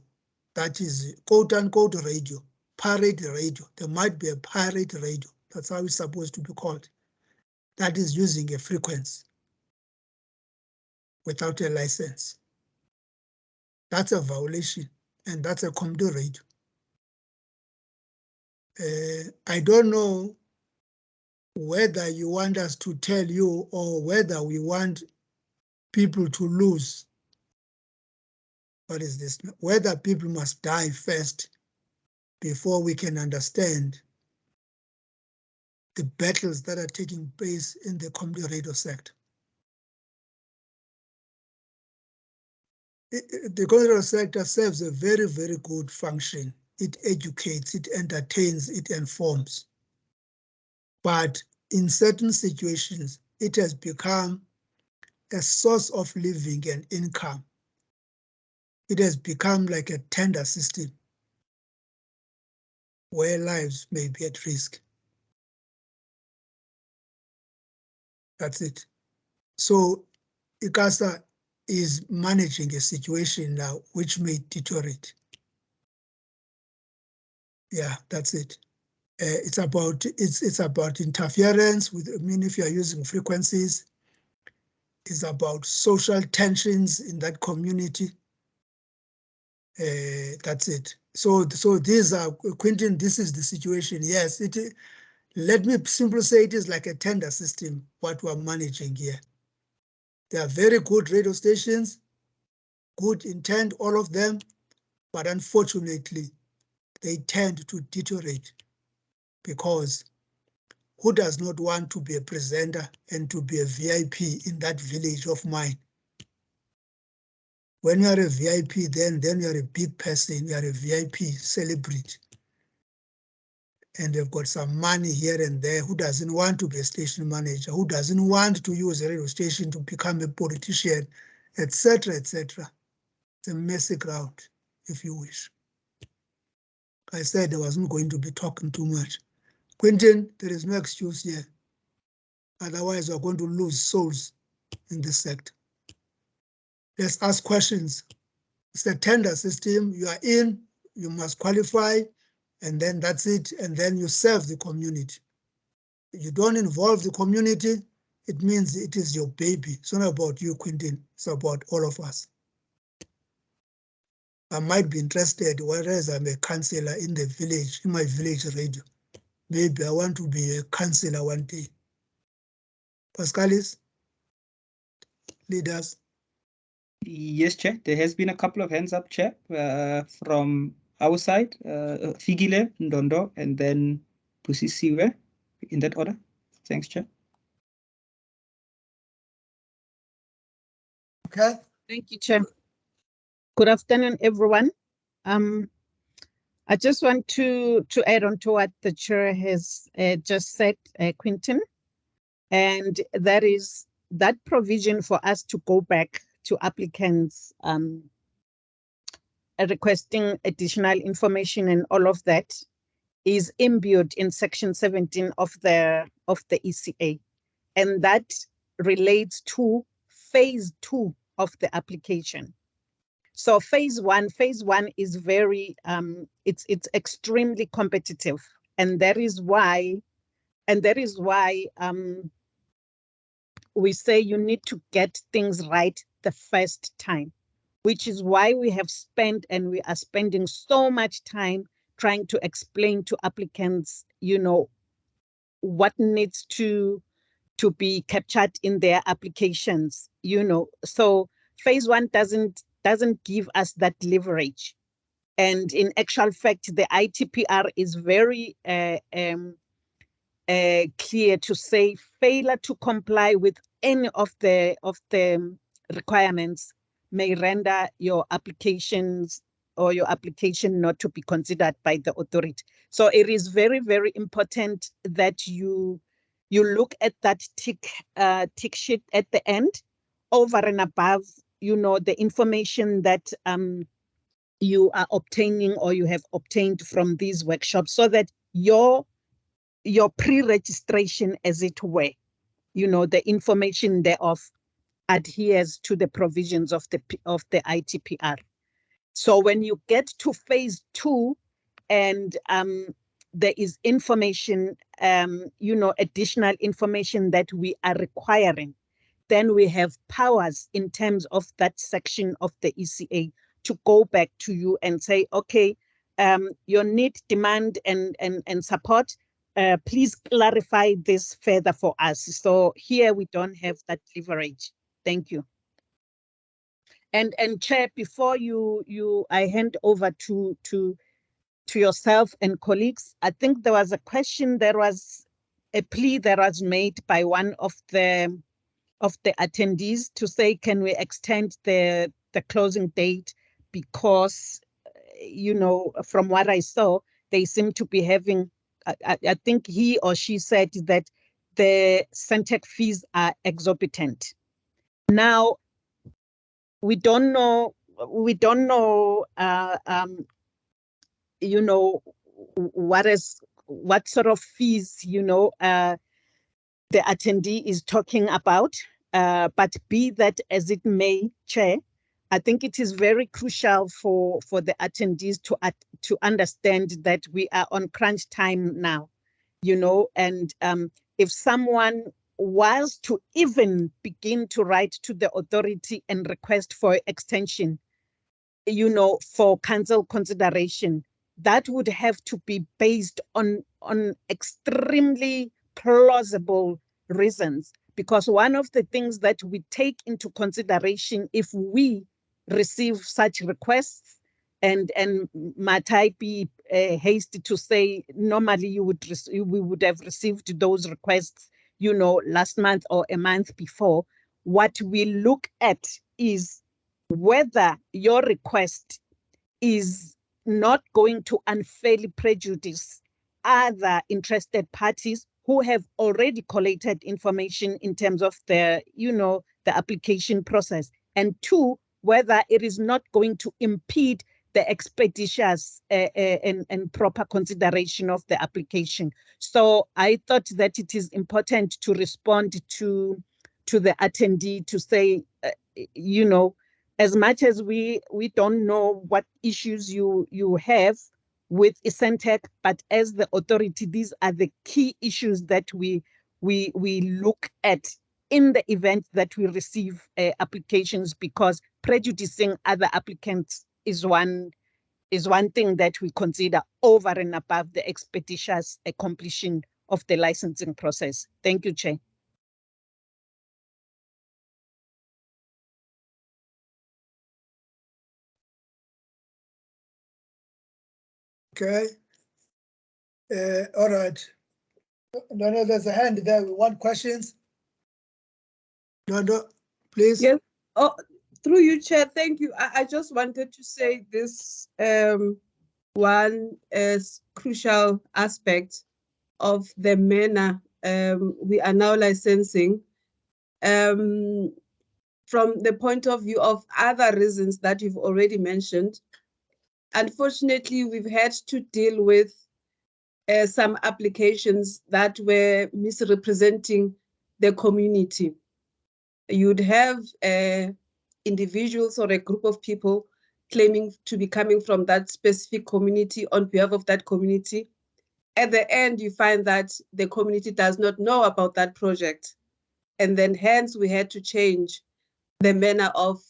that is quote unquote radio, pirate radio. There might be a pirate radio. That's how it's supposed to be called. That is using a frequency without a license. That's a violation, and that's a community radio. I don't know whether you want us to tell you or whether we want people to lose what is this? Whether people must die first before we can understand the battles that are taking place in the community radio sector. The community radio sector serves a very, very good function. It educates, it entertains, it informs. But in certain situations, it has become a source of living and income. It has become like a tender system where lives may be at risk. That's it. So ICASA is managing a situation now which may deteriorate. Yeah, that's it. It's about interference with, I mean, if you are using frequencies, it's about social tensions in that community. That's it. So these are, Quentin, this is the situation. Yes, let me simply say it is like a tender system, what we're managing here. They are very good radio stations, good intent, all of them, but unfortunately, they tend to deteriorate because who does not want to be a presenter and to be a VIP in that village of mine? When you are a VIP, then you are a big person, you are a VIP celebrity. And they've got some money here and there. Who doesn't want to be a station manager? Who doesn't want to use a radio station to become a politician, etc., etc.? It's a messy ground, if you wish. I said I wasn't going to be talking too much. Quentin, there is no excuse here. Otherwise, we're going to lose souls in this sector. Let's ask questions. It's a tender system. You are in, you must qualify, and then that's it. And then you serve the community. If you don't involve the community, it means it is your baby. It's not about you, Quentin. It's about all of us. I might be interested, whereas I'm a councillor in the village, in my village radio. Maybe I want to be a councillor one day. Pascalis, leaders. Yes, Chair. There has been a couple of hands up, Chair, from our side, Figile, Ndondo, and then Pusisiwe, in that order. Thanks, Chair. Okay. Thank you, Chair. Good afternoon, everyone. I just want to add on to what the Chair has just said, Quentin, and that is that provision for us to go back to applicants requesting additional information and all of that is imbued in Section 17 of the ECA, and that relates to phase 2 of the application. So phase one is very it's extremely competitive, and that is why we say you need to get things right the first time, which is why we have spent and we are spending so much time trying to explain to applicants, you know, what needs to be captured in their applications, you know. So phase 1 doesn't give us that leverage. And in actual fact, the ITP-R is very clear to say failure to comply with any of the requirements may render your applications or your application not to be considered by the authority. So it is very, very important that you look at that tick sheet at the end, over and above, you know, the information that you are obtaining or you have obtained from these workshops, so that your pre-registration, as it were, you know, the information thereof adheres to the provisions of the ITP-R. So when you get to phase 2 and there is information, you know, additional information that we are requiring, then we have powers in terms of that section of the ECA to go back to you and say, okay, your need, demand, and support, please clarify this further for us. So here we don't have that leverage. Thank you. And Chair, before I hand over to yourself and colleagues, I think there was a question, there was a plea that was made by one of the attendees to say, can we extend the closing date because, you know, from what I saw, they seem to be having, I think he or she said that the Centec fees are exorbitant. Now, we don't know, you know, what sort of fees, you know, the attendee is talking about, but be that as it may, Chair, I think it is very crucial for the attendees to understand that we are on crunch time now, you know, and if someone was to even begin to write to the authority and request for extension, you know, for council consideration, that would have to be based on extremely plausible reasons, because one of the things that we take into consideration if we receive such requests, and might I be hasty to say, normally we would have received those requests, you know, last month or a month before. What we look at is whether your request is not going to unfairly prejudice other interested parties who have already collated information in terms of the, you know, the application process. And two, whether it is not going to impede the expeditious and proper consideration of the application. So I thought that it is important to respond to the attendee to say, you know, as much as we don't know what issues you have with Centec, but as the authority, these are the key issues that we look at in the event that we receive applications, because prejudicing other applicants is one thing that we consider over and above the expeditious completion of the licensing process. Thank you, Chair. Okay. All right. No, there's a hand there. We want questions. No, please. Yes. Oh, through you, Chair. Thank you. I just wanted to say this one crucial aspect of the manner we are now licensing. From the point of view of other reasons that you've already mentioned, unfortunately, we've had to deal with some applications that were misrepresenting the community. You'd have individuals or a group of people claiming to be coming from that specific community on behalf of that community. At the end, you find that the community does not know about that project. And then hence we had to change the manner of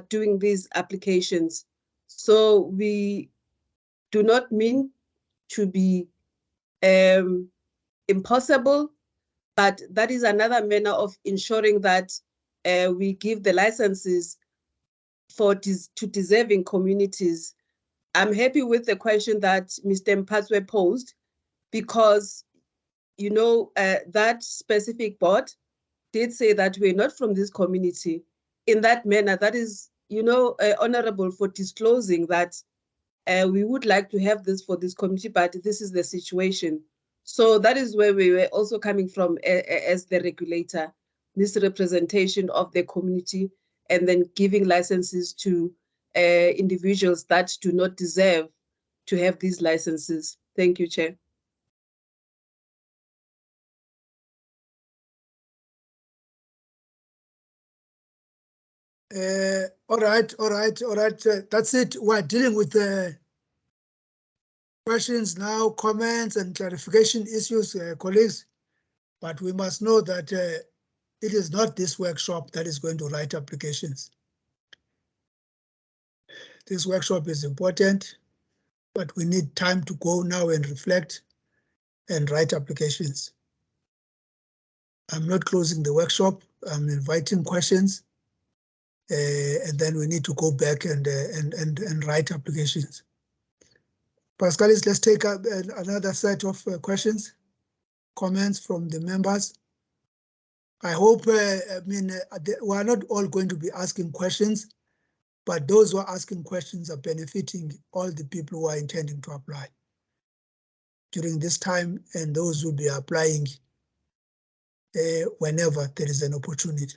doing these applications. So we do not mean to be impossible, but that is another manner of ensuring that we give the licenses to deserving communities. I'm happy with the question that Mr. Mpatswe posed, because, you know, that specific board did say that we're not from this community. In that manner, that is, you know, honorable for disclosing that we would like to have this for this community, but this is the situation. So that is where we were also coming from as the regulator, misrepresentation of the community, and then giving licenses to individuals that do not deserve to have these licenses. Thank you, Chair. All right. That's it. We're dealing with the questions now, comments, and clarification issues, colleagues. But we must know that it is not this workshop that is going to write applications. This workshop is important, but we need time to go now and reflect and write applications. I'm not closing the workshop. I'm inviting questions. and then we need to go back and write applications. Pascalis, let's take up another set of questions, comments from the members. I hope, we are not all going to be asking questions, but those who are asking questions are benefiting all the people who are intending to apply during this time, and those who will be applying whenever there is an opportunity.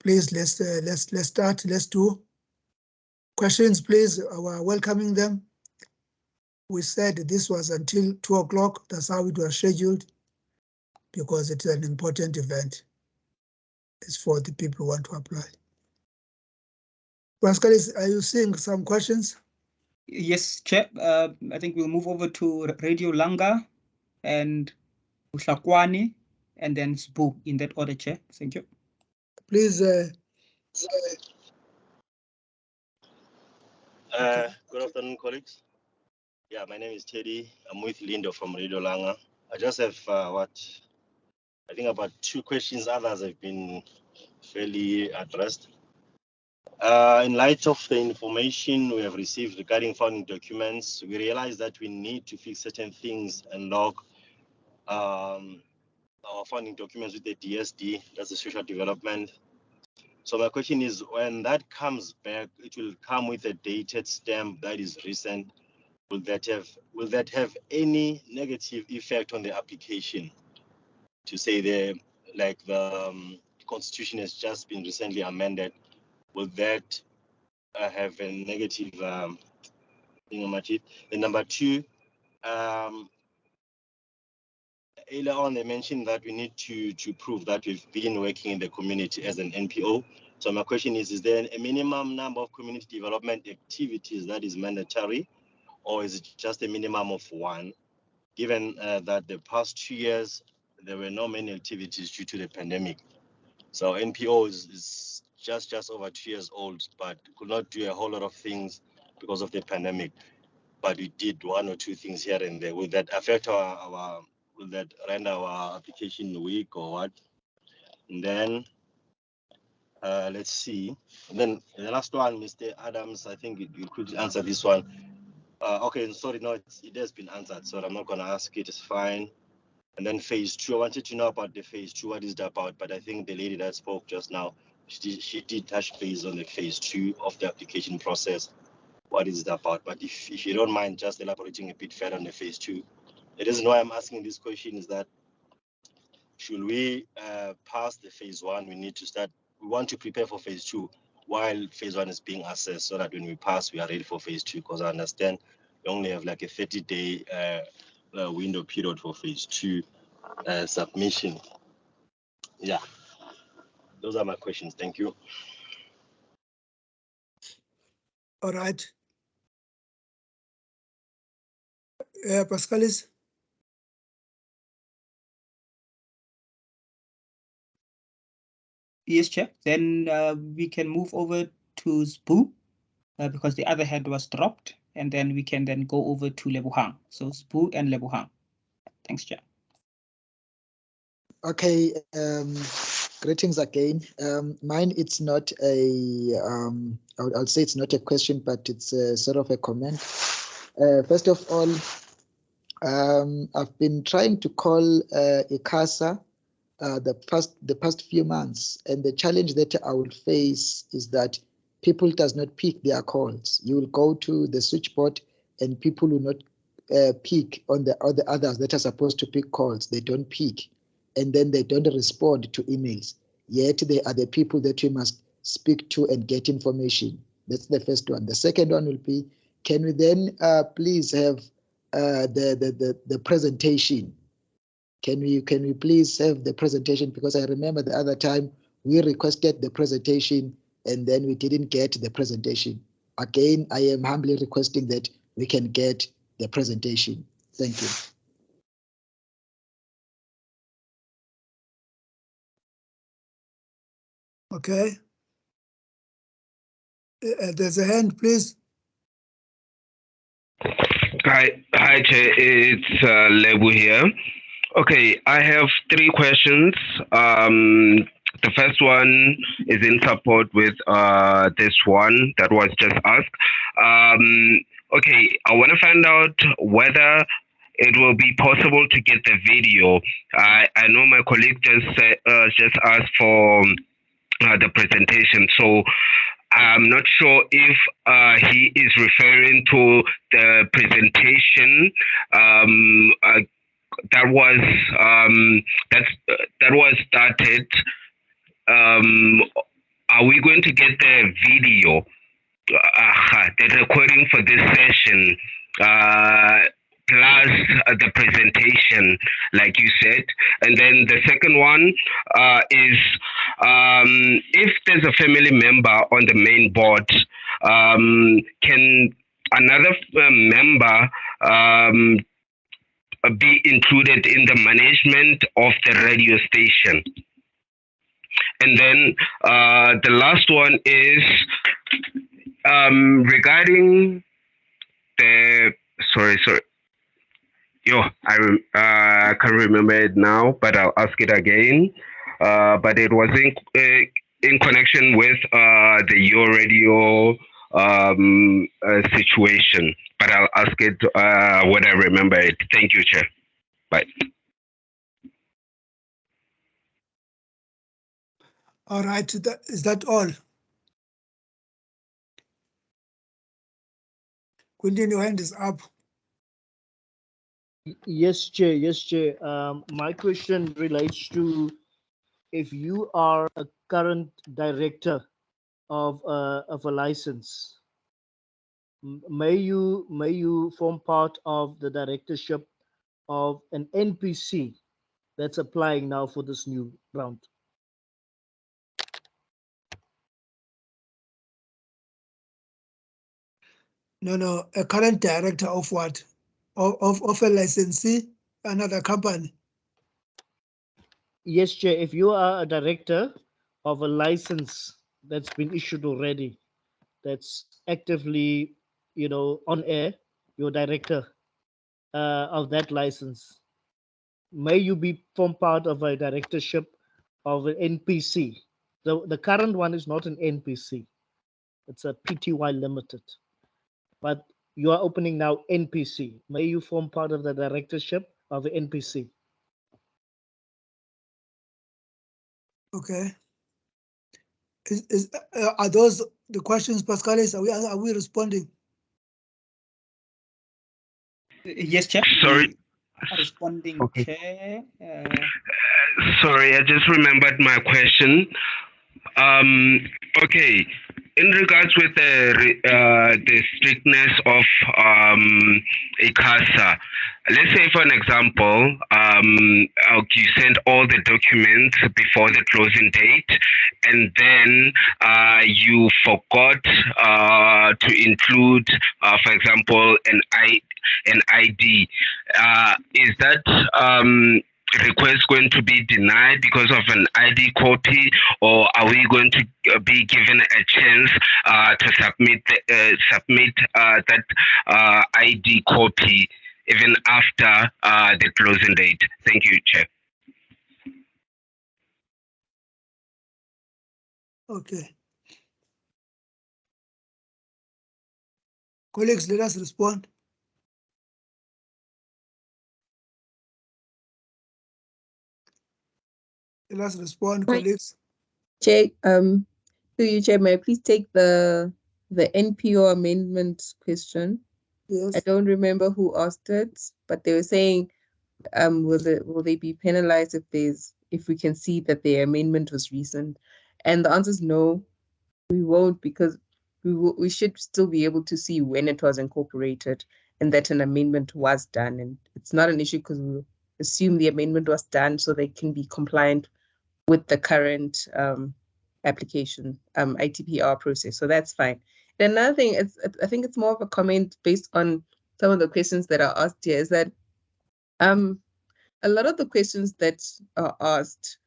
Please, let's start. Let's do questions, please. We're welcoming them. We said this was until 2 o'clock. That's how it was scheduled, because it's an important event. It's for the people who want to apply. Pascal, are you seeing some questions? Yes, Chair. I think we'll move over to Radio Langa and Ushakwani and then Sbu in that order, Chair. Thank you. Please. Good afternoon, colleagues. Yeah, my name is Teddy. I'm with Lindo from Radio Langa. I just have I think about 2 questions. Others have been fairly addressed. In light of the information we have received regarding founding documents, we realize that we need to fix certain things and log our founding documents with the DSD, that's the social development. So my question is, when that comes back, it will come with a dated stamp that is recent. Will that have any negative effect on the application? To say the Constitution has just been recently amended, will that have a negative thing on it? And number 2, earlier on they mentioned that we need to prove that we've been working in the community as an NPO. So my question is there a minimum number of community development activities that is mandatory, or is it just a minimum of 1? Given that the past 2 years, there were not many activities due to the pandemic. So NPO is just over 2 years old, but could not do a whole lot of things because of the pandemic. But we did 1 or 2 things here and there. Will that affect will that render our application weak or what? And then let's see. And then the last one, Mr. Adams, I think you could answer this one. Okay, sorry, no, it has been answered, so I'm not going to ask it, it's fine. And then phase 2, I wanted to know about the phase 2, what is it about? But I think the lady that spoke just now, she did touch base on the phase 2 of the application process. What is it about? But if you don't mind just elaborating a bit further on the phase 2. The reason why I'm asking this question is that should we pass the phase 1, we want to prepare for phase 2 while phase 1 is being assessed, so that when we pass, we are ready for phase 2, because I understand we only have like a 30-day window period for phase 2 submission. Yeah, those are my questions. Thank you. All right. Pascalis. Yes, Chair. Then we can move over to Sbu because the other hand was dropped, and then we can then go over to Lebohang. So Sbu and Lebohang. Thanks, Chair. Okay, greetings again. Mine, it's not a, I'll say it's not a question, but it's a sort of a comment. First of all, I've been trying to call Casa the past few months, and the challenge that I will face is that people does not pick their calls. You will go to the switchboard and people will not pick on the others that are supposed to pick calls. They don't pick, and then they don't respond to emails. Yet they are the people that you must speak to and get information. That's the first one. The second one will be, can we then please have the presentation? Can we please have the presentation? Because I remember the other time we requested the presentation and then we didn't get the presentation. Again, I am humbly requesting that we can get the presentation. Thank you. Okay. There's a hand, please. Hi, Chair. It's Lebu here. Okay, I have 3 questions. The first one is in support with this one that was just asked. Okay, I want to find out whether it will be possible to get the video. I know my colleague just asked for the presentation, so I'm not sure if he is referring to the presentation that was started. Are we going to get the video, the recording for this session, plus the presentation, like you said? And then the second one is if there's a family member on the main board, can another member be included in the management of the radio station? And then the last one is regarding the sorry. I can't remember it now, but I'll ask it again. But it was in connection with the Your Radio situation. But I'll ask it when I remember it. Thank you, Chair. Bye. All right, is that all? Quentin, your hand is up. Yes, Chair. Yes, Chair. My question relates to if you are a current director of a license, may you form part of the directorship of an NPC that's applying now for this new round? No, a current director of what? Of a licensee, another company? Yes, Chair. If you are a director of a license that's been issued already, that's actively, on air, you're director of that license, may you form part of a directorship of an NPC. The current one is not an NPC. It's a PTY Limited. But you are opening now NPC. May you form part of the directorship of the NPC? Okay. Are those the questions, Pascalis? Are we responding? Yes, Chair. Sorry. Responding, Okay. Chair. Sorry, I just remembered my question. Okay, in regards with the strictness of ICASA, let's say for an example, you sent all the documents before the closing date, and then you forgot to include, for example, an ID. Is that request going to be denied because of an ID copy, or are we going to be given a chance to submit that ID copy even after the closing date? Thank you, Chair. Okay. Colleagues, let us respond. Let us respond, colleagues. Chair, through you, Chair, may I please take the Npo amendment question? Yes. I don't remember who asked it, but they were saying, will they be penalized if we can see that the amendment was recent? And the answer is no, we won't, because we should still be able to see when it was incorporated and that an amendment was done. And it's not an issue because we assume the amendment was done so they can be compliant with the current application ITP-R process. So that's fine. And another thing is, I think it's more of a comment based on some of the questions that are asked here, is that a lot of the questions that are asked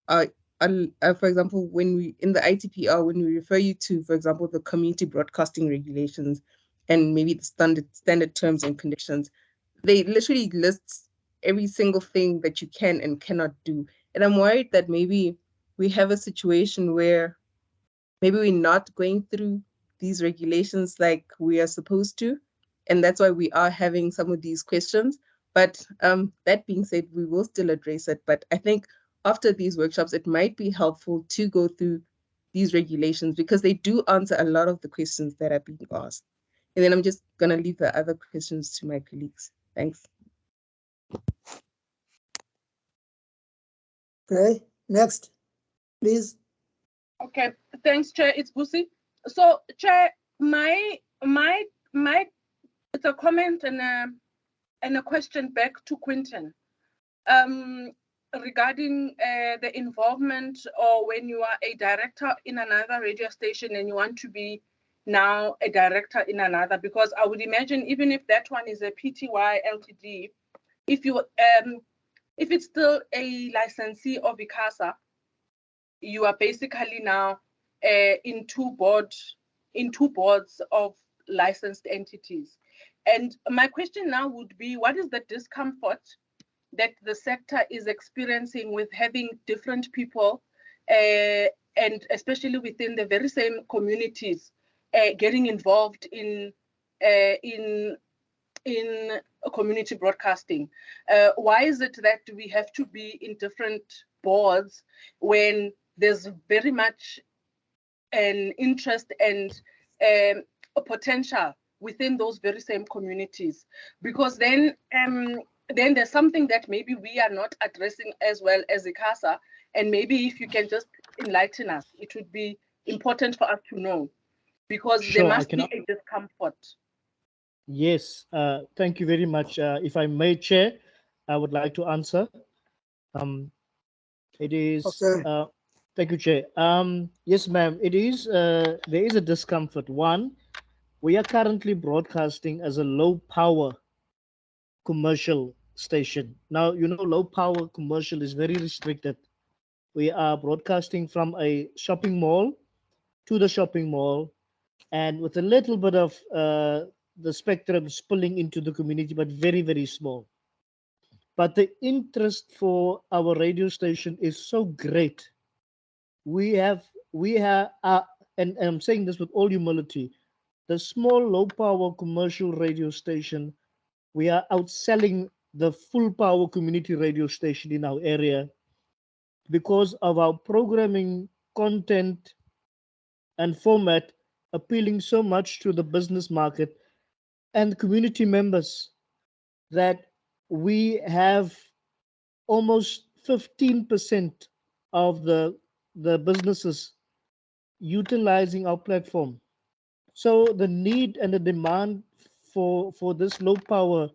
are for example, when we in the ITP-R, when we refer you to, for example, the community broadcasting regulations and maybe the standard terms and conditions, they literally list every single thing that you can and cannot do. And I'm worried that maybe we have a situation where maybe we're not going through these regulations like we are supposed to, and that's why we are having some of these questions. But that being said, we will still address it. But I think after these workshops, it might be helpful to go through these regulations because they do answer a lot of the questions that are being asked. And then I'm just going to leave the other questions to my colleagues. Thanks. Okay, next, please. Okay, thanks, Chair. It's Busi. So, Chair, my, it's a comment and a question back to Quinton. Regarding the involvement, or when you are a director in another radio station and you want to be now a director in another, because I would imagine even if that one is a PTY Ltd, if you if it's still a licensee of ICASA, you are basically now in two boards of licensed entities. And my question now would be, what is the discomfort that the sector is experiencing with having different people, and especially within the very same communities, getting involved in community broadcasting? Why is it that we have to be in different boards when there's very much an interest and a potential within those very same communities? Because then there's something that maybe we are not addressing as well as ICASA, and maybe if you can just enlighten us, it would be important for us to know, because Sure, there must be a discomfort. Yes, thank you very much. If I may, Chair, I would like to answer. It is, okay. Thank you, Chair. Yes, ma'am, it is, there is a discomfort. One, we are currently broadcasting as a low power commercial station. Now, you know, low power commercial is very restricted. We are broadcasting from a shopping mall to the shopping mall, and with a little bit of the spectrum spilling into the community, but very, very small. But the interest for our radio station is so great. We have, and I'm saying this with all humility, the small low power commercial radio station, we are outselling the full power community radio station in our area because of our programming content and format appealing so much to the business market and community members that we have almost 15% of the businesses utilizing our platform. So the need and the demand for this low power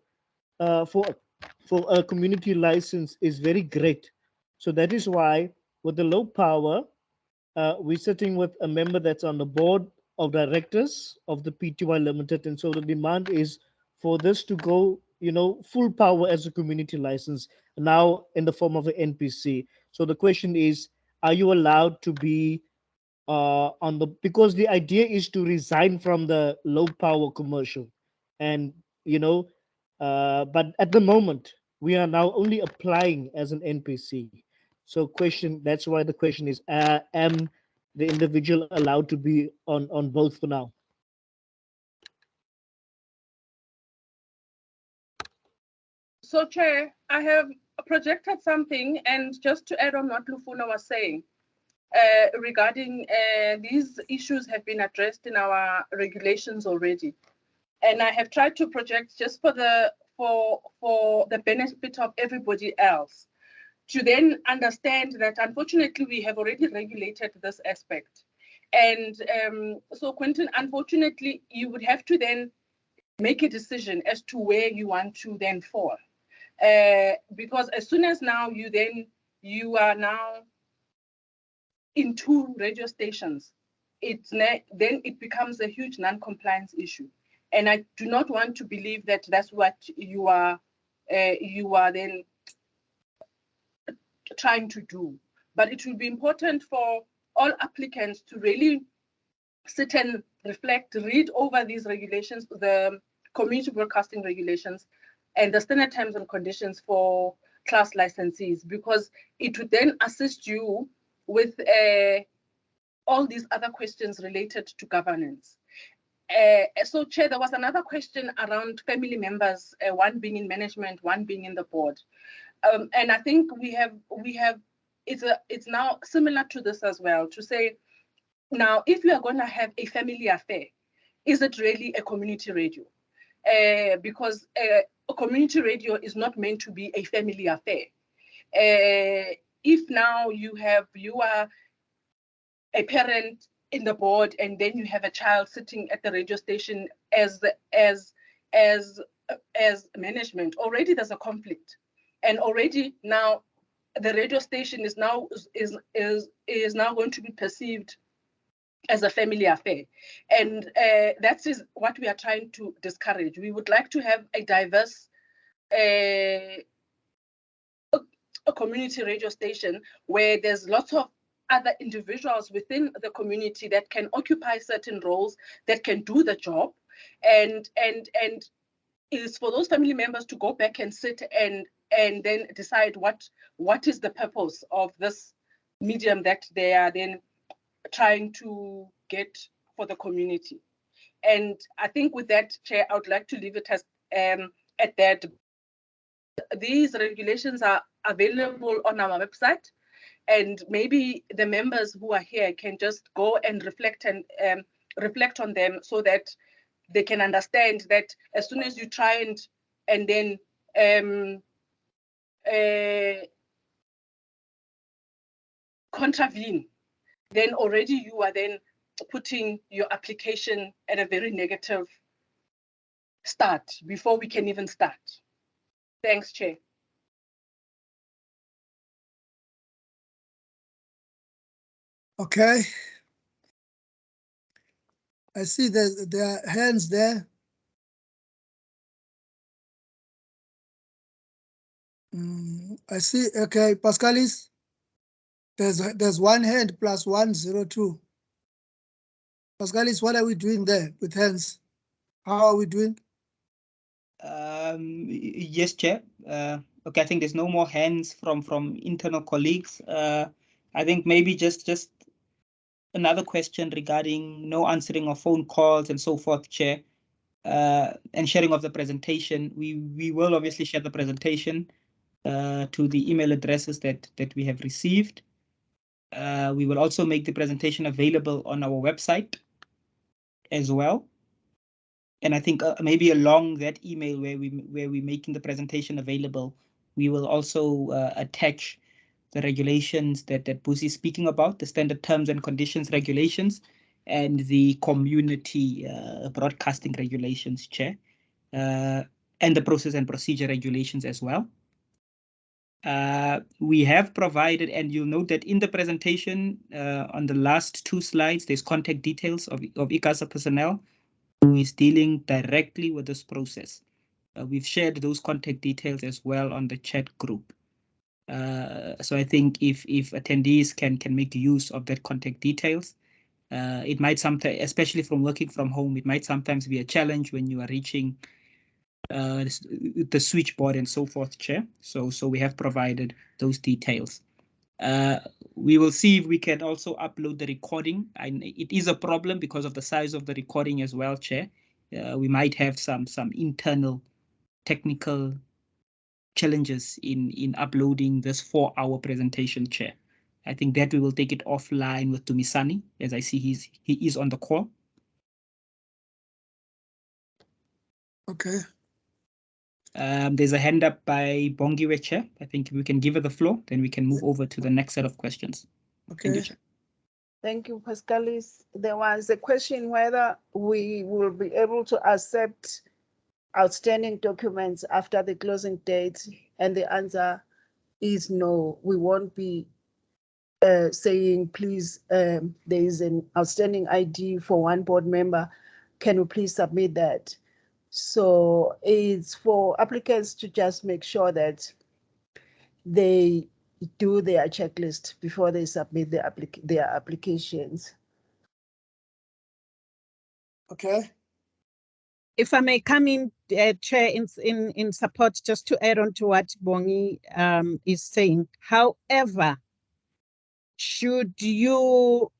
for a community license is very great. So that is why with the low power, we're sitting with a member that's on the board of directors of the PTY Limited. And so the demand is for this to go, you know, full power as a community license now in the form of an NPC. So the question is, are you allowed to be on the, because the idea is to resign from the low power commercial, and you know, but at the moment we are now only applying as an NPC. So question, that's why the question is, am the individual allowed to be on both for now? So, Chair, I have projected something, and just to add on what Lufuna was saying, regarding these issues have been addressed in our regulations already, and I have tried to project just for the benefit of everybody else, to then understand that unfortunately we have already regulated this aspect. And so, Quentin, unfortunately, you would have to then make a decision as to where you want to then fall. Because as soon as now you are now in two radio stations, then it becomes a huge non-compliance issue. And I do not want to believe that that's what you are then trying to do. But it will be important for all applicants to really sit and reflect, read over these regulations, the community broadcasting regulations, and the standard terms and conditions for class licensees, because it would then assist you with all these other questions related to governance. So, Chair, there was another question around family members, one being in management, one being in the board. And I think it's now similar to this as well, to say, now, if you are going to have a family affair, is it really a community radio? Because a community radio is not meant to be a family affair. If now you are a parent in the board and then you have a child sitting at the radio station as management, already there's a conflict, and already now the radio station is now going to be perceived as a family affair, and that is what we are trying to discourage. We would like to have a diverse a community radio station where there's lots of other individuals within the community that can occupy certain roles, that can do the job, and is for those family members to go back and sit and then decide what is the purpose of this medium that they are then trying to get for the community. And I think with that, Chair, I would like to leave it as at that. These regulations are available on our website, and maybe the members who are here can just go and reflect on them, so that they can understand that as soon as you try and then contravene, then already you are then putting your application at a very negative start before we can even start. Thanks, Chair. Okay. I see there are hands there. I see. Okay, Pascalis. There's one hand plus 102. Pascalis, what are we doing there with hands? How are we doing? Yes, Chair. Okay, I think there's no more hands from internal colleagues. I think maybe just another question regarding no answering of phone calls and so forth, Chair, and sharing of the presentation. We will obviously share the presentation to the email addresses that we have received. We will also make the presentation available on our website as well. And I think maybe along that email where we're making the presentation available, we will also attach the regulations that Busi is speaking about, the standard terms and conditions regulations, and the community broadcasting regulations, Chair, and the process and procedure regulations as well. We have provided, and you'll note that in the presentation, on the last two slides, there's contact details of ICASA personnel who is dealing directly with this process. We've shared those contact details as well on the chat group. So I think if attendees can make use of that contact details, it might sometimes, especially from working from home, it might sometimes be a challenge when you are reaching the switchboard and so forth, Chair. So we have provided those details. We will see if we can also upload the recording. And it is a problem because of the size of the recording as well, Chair. We might have some internal technical challenges in uploading this 4-hour presentation, Chair. I think that we will take it offline with Tumisani, as I see he is on the call. Okay. There's a hand up by Bongiwe, Chair. I think we can give her the floor, then we can move over to the next set of questions. Okay. Thank you, Chair. Thank you, Pascalis. There was a question whether we will be able to accept outstanding documents after the closing date, and the answer is no. We won't be saying, please, there is an outstanding ID for one board member. Can you please submit that? So it's for applicants to just make sure that they do their checklist before they submit their applications. Okay. If I may come in, Chair, in support, just to add on to what Bongi is saying. However, should you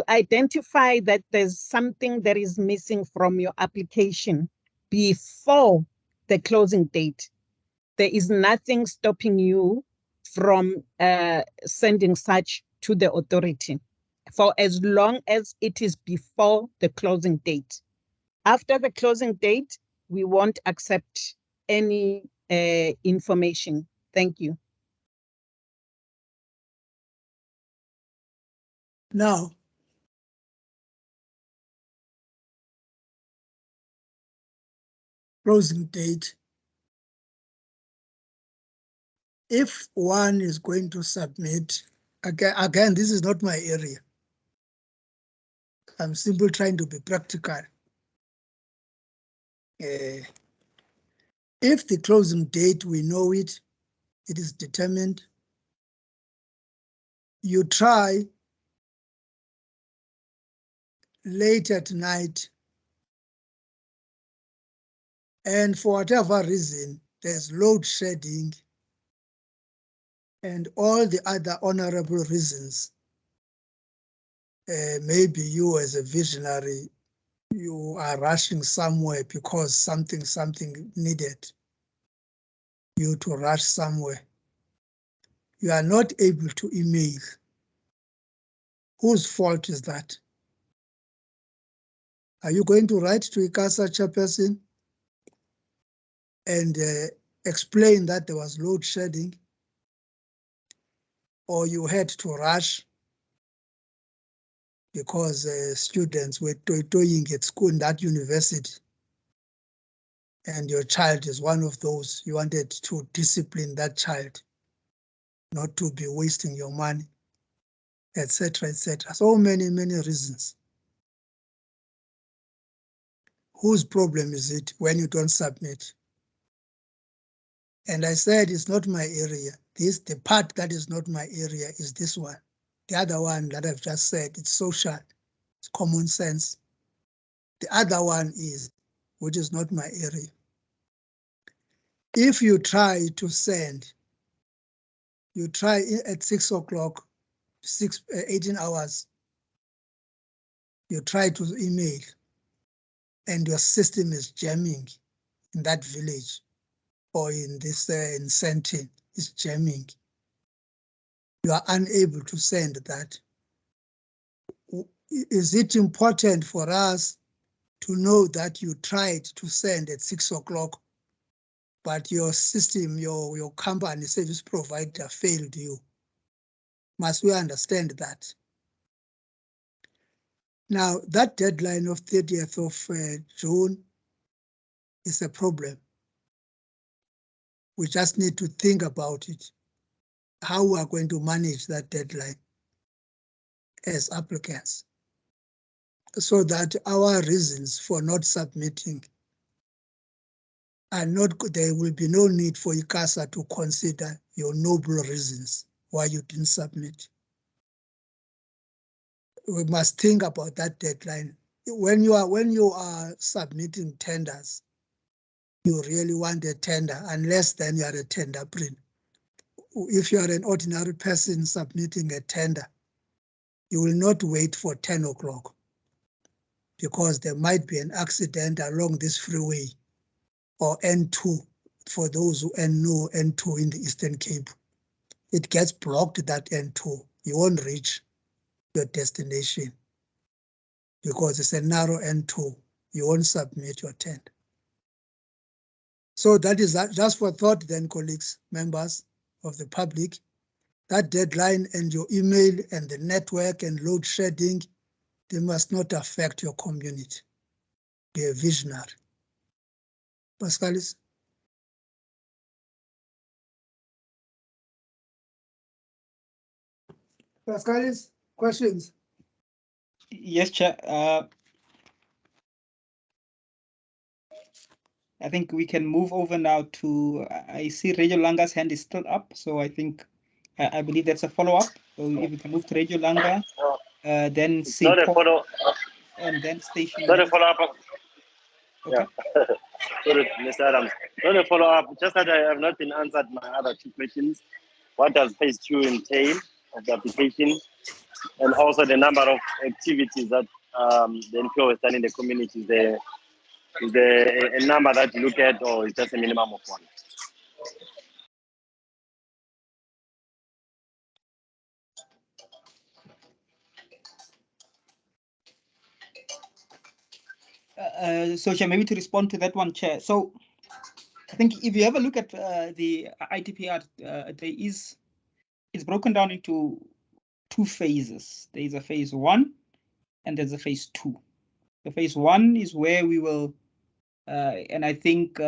identify that there's something that is missing from your application before the closing date, there is nothing stopping you from sending such to the authority for as long as it is before the closing date. After the closing date, we won't accept any information. Thank you. Now, closing date. If one is going to submit, again, this is not my area. I'm simply trying to be practical. If the closing date, we know it, it is determined, you try late at night, and for whatever reason, there's load shedding and all the other honorable reasons. Maybe you as a visionary, you are rushing somewhere because something needed you to rush somewhere. You are not able to email. Whose fault is that? Are you going to write to a Casa chairperson and explain that there was load shedding, or you had to rush because students were toying at school in that university, and your child is one of those? You wanted to discipline that child, not to be wasting your money, etc., etc. So many reasons. Whose problem is it when you don't submit? And I said it's not my area. The part that is not my area is this one. The other one that I've just said, it's social, it's common sense. The other one is, which is not my area. If you try to send, you try at 6 o'clock, 18 hours, you try to email, and your system is jamming in that village, or in this in Sentin, is jamming. You are unable to send that. Is it important for us to know that you tried to send at 6 o'clock, but your system, your company service provider failed you? Must we understand that? Now, that deadline of 30th of June is a problem. We just need to think about it, how we are going to manage that deadline as applicants, so that our reasons for not submitting are not, there will be no need for ICASA to consider your noble reasons why you didn't submit. We must think about that deadline. When you are submitting tenders, you really want a tender, unless then you are a tender print. If you are an ordinary person submitting a tender, you will not wait for 10 o'clock, because there might be an accident along this freeway, or N2, for those who know N2 in the Eastern Cape. It gets blocked, that N2. You won't reach your destination because it's a narrow N2. You won't submit your tender. So that is just for thought then, colleagues, members of the public. That deadline and your email and the network and load shedding, they must not affect your community. Be a visionary. Pascalis? Pascalis, questions? Yes, Chair. I think we can move over now to, I see Radio Langa's hand is still up, so I think, I believe that's a follow-up. So if we can move to Radio Langa, then see Not a follow. and then station. Not a follow-up. Okay. Yeah. Sorry, Mr. Adams. Not a follow-up. Just that I have not been answered my other two questions. What does phase 2 entail? of the application, and also the number of activities that the NPO has done in the community. Is there a number that you look at, or is just a minimum of one? So, Chair, maybe to respond to that one, Chair. So, I think if you have a look at the ITP-R, it's broken down into 2 phases. There is a phase 1 and there's a phase 2. The phase 1 is where we will, and I think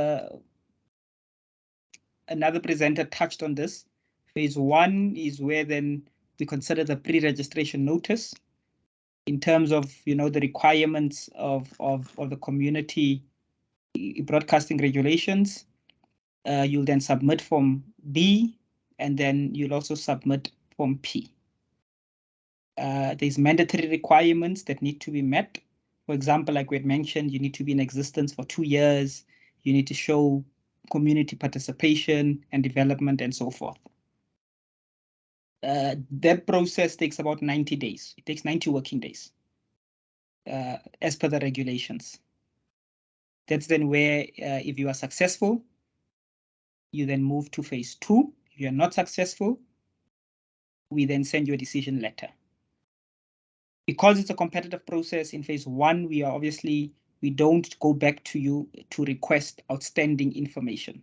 another presenter touched on this. Phase 1 is where then we consider the pre-registration notice in terms of, the requirements of the community broadcasting regulations. You'll then submit Form B, and then you'll also submit Form P. There's mandatory requirements that need to be met. For example, like we had mentioned, you need to be in existence for 2 years. You need to show community participation and development and so forth. That process takes about 90 days. It takes 90 working days as per the regulations. That's then where, if you are successful, you then move to phase 2. If you are not successful, we then send you a decision letter. Because it's a competitive process in phase 1, we don't go back to you to request outstanding information.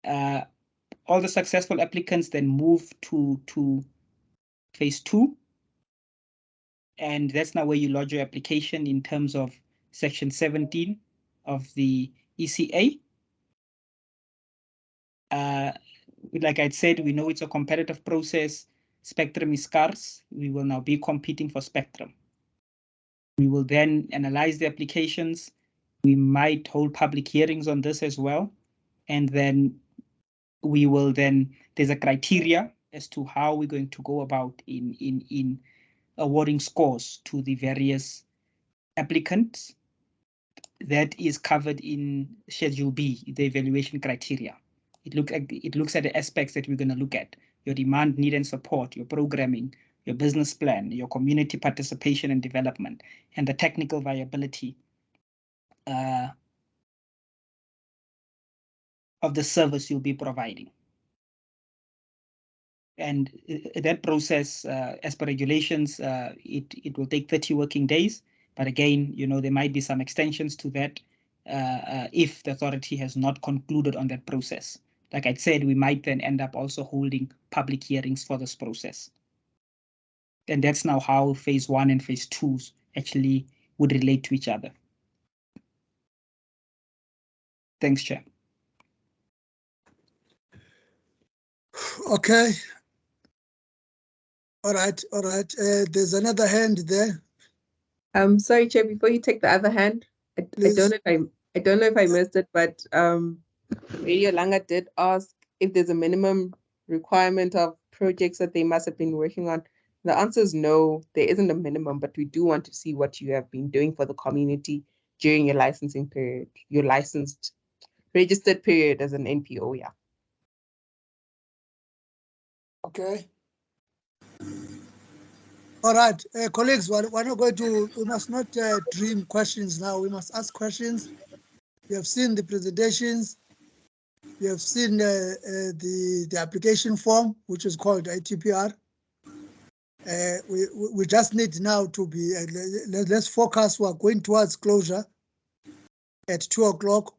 All the successful applicants then move to phase 2. And that's now where you lodge your application in terms of Section 17 of the ECA. Like I said, we know it's a competitive process. Spectrum is scarce. We will now be competing for spectrum. We will then analyze the applications. We might hold public hearings on this as well. And then there's a criteria as to how we're going to go about in awarding scores to the various applicants. That is covered in Schedule B, the evaluation criteria. It looks at the aspects that we're going to look at: your demand, need, and support, your programming, your business plan, your community participation and development, and the technical viability of the service you'll be providing. And that process, as per regulations, it will take 30 working days. But again, there might be some extensions to that if the authority has not concluded on that process. Like I said, we might then end up also holding public hearings for this process. And that's now how phase 1 and phase 2 actually would relate to each other. Thanks, Chair. Okay. All right. There's another hand there. Sorry, Chair, before you take the other hand, I don't know if I missed it, but Radio Langa did ask if there's a minimum requirement of projects that they must have been working on. The answer is no, there isn't a minimum, but we do want to see what you have been doing for the community during your licensing period, your licensed registered period as an NPO, yeah. Okay. All right, colleagues, we're not going to, we must not dream questions now. We must ask questions. You have seen the presentations. You have seen the application form, which is called ITP-R. We just need now to be, let's focus. We're going towards closure at 2 o'clock.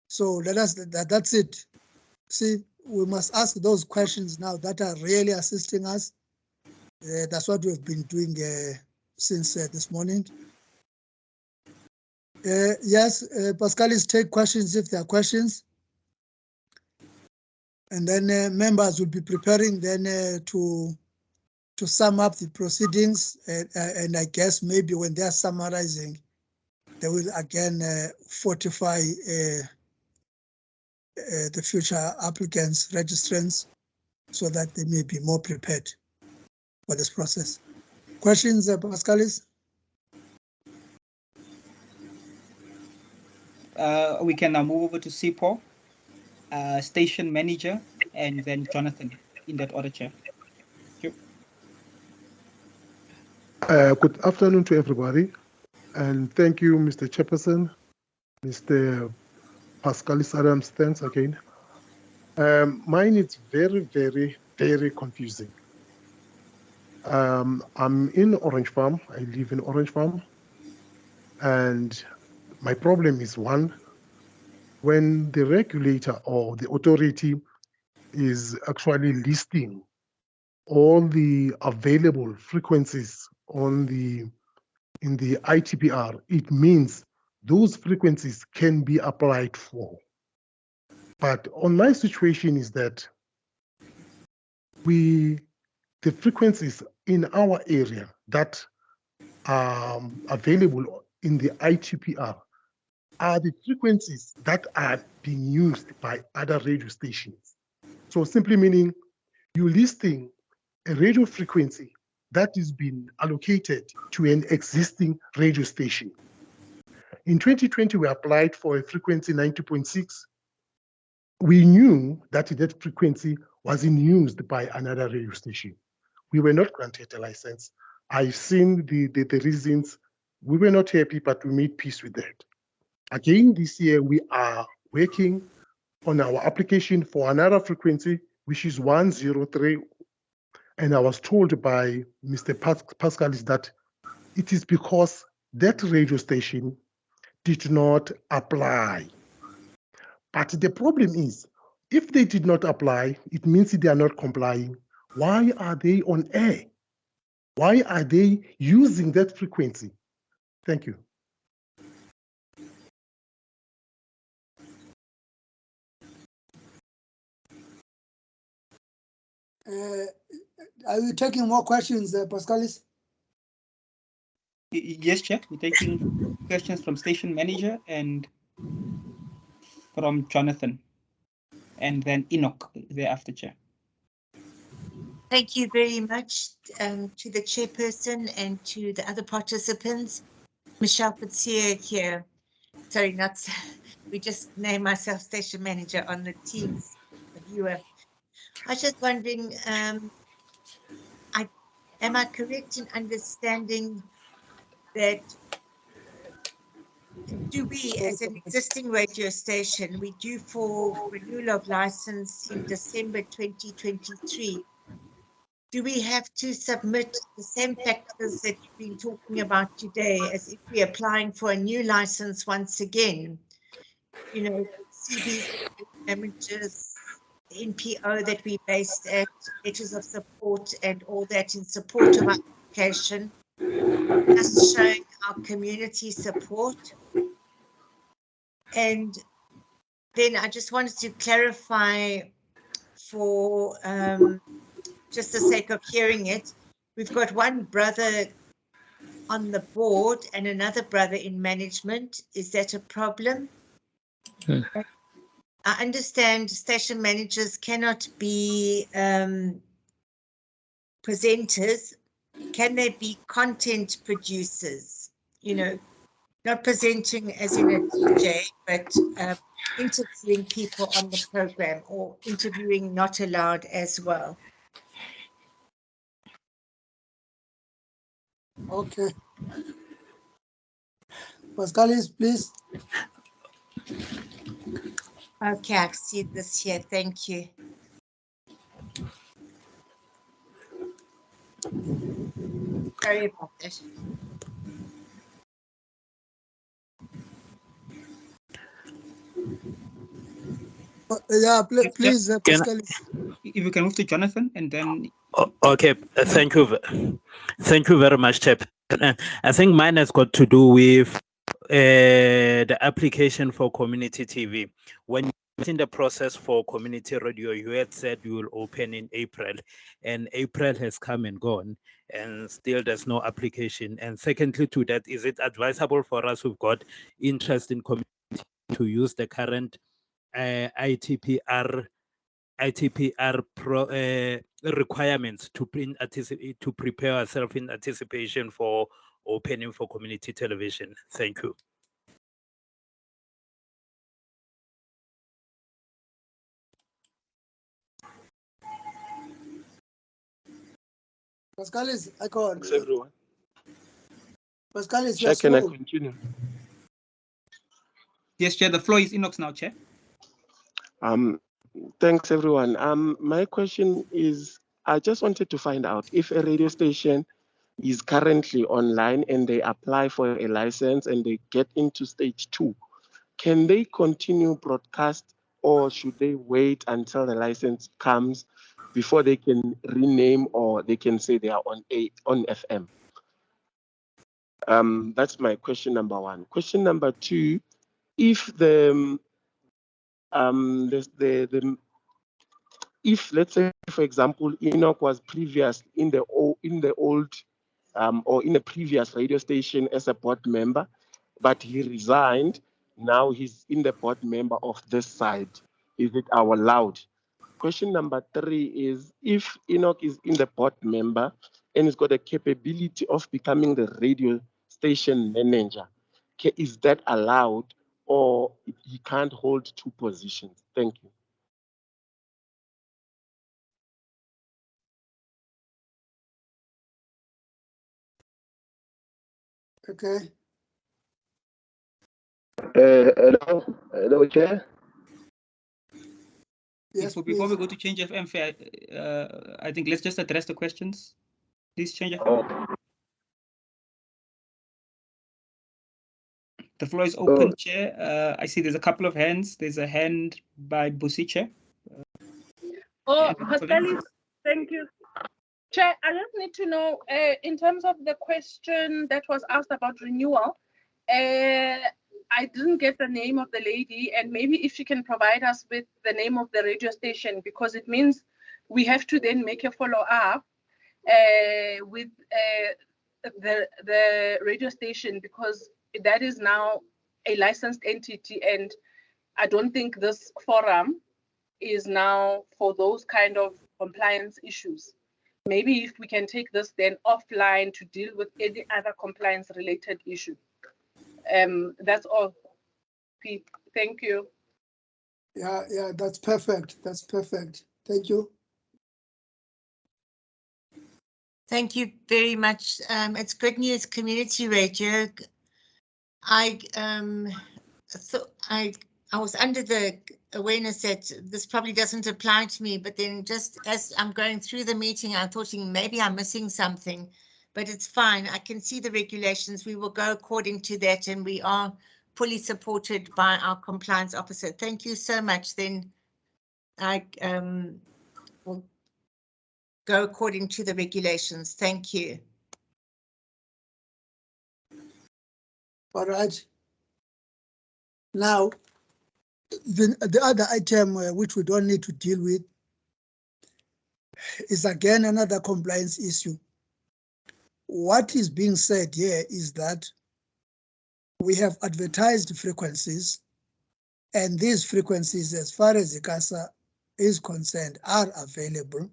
So let us, that's it. See, we must ask those questions now that are really assisting us. That's what we've been doing since this morning. Yes, Pascalis, take questions if there are questions. And then members will be preparing then to sum up the proceedings. And I guess maybe when they are summarizing, they will again fortify the future applicants, registrants, so that they may be more prepared for this process. Questions, Pascalis? We can now move over to Sipho, station manager, and then Jonathan. in that order, Chair. Thank you. Good afternoon to everybody, and thank you, Mr. Chairperson, Mr. Pascalis Adams. Thanks again. Mine is very, very, very confusing. I'm in Orange Farm. I live in Orange Farm, and my problem is one, when the regulator or the authority is actually listing all the available frequencies in the ITP-R, it means those frequencies can be applied for. But on my situation is that the frequencies in our area that are available in the ITP-R are the frequencies that are being used by other radio stations. So simply meaning you're listing a radio frequency that is being allocated to an existing radio station. In 2020, we applied for a frequency 90.6. We knew that that frequency wasn't used by another radio station. We were not granted a license. I've seen the reasons. We were not happy, but we made peace with that. Again, this year, we are working on our application for another frequency, which is 103. And I was told by Mr. Pascalis that it is because that radio station did not apply. But the problem is, if they did not apply, it means they are not complying. Why are they on air? Why are they using that frequency? Thank you. Are you taking more questions, Pascalis? Yes, Chair. We're taking questions from Station Manager and from Jonathan, and then Enoch thereafter, Chair. Thank you very much to the chairperson and to the other participants. Michelle Fitzia here. Sorry, not we just named myself station manager on the Teams viewer. I was just wondering, am I correct in understanding that do we, as an existing radio station, we due for renewal of license in December 2023? Do we have to submit the same factors that you've been talking about today as if we're applying for a new license once again? You know, CB damages, NPO that we based at, letters of support and all that in support of our application, just showing our community support. And then I just wanted to clarify for just the sake of hearing it, we've got one brother on the board and another brother in management. Is that a problem? I understand station managers cannot be presenters. Can they be content producers? You know, not presenting as in a DJ, but interviewing people on the program, or interviewing not allowed as well. Okay. Pascalis, please. Okay, I see this here. Thank you. Sorry about that. Yeah, please, Pascalis. If you can move to Jonathan and then. Okay, thank you. Thank you very much, Chap. I think mine has got to do with the application for community TV. When you're in the process for community radio, you had said you will open in April, and April has come and gone, and still there's no application. And secondly to that, is it advisable for us who've got interest in community to use the current ITP-R requirements to prepare ourselves in anticipation for opening for community television? Thank you. Pascalis, I can't. Thanks, everyone. Pascalis, Chair, can I slow. continue? Yes, Chair, the floor is Enoch's now, Chair. Thanks, everyone. My question is, I just wanted to find out if a radio station is currently online and they apply for a license and they get into stage 2, can they continue broadcast or should they wait until the license comes before they can rename or they can say they are on FM? That's my question number 1. Question number 2, if if, let's say, for example, Enoch was previous in the old or in a previous radio station as a board member, but he resigned, now he's in the board member of this side, is it allowed? Question number 3 is, if Enoch is in the board member and he's got the capability of becoming the radio station manager, is that allowed or he can't hold 2 positions? Thank you. Okay. Hello, Chair. Yes, Before we go to Change FM, I think let's just address the questions. Please, Change FM. The floor is open, Chair. I see there's a couple of hands. There's a hand by Busiche. Pascalis, thank you. Chair, I just need to know, in terms of the question that was asked about renewal, I didn't get the name of the lady, and maybe if she can provide us with the name of the radio station, because it means we have to then make a follow-up with the radio station, because that is now a licensed entity, and I don't think this forum is now for those kind of compliance issues. Maybe if we can take this then offline to deal with any other compliance related issue. That's all, Pete. Thank you. Yeah, that's perfect. That's perfect. Thank you. Thank you very much. It's Good News Community Radio. I was under the awareness that this probably doesn't apply to me, but then just as I'm going through the meeting, I'm thinking maybe I'm missing something, but it's fine. I can see the regulations. We will go according to that, and we are fully supported by our compliance officer. Thank you so much. Then I will go according to the regulations. Thank you. All right. Now, the other item which we don't need to deal with is again another compliance issue. What is being said here is that we have advertised frequencies, and these frequencies, as far as ICASA is concerned, are available.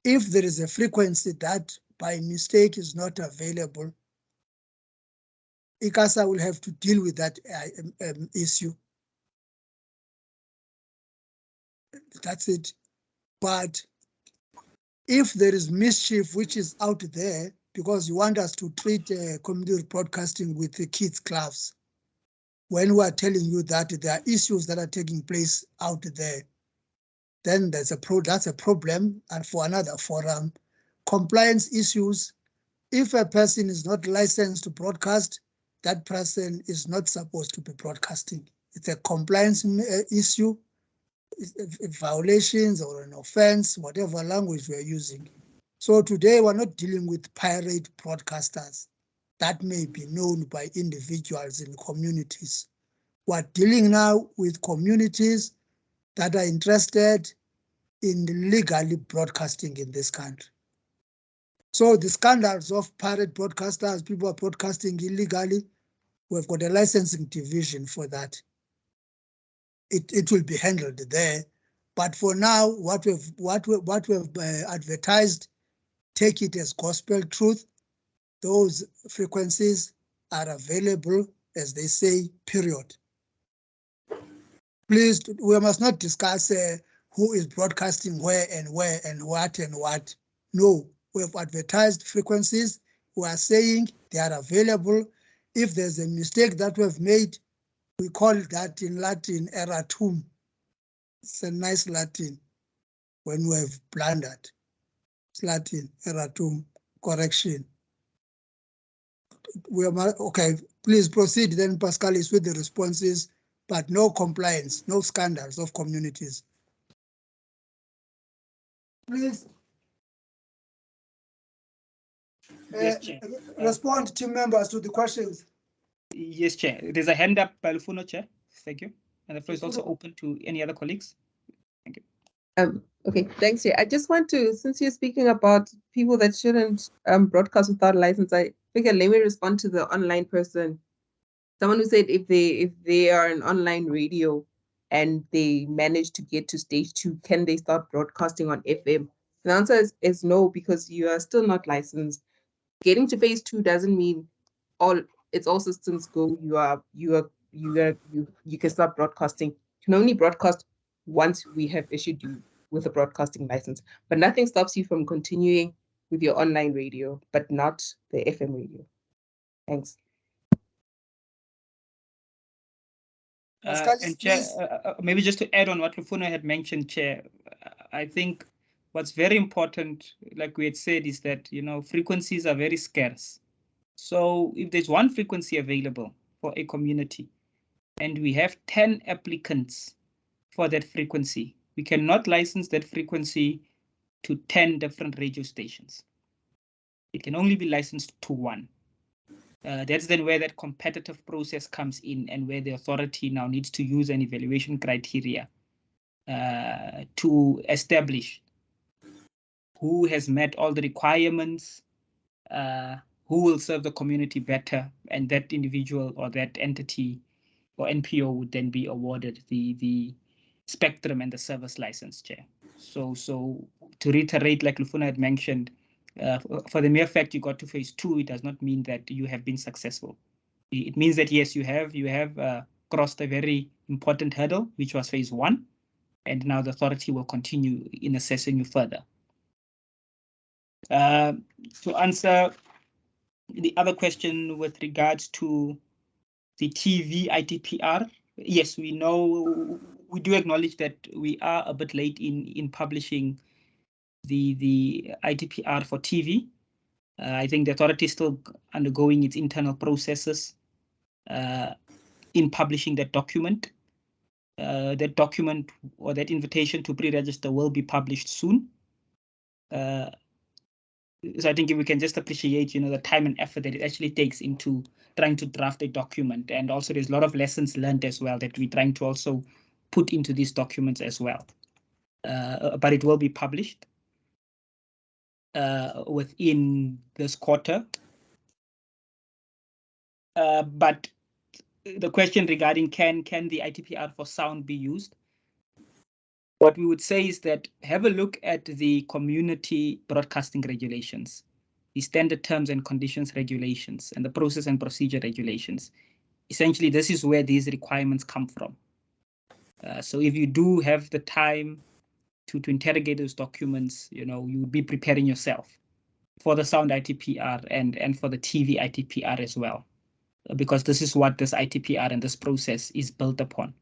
If there is a frequency that by mistake is not available, ICASA will have to deal with that issue. That's it. But if there is mischief which is out there, because you want us to treat community broadcasting with the kids' gloves, when we are telling you that there are issues that are taking place out there, then that's a problem, and for another forum. Compliance issues, if a person is not licensed to broadcast, that person is not supposed to be broadcasting. It's a compliance issue, violations or an offense, whatever language we're using. So today we're not dealing with pirate broadcasters that may be known by individuals in communities. We're dealing now with communities that are interested in legally broadcasting in this country. So the scandals of pirate broadcasters, people are broadcasting illegally, we've got a licensing division for that. It will be handled there. But for now, what we've advertised, take it as gospel truth. Those frequencies are available, as they say, period. Please, we must not discuss who is broadcasting where and what and what. No, We have advertised frequencies. We are saying they are available. If there's a mistake that we have made, we call that in Latin erratum. It's a nice Latin when we have blundered. It's Latin erratum, correction. We are okay. Please proceed then, Pascalis, with the responses, but no compliance, no scandals of communities. Please. Yes, Chair. Respond, team members, to the questions. Yes, Chair. There's a hand up by Lufuno, Chair. Thank you. And the floor is also open to any other colleagues. Thank you. Okay, thanks, Chair. I just want to, since you're speaking about people that shouldn't broadcast without a license, I figure let me respond to the online person. Someone who said if they are an online radio and they manage to get to stage 2, can they start broadcasting on FM? The answer is no, because you are still not licensed. Getting to phase 2 doesn't mean it's all systems go. You can start broadcasting. You can only broadcast once we have issued you with a broadcasting license, but nothing stops you from continuing with your online radio, but not the FM radio. Thanks. And Chair, maybe just to add on what Lufuno had mentioned, Chair, I think what's very important, like we had said, is that, frequencies are very scarce. So if there's one frequency available for a community and we have 10 applicants for that frequency, we cannot license that frequency to 10 different radio stations. It can only be licensed to one. That's then where that competitive process comes in, and where the authority now needs to use an evaluation criteria to establish who has met all the requirements, who will serve the community better, and that individual or that entity or NPO would then be awarded the spectrum and the service license, Chair. So to reiterate, like Lufuno had mentioned, for the mere fact you got to phase 2, it does not mean that you have been successful. It means that yes, you have crossed a very important hurdle, which was phase 1, and now the authority will continue in assessing you further. To answer the other question with regards to the TV ITP-R, yes, we do acknowledge that we are a bit late in publishing the ITP-R for TV. I think the authority is still undergoing its internal processes in publishing that document. That document or that invitation to pre-register will be published soon. So I think if we can just appreciate, the time and effort that it actually takes into trying to draft a document. And also there's a lot of lessons learned as well that we're trying to also put into these documents as well. But it will be published within this quarter. But the question regarding can the ITP-R for sound be used? What we would say is that have a look at the community broadcasting regulations, the standard terms and conditions regulations, and the process and procedure regulations. Essentially, this is where these requirements come from. So if you do have the time to interrogate those documents, you would be preparing yourself for the sound ITP-R and for the TV ITP-R as well, because this is what this ITP-R and this process is built upon.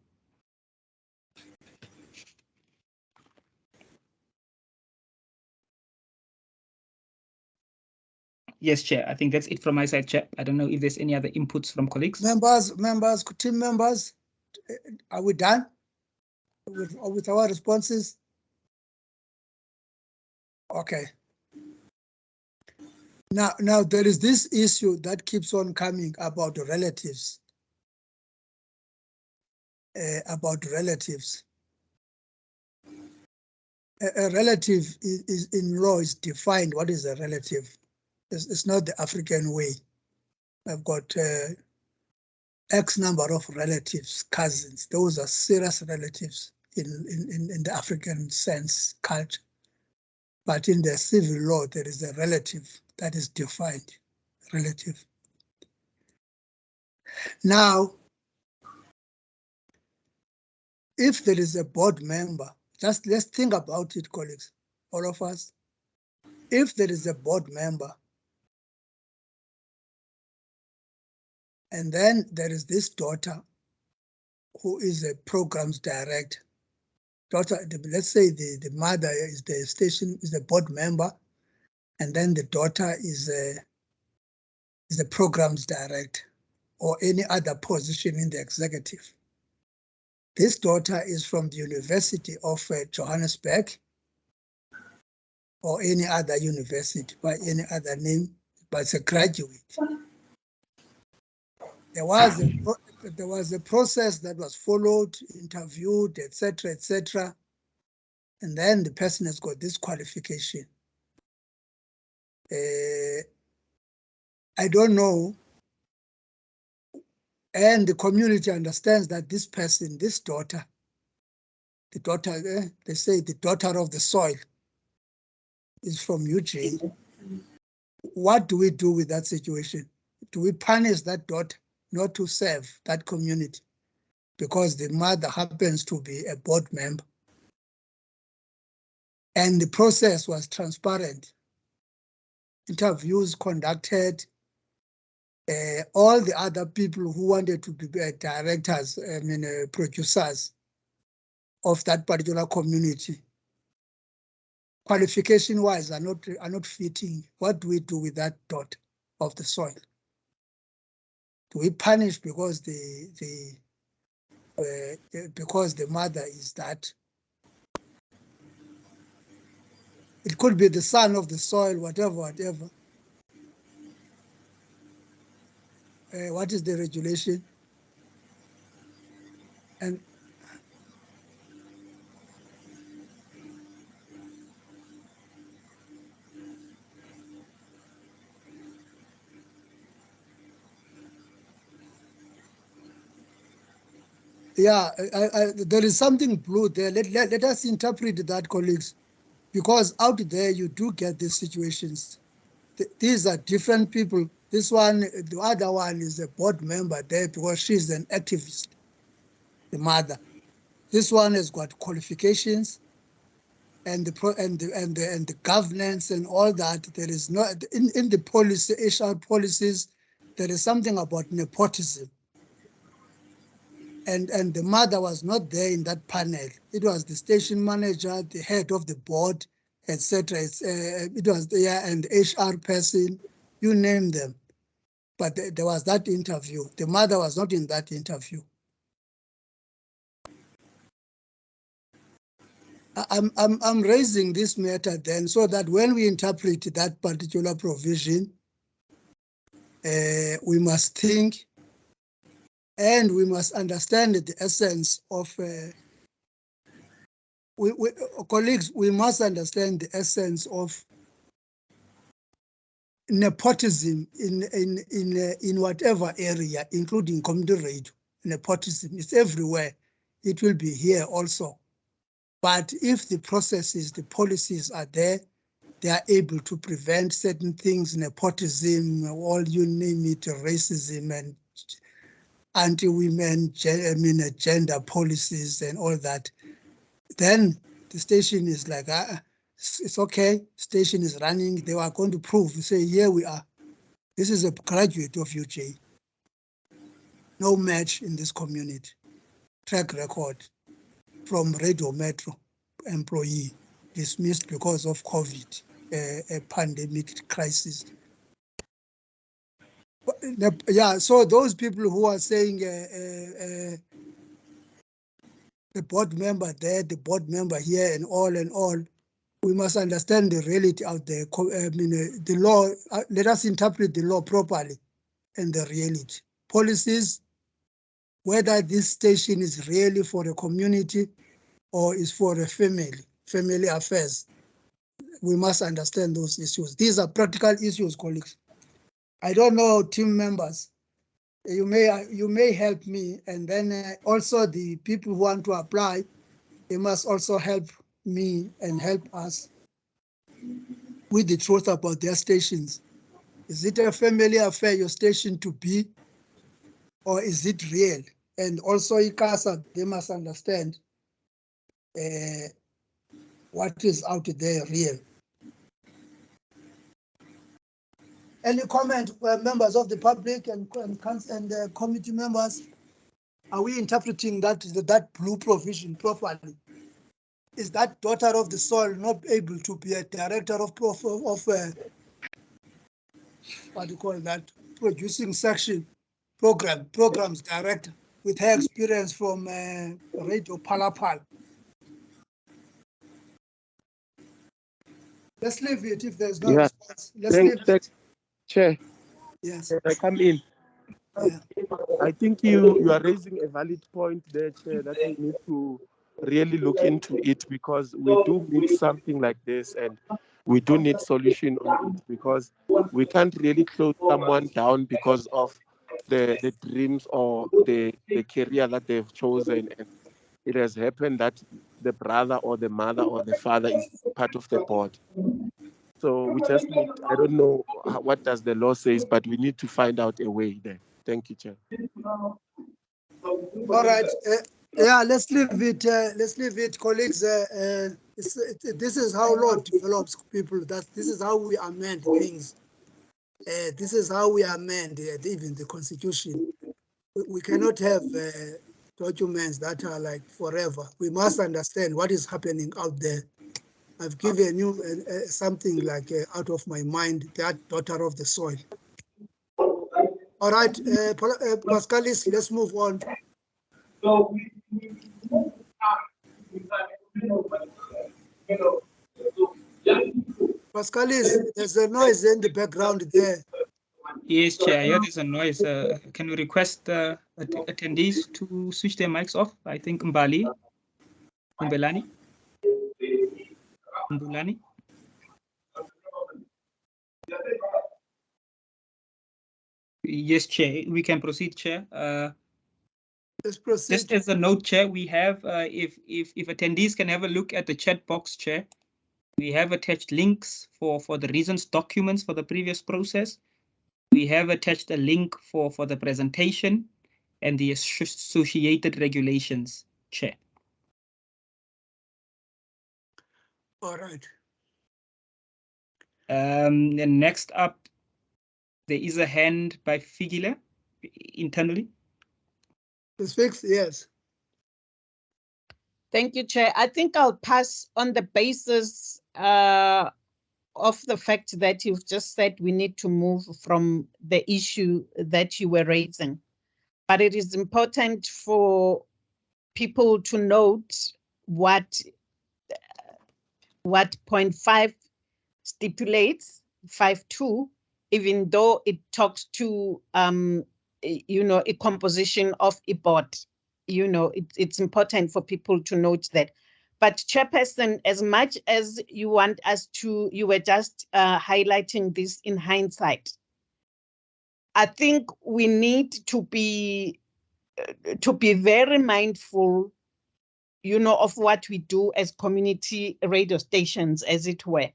Yes, Chair. I think that's it from my side, Chair. I don't know if there's any other inputs from colleagues. Team members, are we done with our responses? Okay. Now there is this issue that keeps on coming about relatives. About relatives. A relative is in law is defined. What is a relative? It's not the African way. I've got X number of relatives, cousins. Those are serious relatives in the African sense, culture. But in the civil law, there is a relative that is defined, relative. Now, if there is a board member, just let's think about it, colleagues, all of us. if there is a board member, and then there is this daughter who is a programs director. Let's say the mother is the board member, and then the daughter is the programs director or any other position in the executive. This daughter is from the University of Johannesburg or any other university by any other name, but it's a graduate. There was a process that was followed, interviewed, etc., and then the person has got this qualification. I don't know, and the community understands that this person, this daughter, they say the daughter of the soil, is from UJ. What do we do with that situation? Do we punish that daughter not to serve that community because the mother happens to be a board member? And the process was transparent. Interviews conducted. All the other people who wanted to be directors, producers of that particular community, qualification-wise, are not fitting. What do we do with that daughter of the soil? Do we punish because because the mother is that? It could be the son of the soil, whatever. What is the regulation? And yeah, there is something blue there. Let us interpret that, colleagues, because out there you do get these situations. These are different people. This one, the other one is a board member there because she's an activist, the mother. This one has got qualifications and the governance and all that. There is no in the policy, HR policies, there is something about nepotism. And the mother was not there in that panel. It was the station manager, the head of the board, etc. It was there, and HR person, you name them. But there was that interview. The mother was not in that interview. I'm raising this matter then so that when we interpret that particular provision, we must think and we must understand the essence of colleagues, we must understand the essence of nepotism in whatever area, including community radio. Nepotism is everywhere. It will be here also. But if the processes, the policies are there, they are able to prevent certain things, nepotism, all you name it, racism and anti-women, gender policies and all that, then the station is like, it's okay, station is running. They were going to prove, say, here we are. This is a graduate of UJ. No match in this community. Track record from Radio Metro, employee dismissed because of COVID, a pandemic crisis. Yeah, so those people who are saying the board member there, the board member here, and all, we must understand the reality out there. The law, let us interpret the law properly and the reality. Policies, whether this station is really for the community or is for the family affairs. We must understand those issues. These are practical issues, colleagues. I don't know, team members. You may help me, and then also the people who want to apply, they must also help me and help us with the truth about their stations. Is it a family affair, your station to be, or is it real? And also ICASA, they must understand what is out there real. Any comment, members of the public and committee members? Are we interpreting that blue provision properly? Is that daughter of the soil not able to be a director of what do you call that, producing section programs director with her experience from Radio Palapal? Let's leave it if there's no response. Let's leave it. Chair. Yes. Can I come in? Yeah. I think you are raising a valid point there, Chair, that we need to really look into it, because we do need something like this and we do need solution on it, because we can't really close someone down because of the dreams or the career that they've chosen, and it has happened that the brother or the mother or the father is part of the board. So we just need, I don't know what does the law says, but we need to find out a way there. Thank you, Chair. All right. Yeah, let's leave it. Let's leave it, colleagues. This is how law develops people. This is how we amend things. This is how we amend even the Constitution. We cannot have documents that are like forever. We must understand what is happening out there. I've given you something like out of my mind, that daughter of the soil. All right, Pascalis, let's move on. Pascalis, there's a noise in the background there. Yes, Chair. Yeah, there's a noise. Can we request attendees to switch their mics off? I think Mbelani. Yes, Chair. We can proceed, Chair. Let's proceed. Just as a note, Chair, we have, if attendees can have a look at the chat box, Chair, we have attached links for the reasons documents for the previous process. We have attached a link for the presentation and the associated regulations, Chair. All right. And next up, there is a hand by Figile internally. Yes. Thank you, Chair. I think I'll pass on the basis of the fact that you've just said we need to move from the issue that you were raising. But it is important for people to note what point 5 stipulates, 5.2, even though it talks to a composition of a board. It's important for people to note that. But Chairperson, as much as you want us to, you were just highlighting this in hindsight. I think we need to be very mindful, of what we do as community radio stations, as it were.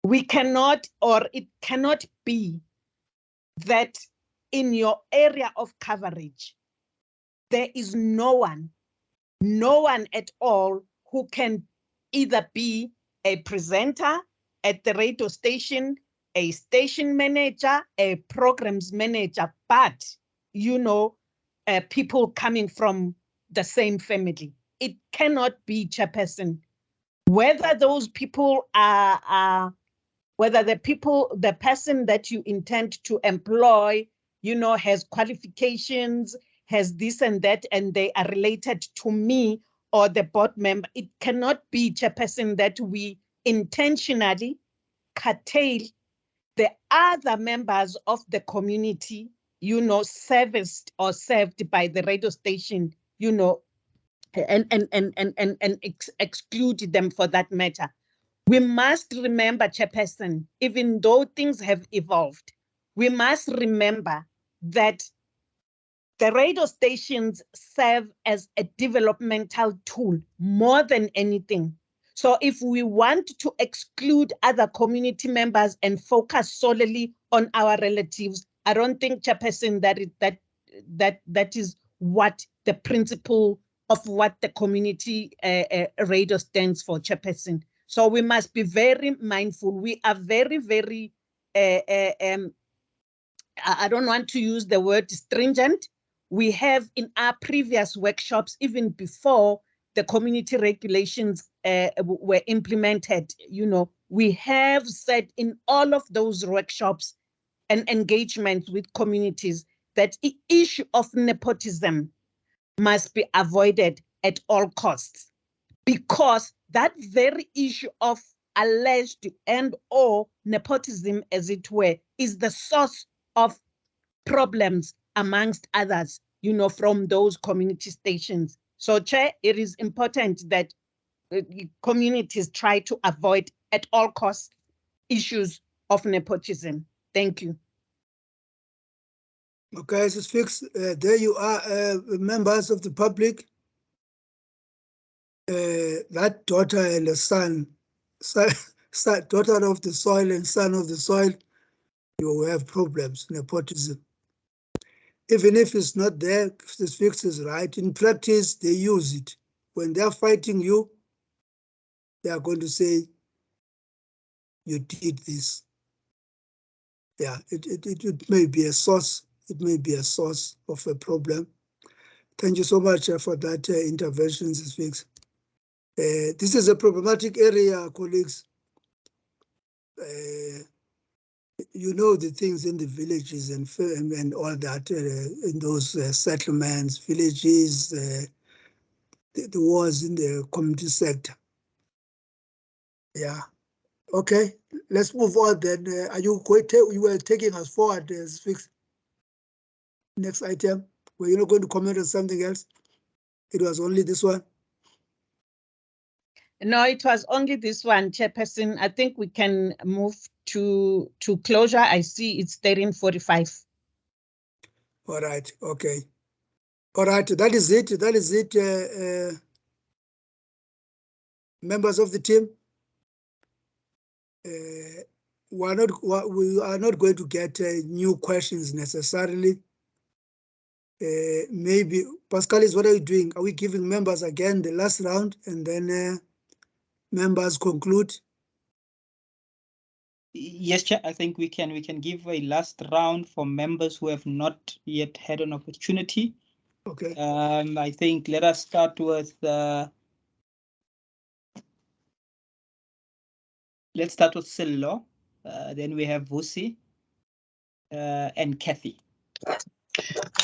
We cannot, or it cannot be that in your area of coverage, there is no one at all who can either be a presenter at the radio station, a station manager, a programs manager, but, people coming from the same family. It cannot be, Chairperson. Whether those people are whether the person that you intend to employ, has qualifications, has this and that, and they are related to me or the board member, it cannot be, Chairperson, that we intentionally curtail the other members of the community, serviced or served by the radio station, and exclude them for that matter. We must remember, Chairperson, even though things have evolved, we must remember that the radio stations serve as a developmental tool more than anything. So if we want to exclude other community members and focus solely on our relatives, I don't think, Chairperson, that is what the principle of what the community radio stands for, Chairperson. So we must be very mindful. We are very, very I don't want to use the word stringent. We have in our previous workshops, even before the community regulations were implemented, you know, we have said in all of those workshops and engagements with communities that the issue of nepotism must be avoided at all costs, because that very issue of alleged and/or nepotism, as it were, is the source of problems amongst others, you know, from those community stations. So, Chair, it is important that communities try to avoid at all costs issues of nepotism. Thank you. Okay, this is fixed. There you are, members of the public. That daughter and the son, daughter of the soil and son of the soil, you will have problems, nepotism. Even if it's not there, if this fix is right, in practice, they use it. When they're fighting you, they are going to say, you did this. Yeah, it may be a source. It may be a source of a problem. Thank you so much for that intervention, Mrs. Fix. This is a problematic area, colleagues. You know the things in the villages and all that, in those settlements, villages, the wars in the community sector. Yeah. Okay, let's move on then. Are you going to, you were taking us forward, Fix? Next item. Were you not going to comment on something else? It was only this one. No, it was only this one, Chairperson. I think we can move to closure. I see it's 13:45. All right, okay. All right, that is it. That is it, members of the team. We are not going to get new questions necessarily. Maybe, Pascalis, what are you doing? Are we giving members again the last round and then members conclude? Yes, Chair, I think we can give a last round for members who have not yet had an opportunity. Okay. I think let us start with let's start with Sillo. Then we have Vusi and Kathy.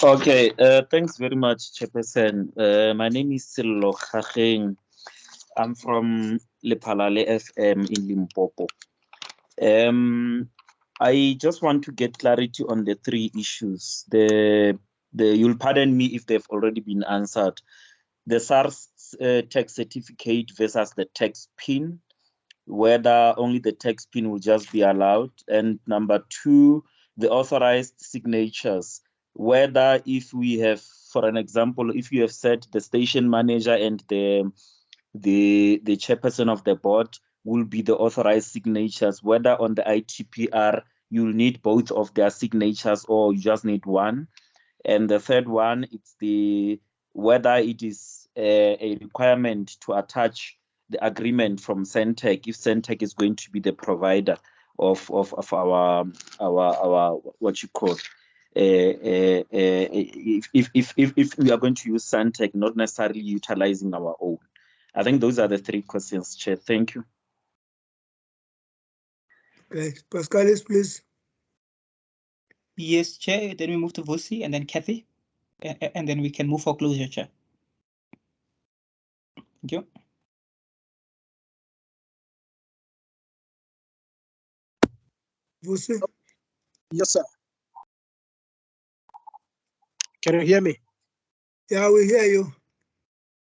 Okay, thanks very much, Chairperson. My name is Sillo Khageng. I'm from Lephalale FM in Limpopo. I just want to get clarity on the three issues. You'll pardon me if they've already been answered. The SARS tax certificate versus the tax PIN, whether only the tax PIN will just be allowed. And number two, the authorized signatures, whether if we have, for an example, if you have said the station manager and the chairperson of the board will be the authorized signatures, whether on the ITP-R you'll need both of their signatures or you just need one. And the third one, it's whether it is a requirement to attach the agreement from Centec, if Centec is going to be the provider of our what you call if we are going to use Centec, not necessarily utilizing our own. I think those are the three questions, Chair. Thank you. Okay, Pascalis, please. Yes, Chair. Then we move to Vusi and then Kathy, and then we can move for closure, Chair. Thank you. Vusi? Yes, sir. Can you hear me? Yeah, we hear you.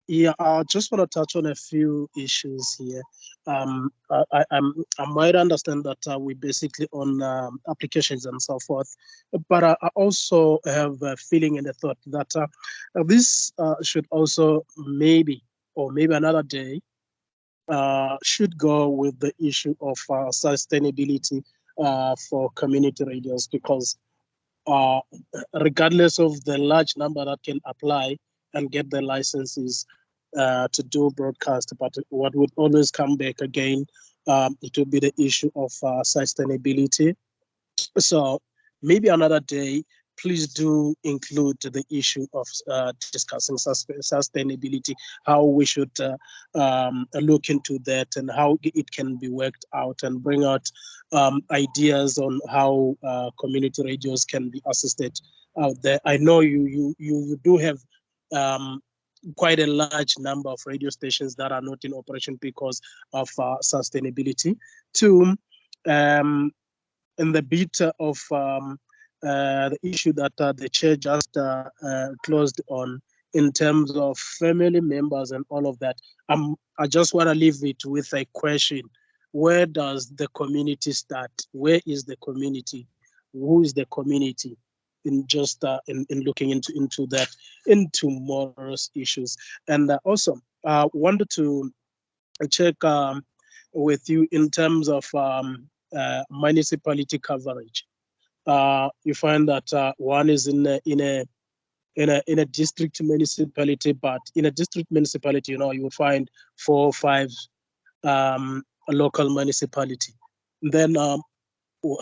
Yeah, I just want to touch on a few issues here. I might understand that we basically on applications and so forth, but I also have a feeling and a thought that this should also maybe another day should go with the issue of sustainability for community radios, because regardless of the large number that can apply and get the licenses to do broadcast, but what would always come back again, it would be the issue of sustainability. So maybe another day, please do include the issue of discussing sustainability, how we should look into that and how it can be worked out, and bring out ideas on how community radios can be assisted out there. I know you do have quite a large number of radio stations that are not in operation because of sustainability. Two, in the bit of the issue that the chair just closed on in terms of family members and all of that, I just want to leave it with a question. Where does the community start? Where is the community? Who is the community? In just in looking into that, in tomorrow's issues. And also wanted to check with you in terms of municipality coverage. You find that one is in a district municipality, but in a district municipality, you will find 4 or 5 local municipality. Then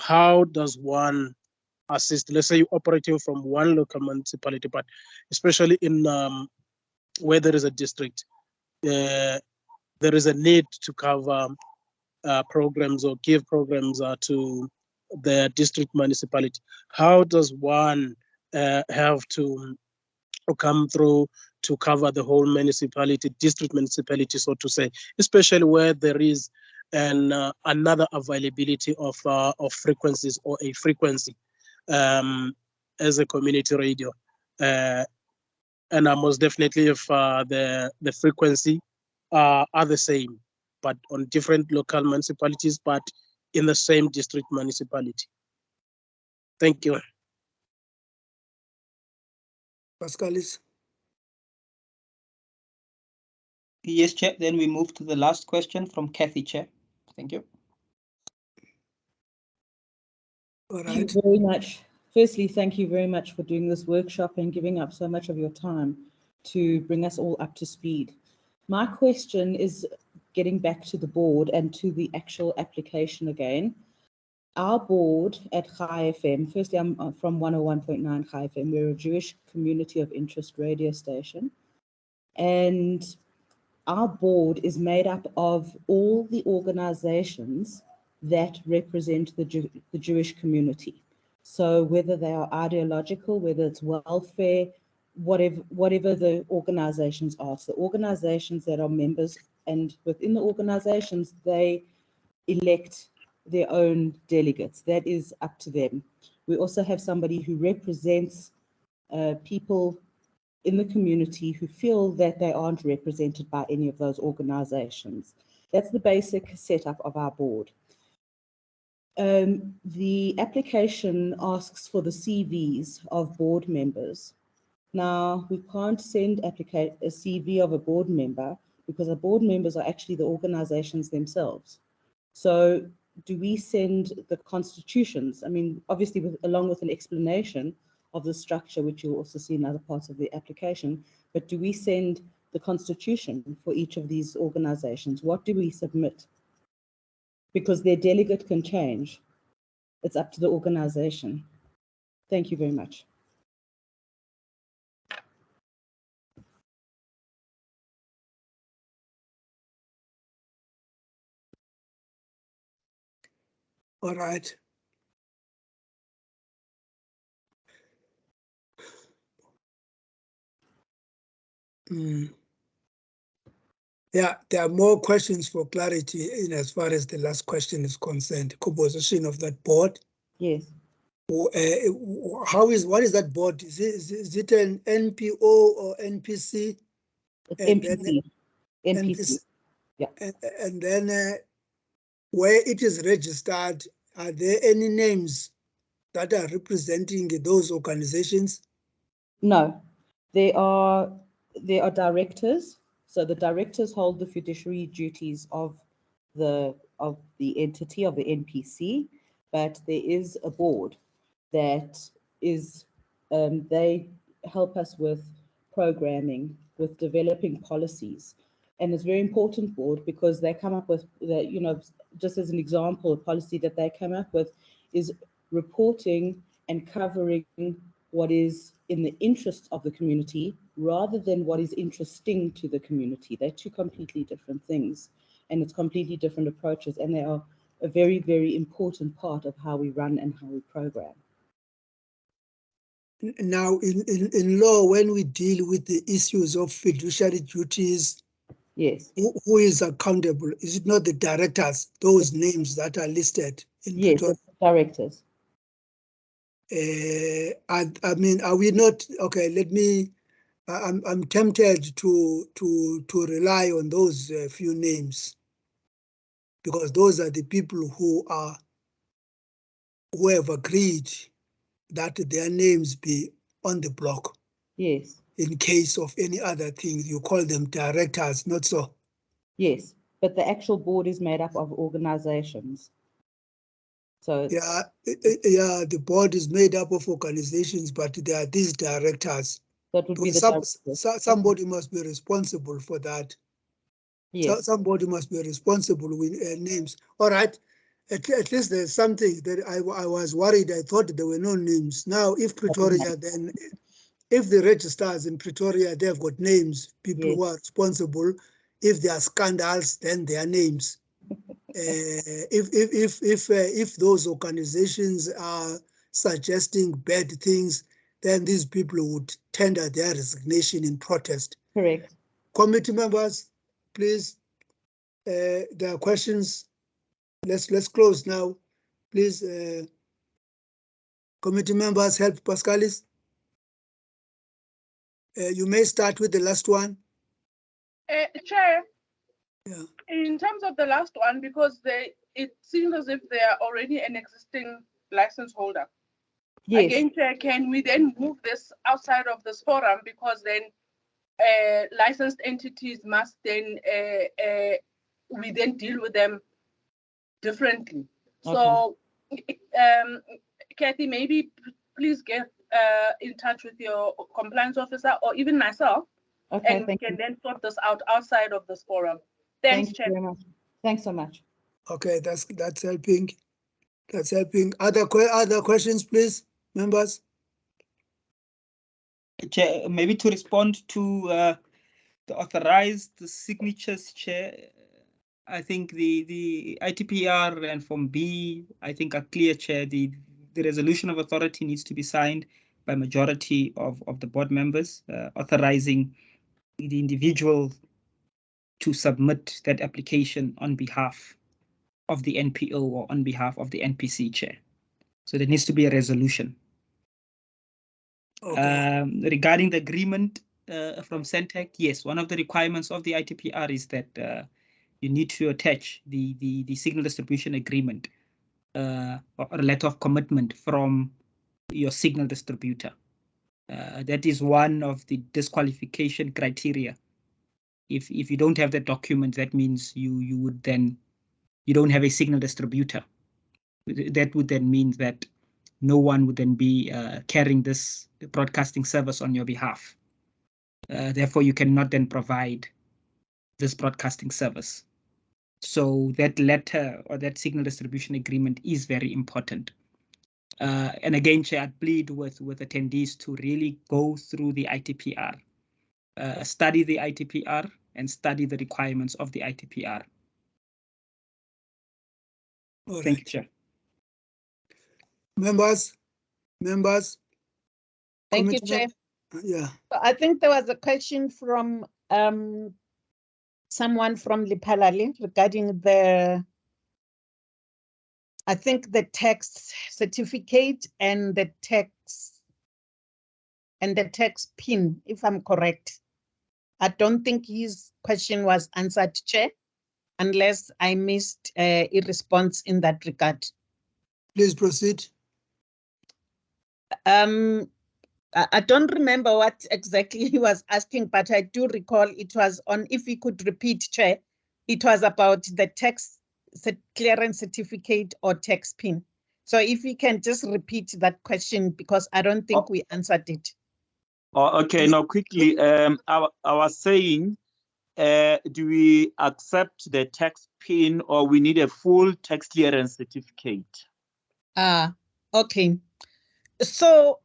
how does one assist? Let's say you're operating from one local municipality, but especially in where there is a district, there is a need to cover programs or give programs to the district municipality. How does one have to come through to cover the whole municipality, district municipality, so to say, especially where there is another availability of frequencies or a frequency as a community radio? And most definitely if the frequency are the same, but on different local municipalities, but in the same district municipality. Thank you. Pascalis. Yes, Chair. Then we move to the last question from Kathy, Chair. Thank you. All right. Thank you very much. Firstly, thank you very much for doing this workshop and giving up so much of your time to bring us all up to speed. My question is getting back to the board and to the actual application again. Our board at Chai FM, firstly, I'm from 101.9 Chai FM. We're a Jewish community of interest radio station. And our board is made up of all the organizations that represent the Jewish community. So whether they are ideological, whether it's welfare, whatever the organizations are. So organizations that are members, and within the organizations, they elect their own delegates. That is up to them. We also have somebody who represents people in the community who feel that they aren't represented by any of those organizations. That's the basic setup of our board. The application asks for the CVs of board members. Now, we can't send a CV of a board member because the board members are actually the organizations themselves. So do we send the constitutions? I mean, obviously along with an explanation of the structure, which you'll also see in other parts of the application, but do we send the constitution for each of these organizations? What do we submit? Because their delegate can change. It's up to the organization. Thank you very much. All right. Yeah, there are more questions for clarity in as far as the last question is concerned. Composition of that board. Yes. What is that board? Is it an NPO or NPC? It's NPC. NPC. Yeah. And then where it is registered, are there any names that are representing those organizations? No, there are directors. So the directors hold the fiduciary duties of the entity of the NPC, but there is a board that is they help us with programming, with developing policies. And it's a very important board because they come up with just as an example, a policy that they come up with is reporting and covering what is in the interest of the community rather than what is interesting to the community. They're two completely different things, and it's completely different approaches, and they are a very, very important part of how we run and how we program. Now, in law, when we deal with the issues of fiduciary duties, yes, who is accountable? Is it not the directors, those names that are listed in yes, Pretoria? directors. I mean, are we not okay? Let me. I'm tempted to rely on those few names, because those are the people who have agreed that their names be on the block. Yes. In case of any other things, you call them directors, not so? Yes, but the actual board is made up of organizations. So yeah, the board is made up of organizations, but there are these directors. That would be the somebody must be responsible for that. Yes. So somebody must be responsible with names. All right. At least there's something that I was worried. I thought there were no names. Now, if Pretoria, then if the registrars in Pretoria, they've got names, people who are responsible. If there are scandals, then their names. If those organizations are suggesting bad things, then these people would tender their resignation in protest. Correct. Committee members, please, there are questions. Let's close now. Please, committee members, help Pascalis. You may start with the last one. Chair, yeah. In terms of the last one, because it seems as if they are already an existing license holder. Yes. Again, Chair, can we then move this outside of this forum, because then licensed entities must then, we then deal with them differently. Okay. So, Kathy, maybe please get in touch with your compliance officer or even myself, okay, and we can then sort this out outside of this forum. Thanks, Thank Chair. you very much. Thanks so much. Okay, that's helping. That's helping. Other questions, please, members? Chair, maybe to respond to the authorized signatures, Chair, I think the ITP-R and Form B, I think are clear, Chair. The resolution of authority needs to be signed by majority of the board members, authorizing the individual to submit that application on behalf of the NPO or on behalf of the NPC, Chair. So there needs to be a resolution. Okay. Regarding the agreement from Centec, yes, one of the requirements of the ITP-R is that you need to attach the signal distribution agreement or a letter of commitment from your signal distributor. That is one of the disqualification criteria. If you don't have the document, that means you would then, you don't have a signal distributor. That would then mean that no one would then be carrying this broadcasting service on your behalf. Therefore, you cannot then provide this broadcasting service. So that letter or that signal distribution agreement is very important. And again, Chair, I'd plead with attendees to really go through the ITP-R, study the ITP-R and study the requirements of the ITP-R. Thank you, Chair. Members. Thank you, Chair. Yeah. I think there was a question from someone from Lipalali regarding I think the tax certificate and the tax PIN, if I'm correct. I don't think his question was answered, Chair, unless I missed a response in that regard. Please proceed. I don't remember what exactly he was asking, but I do recall it was on, if he could repeat, Chair, it was about the tax clearance certificate or tax PIN. So if you can just repeat that question, because I don't think we answered it. Oh, okay, now quickly, I was saying, do we accept the tax PIN or we need a full tax clearance certificate? Okay. So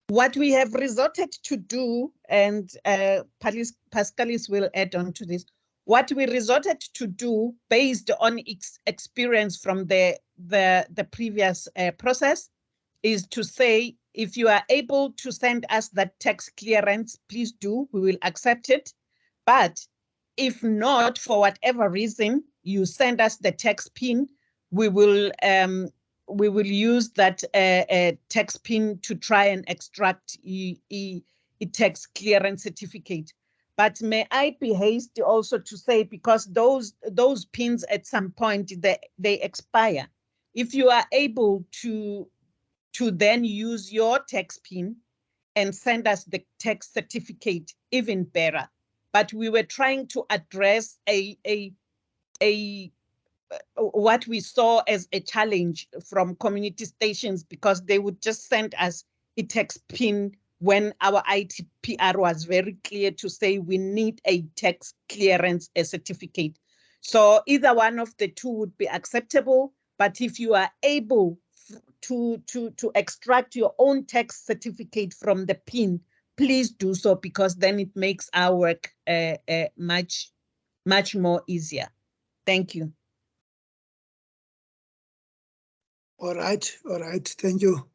what we have resorted to do, and Pascalis will add on to this, what we resorted to do based on experience from the previous process is to say, if you are able to send us that tax clearance, please do, we will accept it. But if not, for whatever reason, you send us the tax PIN, we will use that tax PIN to try and extract a tax clearance certificate. But may I be hasty also to say, because those pins at some point they expire. If you are able to then use your tax PIN and send us the tax certificate, even better. But we were trying to address what we saw as a challenge from community stations, because they would just send us a tax PIN when our ITP-R was very clear to say we need a tax clearance certificate. So either one of the two would be acceptable, but if you are able to extract your own tax certificate from the PIN, please do so, because then it makes our work much more easier. Thank you. All right, thank you.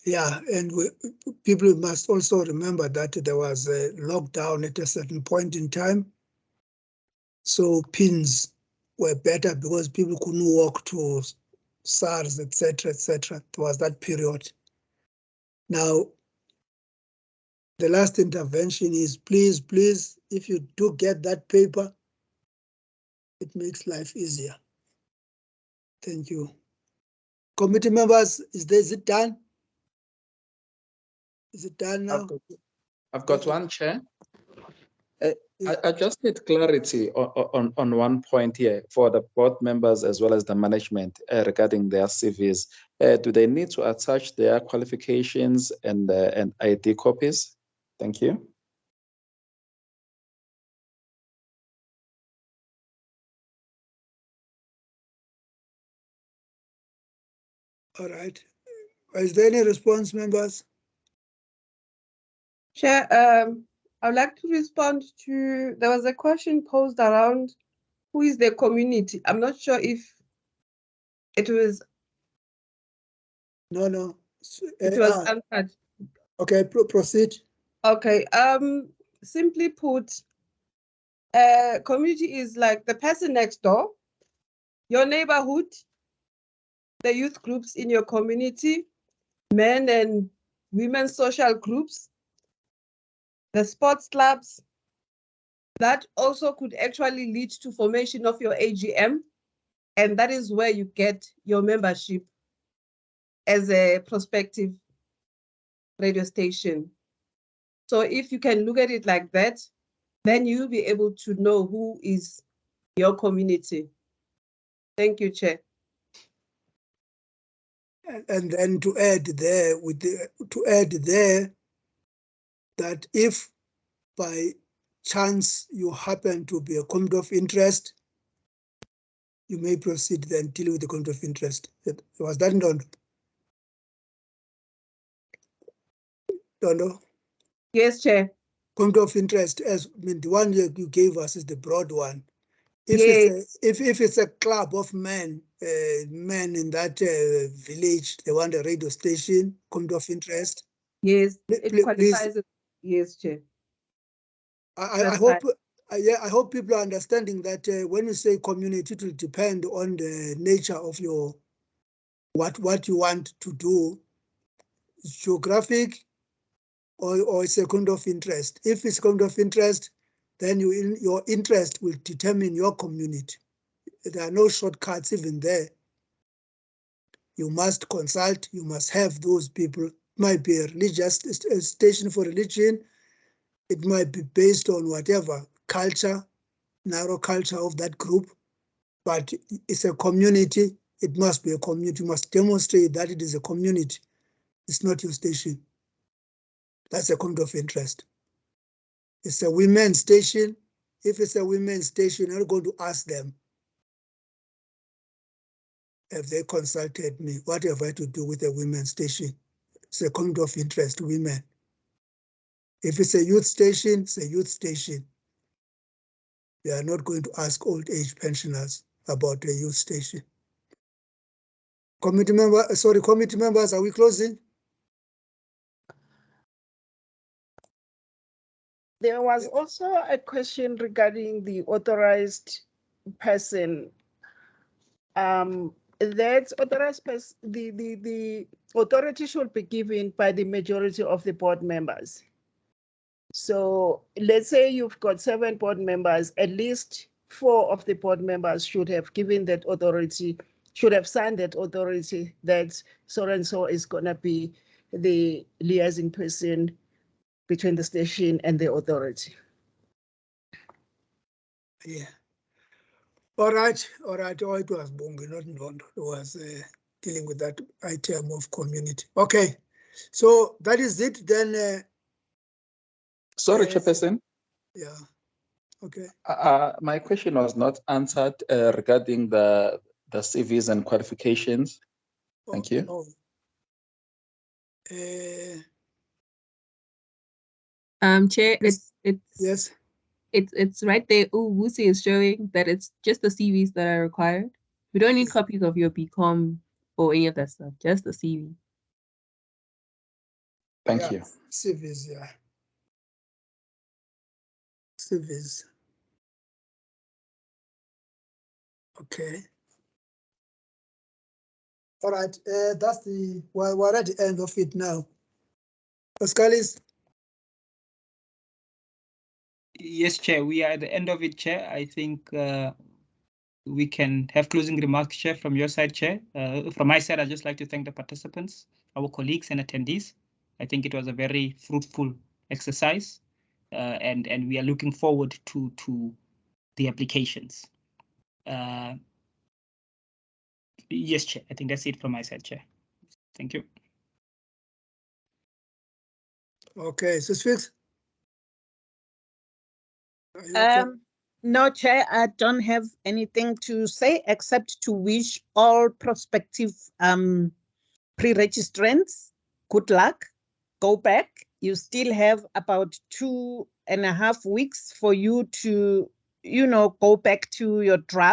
Yeah, and people must also remember that there was a lockdown at a certain point in time. So pins were better because people couldn't walk to SARS, etc., etc. There was that period. Now, the last intervention is please, if you do get that paper, it makes life easier. Thank you. Committee members, is it done? Is it done now? I've got one, Chair. I just need clarity on one point here for the board members as well as the management regarding their CVs. Do they need to attach their qualifications and ID copies? Thank you. All right. Is there any response, members? Chair, I would like to respond to, there was a question posed around who is the community. I'm not sure if it was. No. It was answered. Okay, proceed. Okay, simply put, community is like the person next door, your neighborhood, the youth groups in your community, men and women's social groups, the sports clubs. That also could actually lead to formation of your AGM, and that is where you get your membership as a prospective radio station. So if you can look at it like that, then you'll be able to know who is your community. Thank you, Chair. And then to add there, that if by chance you happen to be a conflict of interest, you may proceed then deal with the conflict of interest. Was that done? Dondo? Yes, Chair. Conflict of interest, the one you gave us is the broad one. If yes. if it's a club of men in that village, they want a radio station, conflict of interest. Yes, it qualifies. Please. Yes, Chair. I hope. I hope people are understanding that when you say community, it will depend on the nature of your what you want to do, geographic or it's a kind of interest. If it's kind of interest, then your interest will determine your community. There are no shortcuts even there. You must consult, you must have those people. It might be a religious station for religion. It might be based on whatever culture, narrow culture of that group, but it's a community. It must be a community. You must demonstrate that it is a community. It's not your station. That's a conflict of interest. It's a women's station. If it's a women's station, you're not going to ask them have they consulted me? What have I to do with a women's station? It's a conflict of interest, women. If it's a youth station, it's a youth station. They are not going to ask old age pensioners about a youth station. Committee members, are we closing? There was also a question regarding the authorized person. That authorized person, the authority should be given by the majority of the board members. So let's say you've got 7 board members, at least 4 of the board members should have given that authority, should have signed that authority that so-and-so is gonna be the liaising person between the station and the authority. Yeah. All right. Oh, it was Bongi, not Ndondo. It was dealing with that item of community. Okay, so that is it then. Sorry, Chairperson. Yeah, okay. My question was not answered regarding the CVs and qualifications. Thank you. Oh. Chair, yes. It's right there. Oh, Wusi is showing that it's just the CVs that are required. We don't need copies of your BCom or any of that stuff, just the CV. Thank you. CVs, yeah. CVs. Okay. All right, that's we're at the end of it now. Pascalis? Yes, Chair, we are at the end of it, Chair. I think we can have closing remarks, Chair, from your side, Chair. From my side, I'd just like to thank the participants, our colleagues and attendees. I think it was a very fruitful exercise, and we are looking forward to the applications. Yes, Chair, I think that's it from my side, Chair. Thank you. Okay, so Fix. No, Chair, I don't have anything to say except to wish all prospective pre-registrants good luck. Go back. You still have about 2.5 weeks for you to, go back to your draft.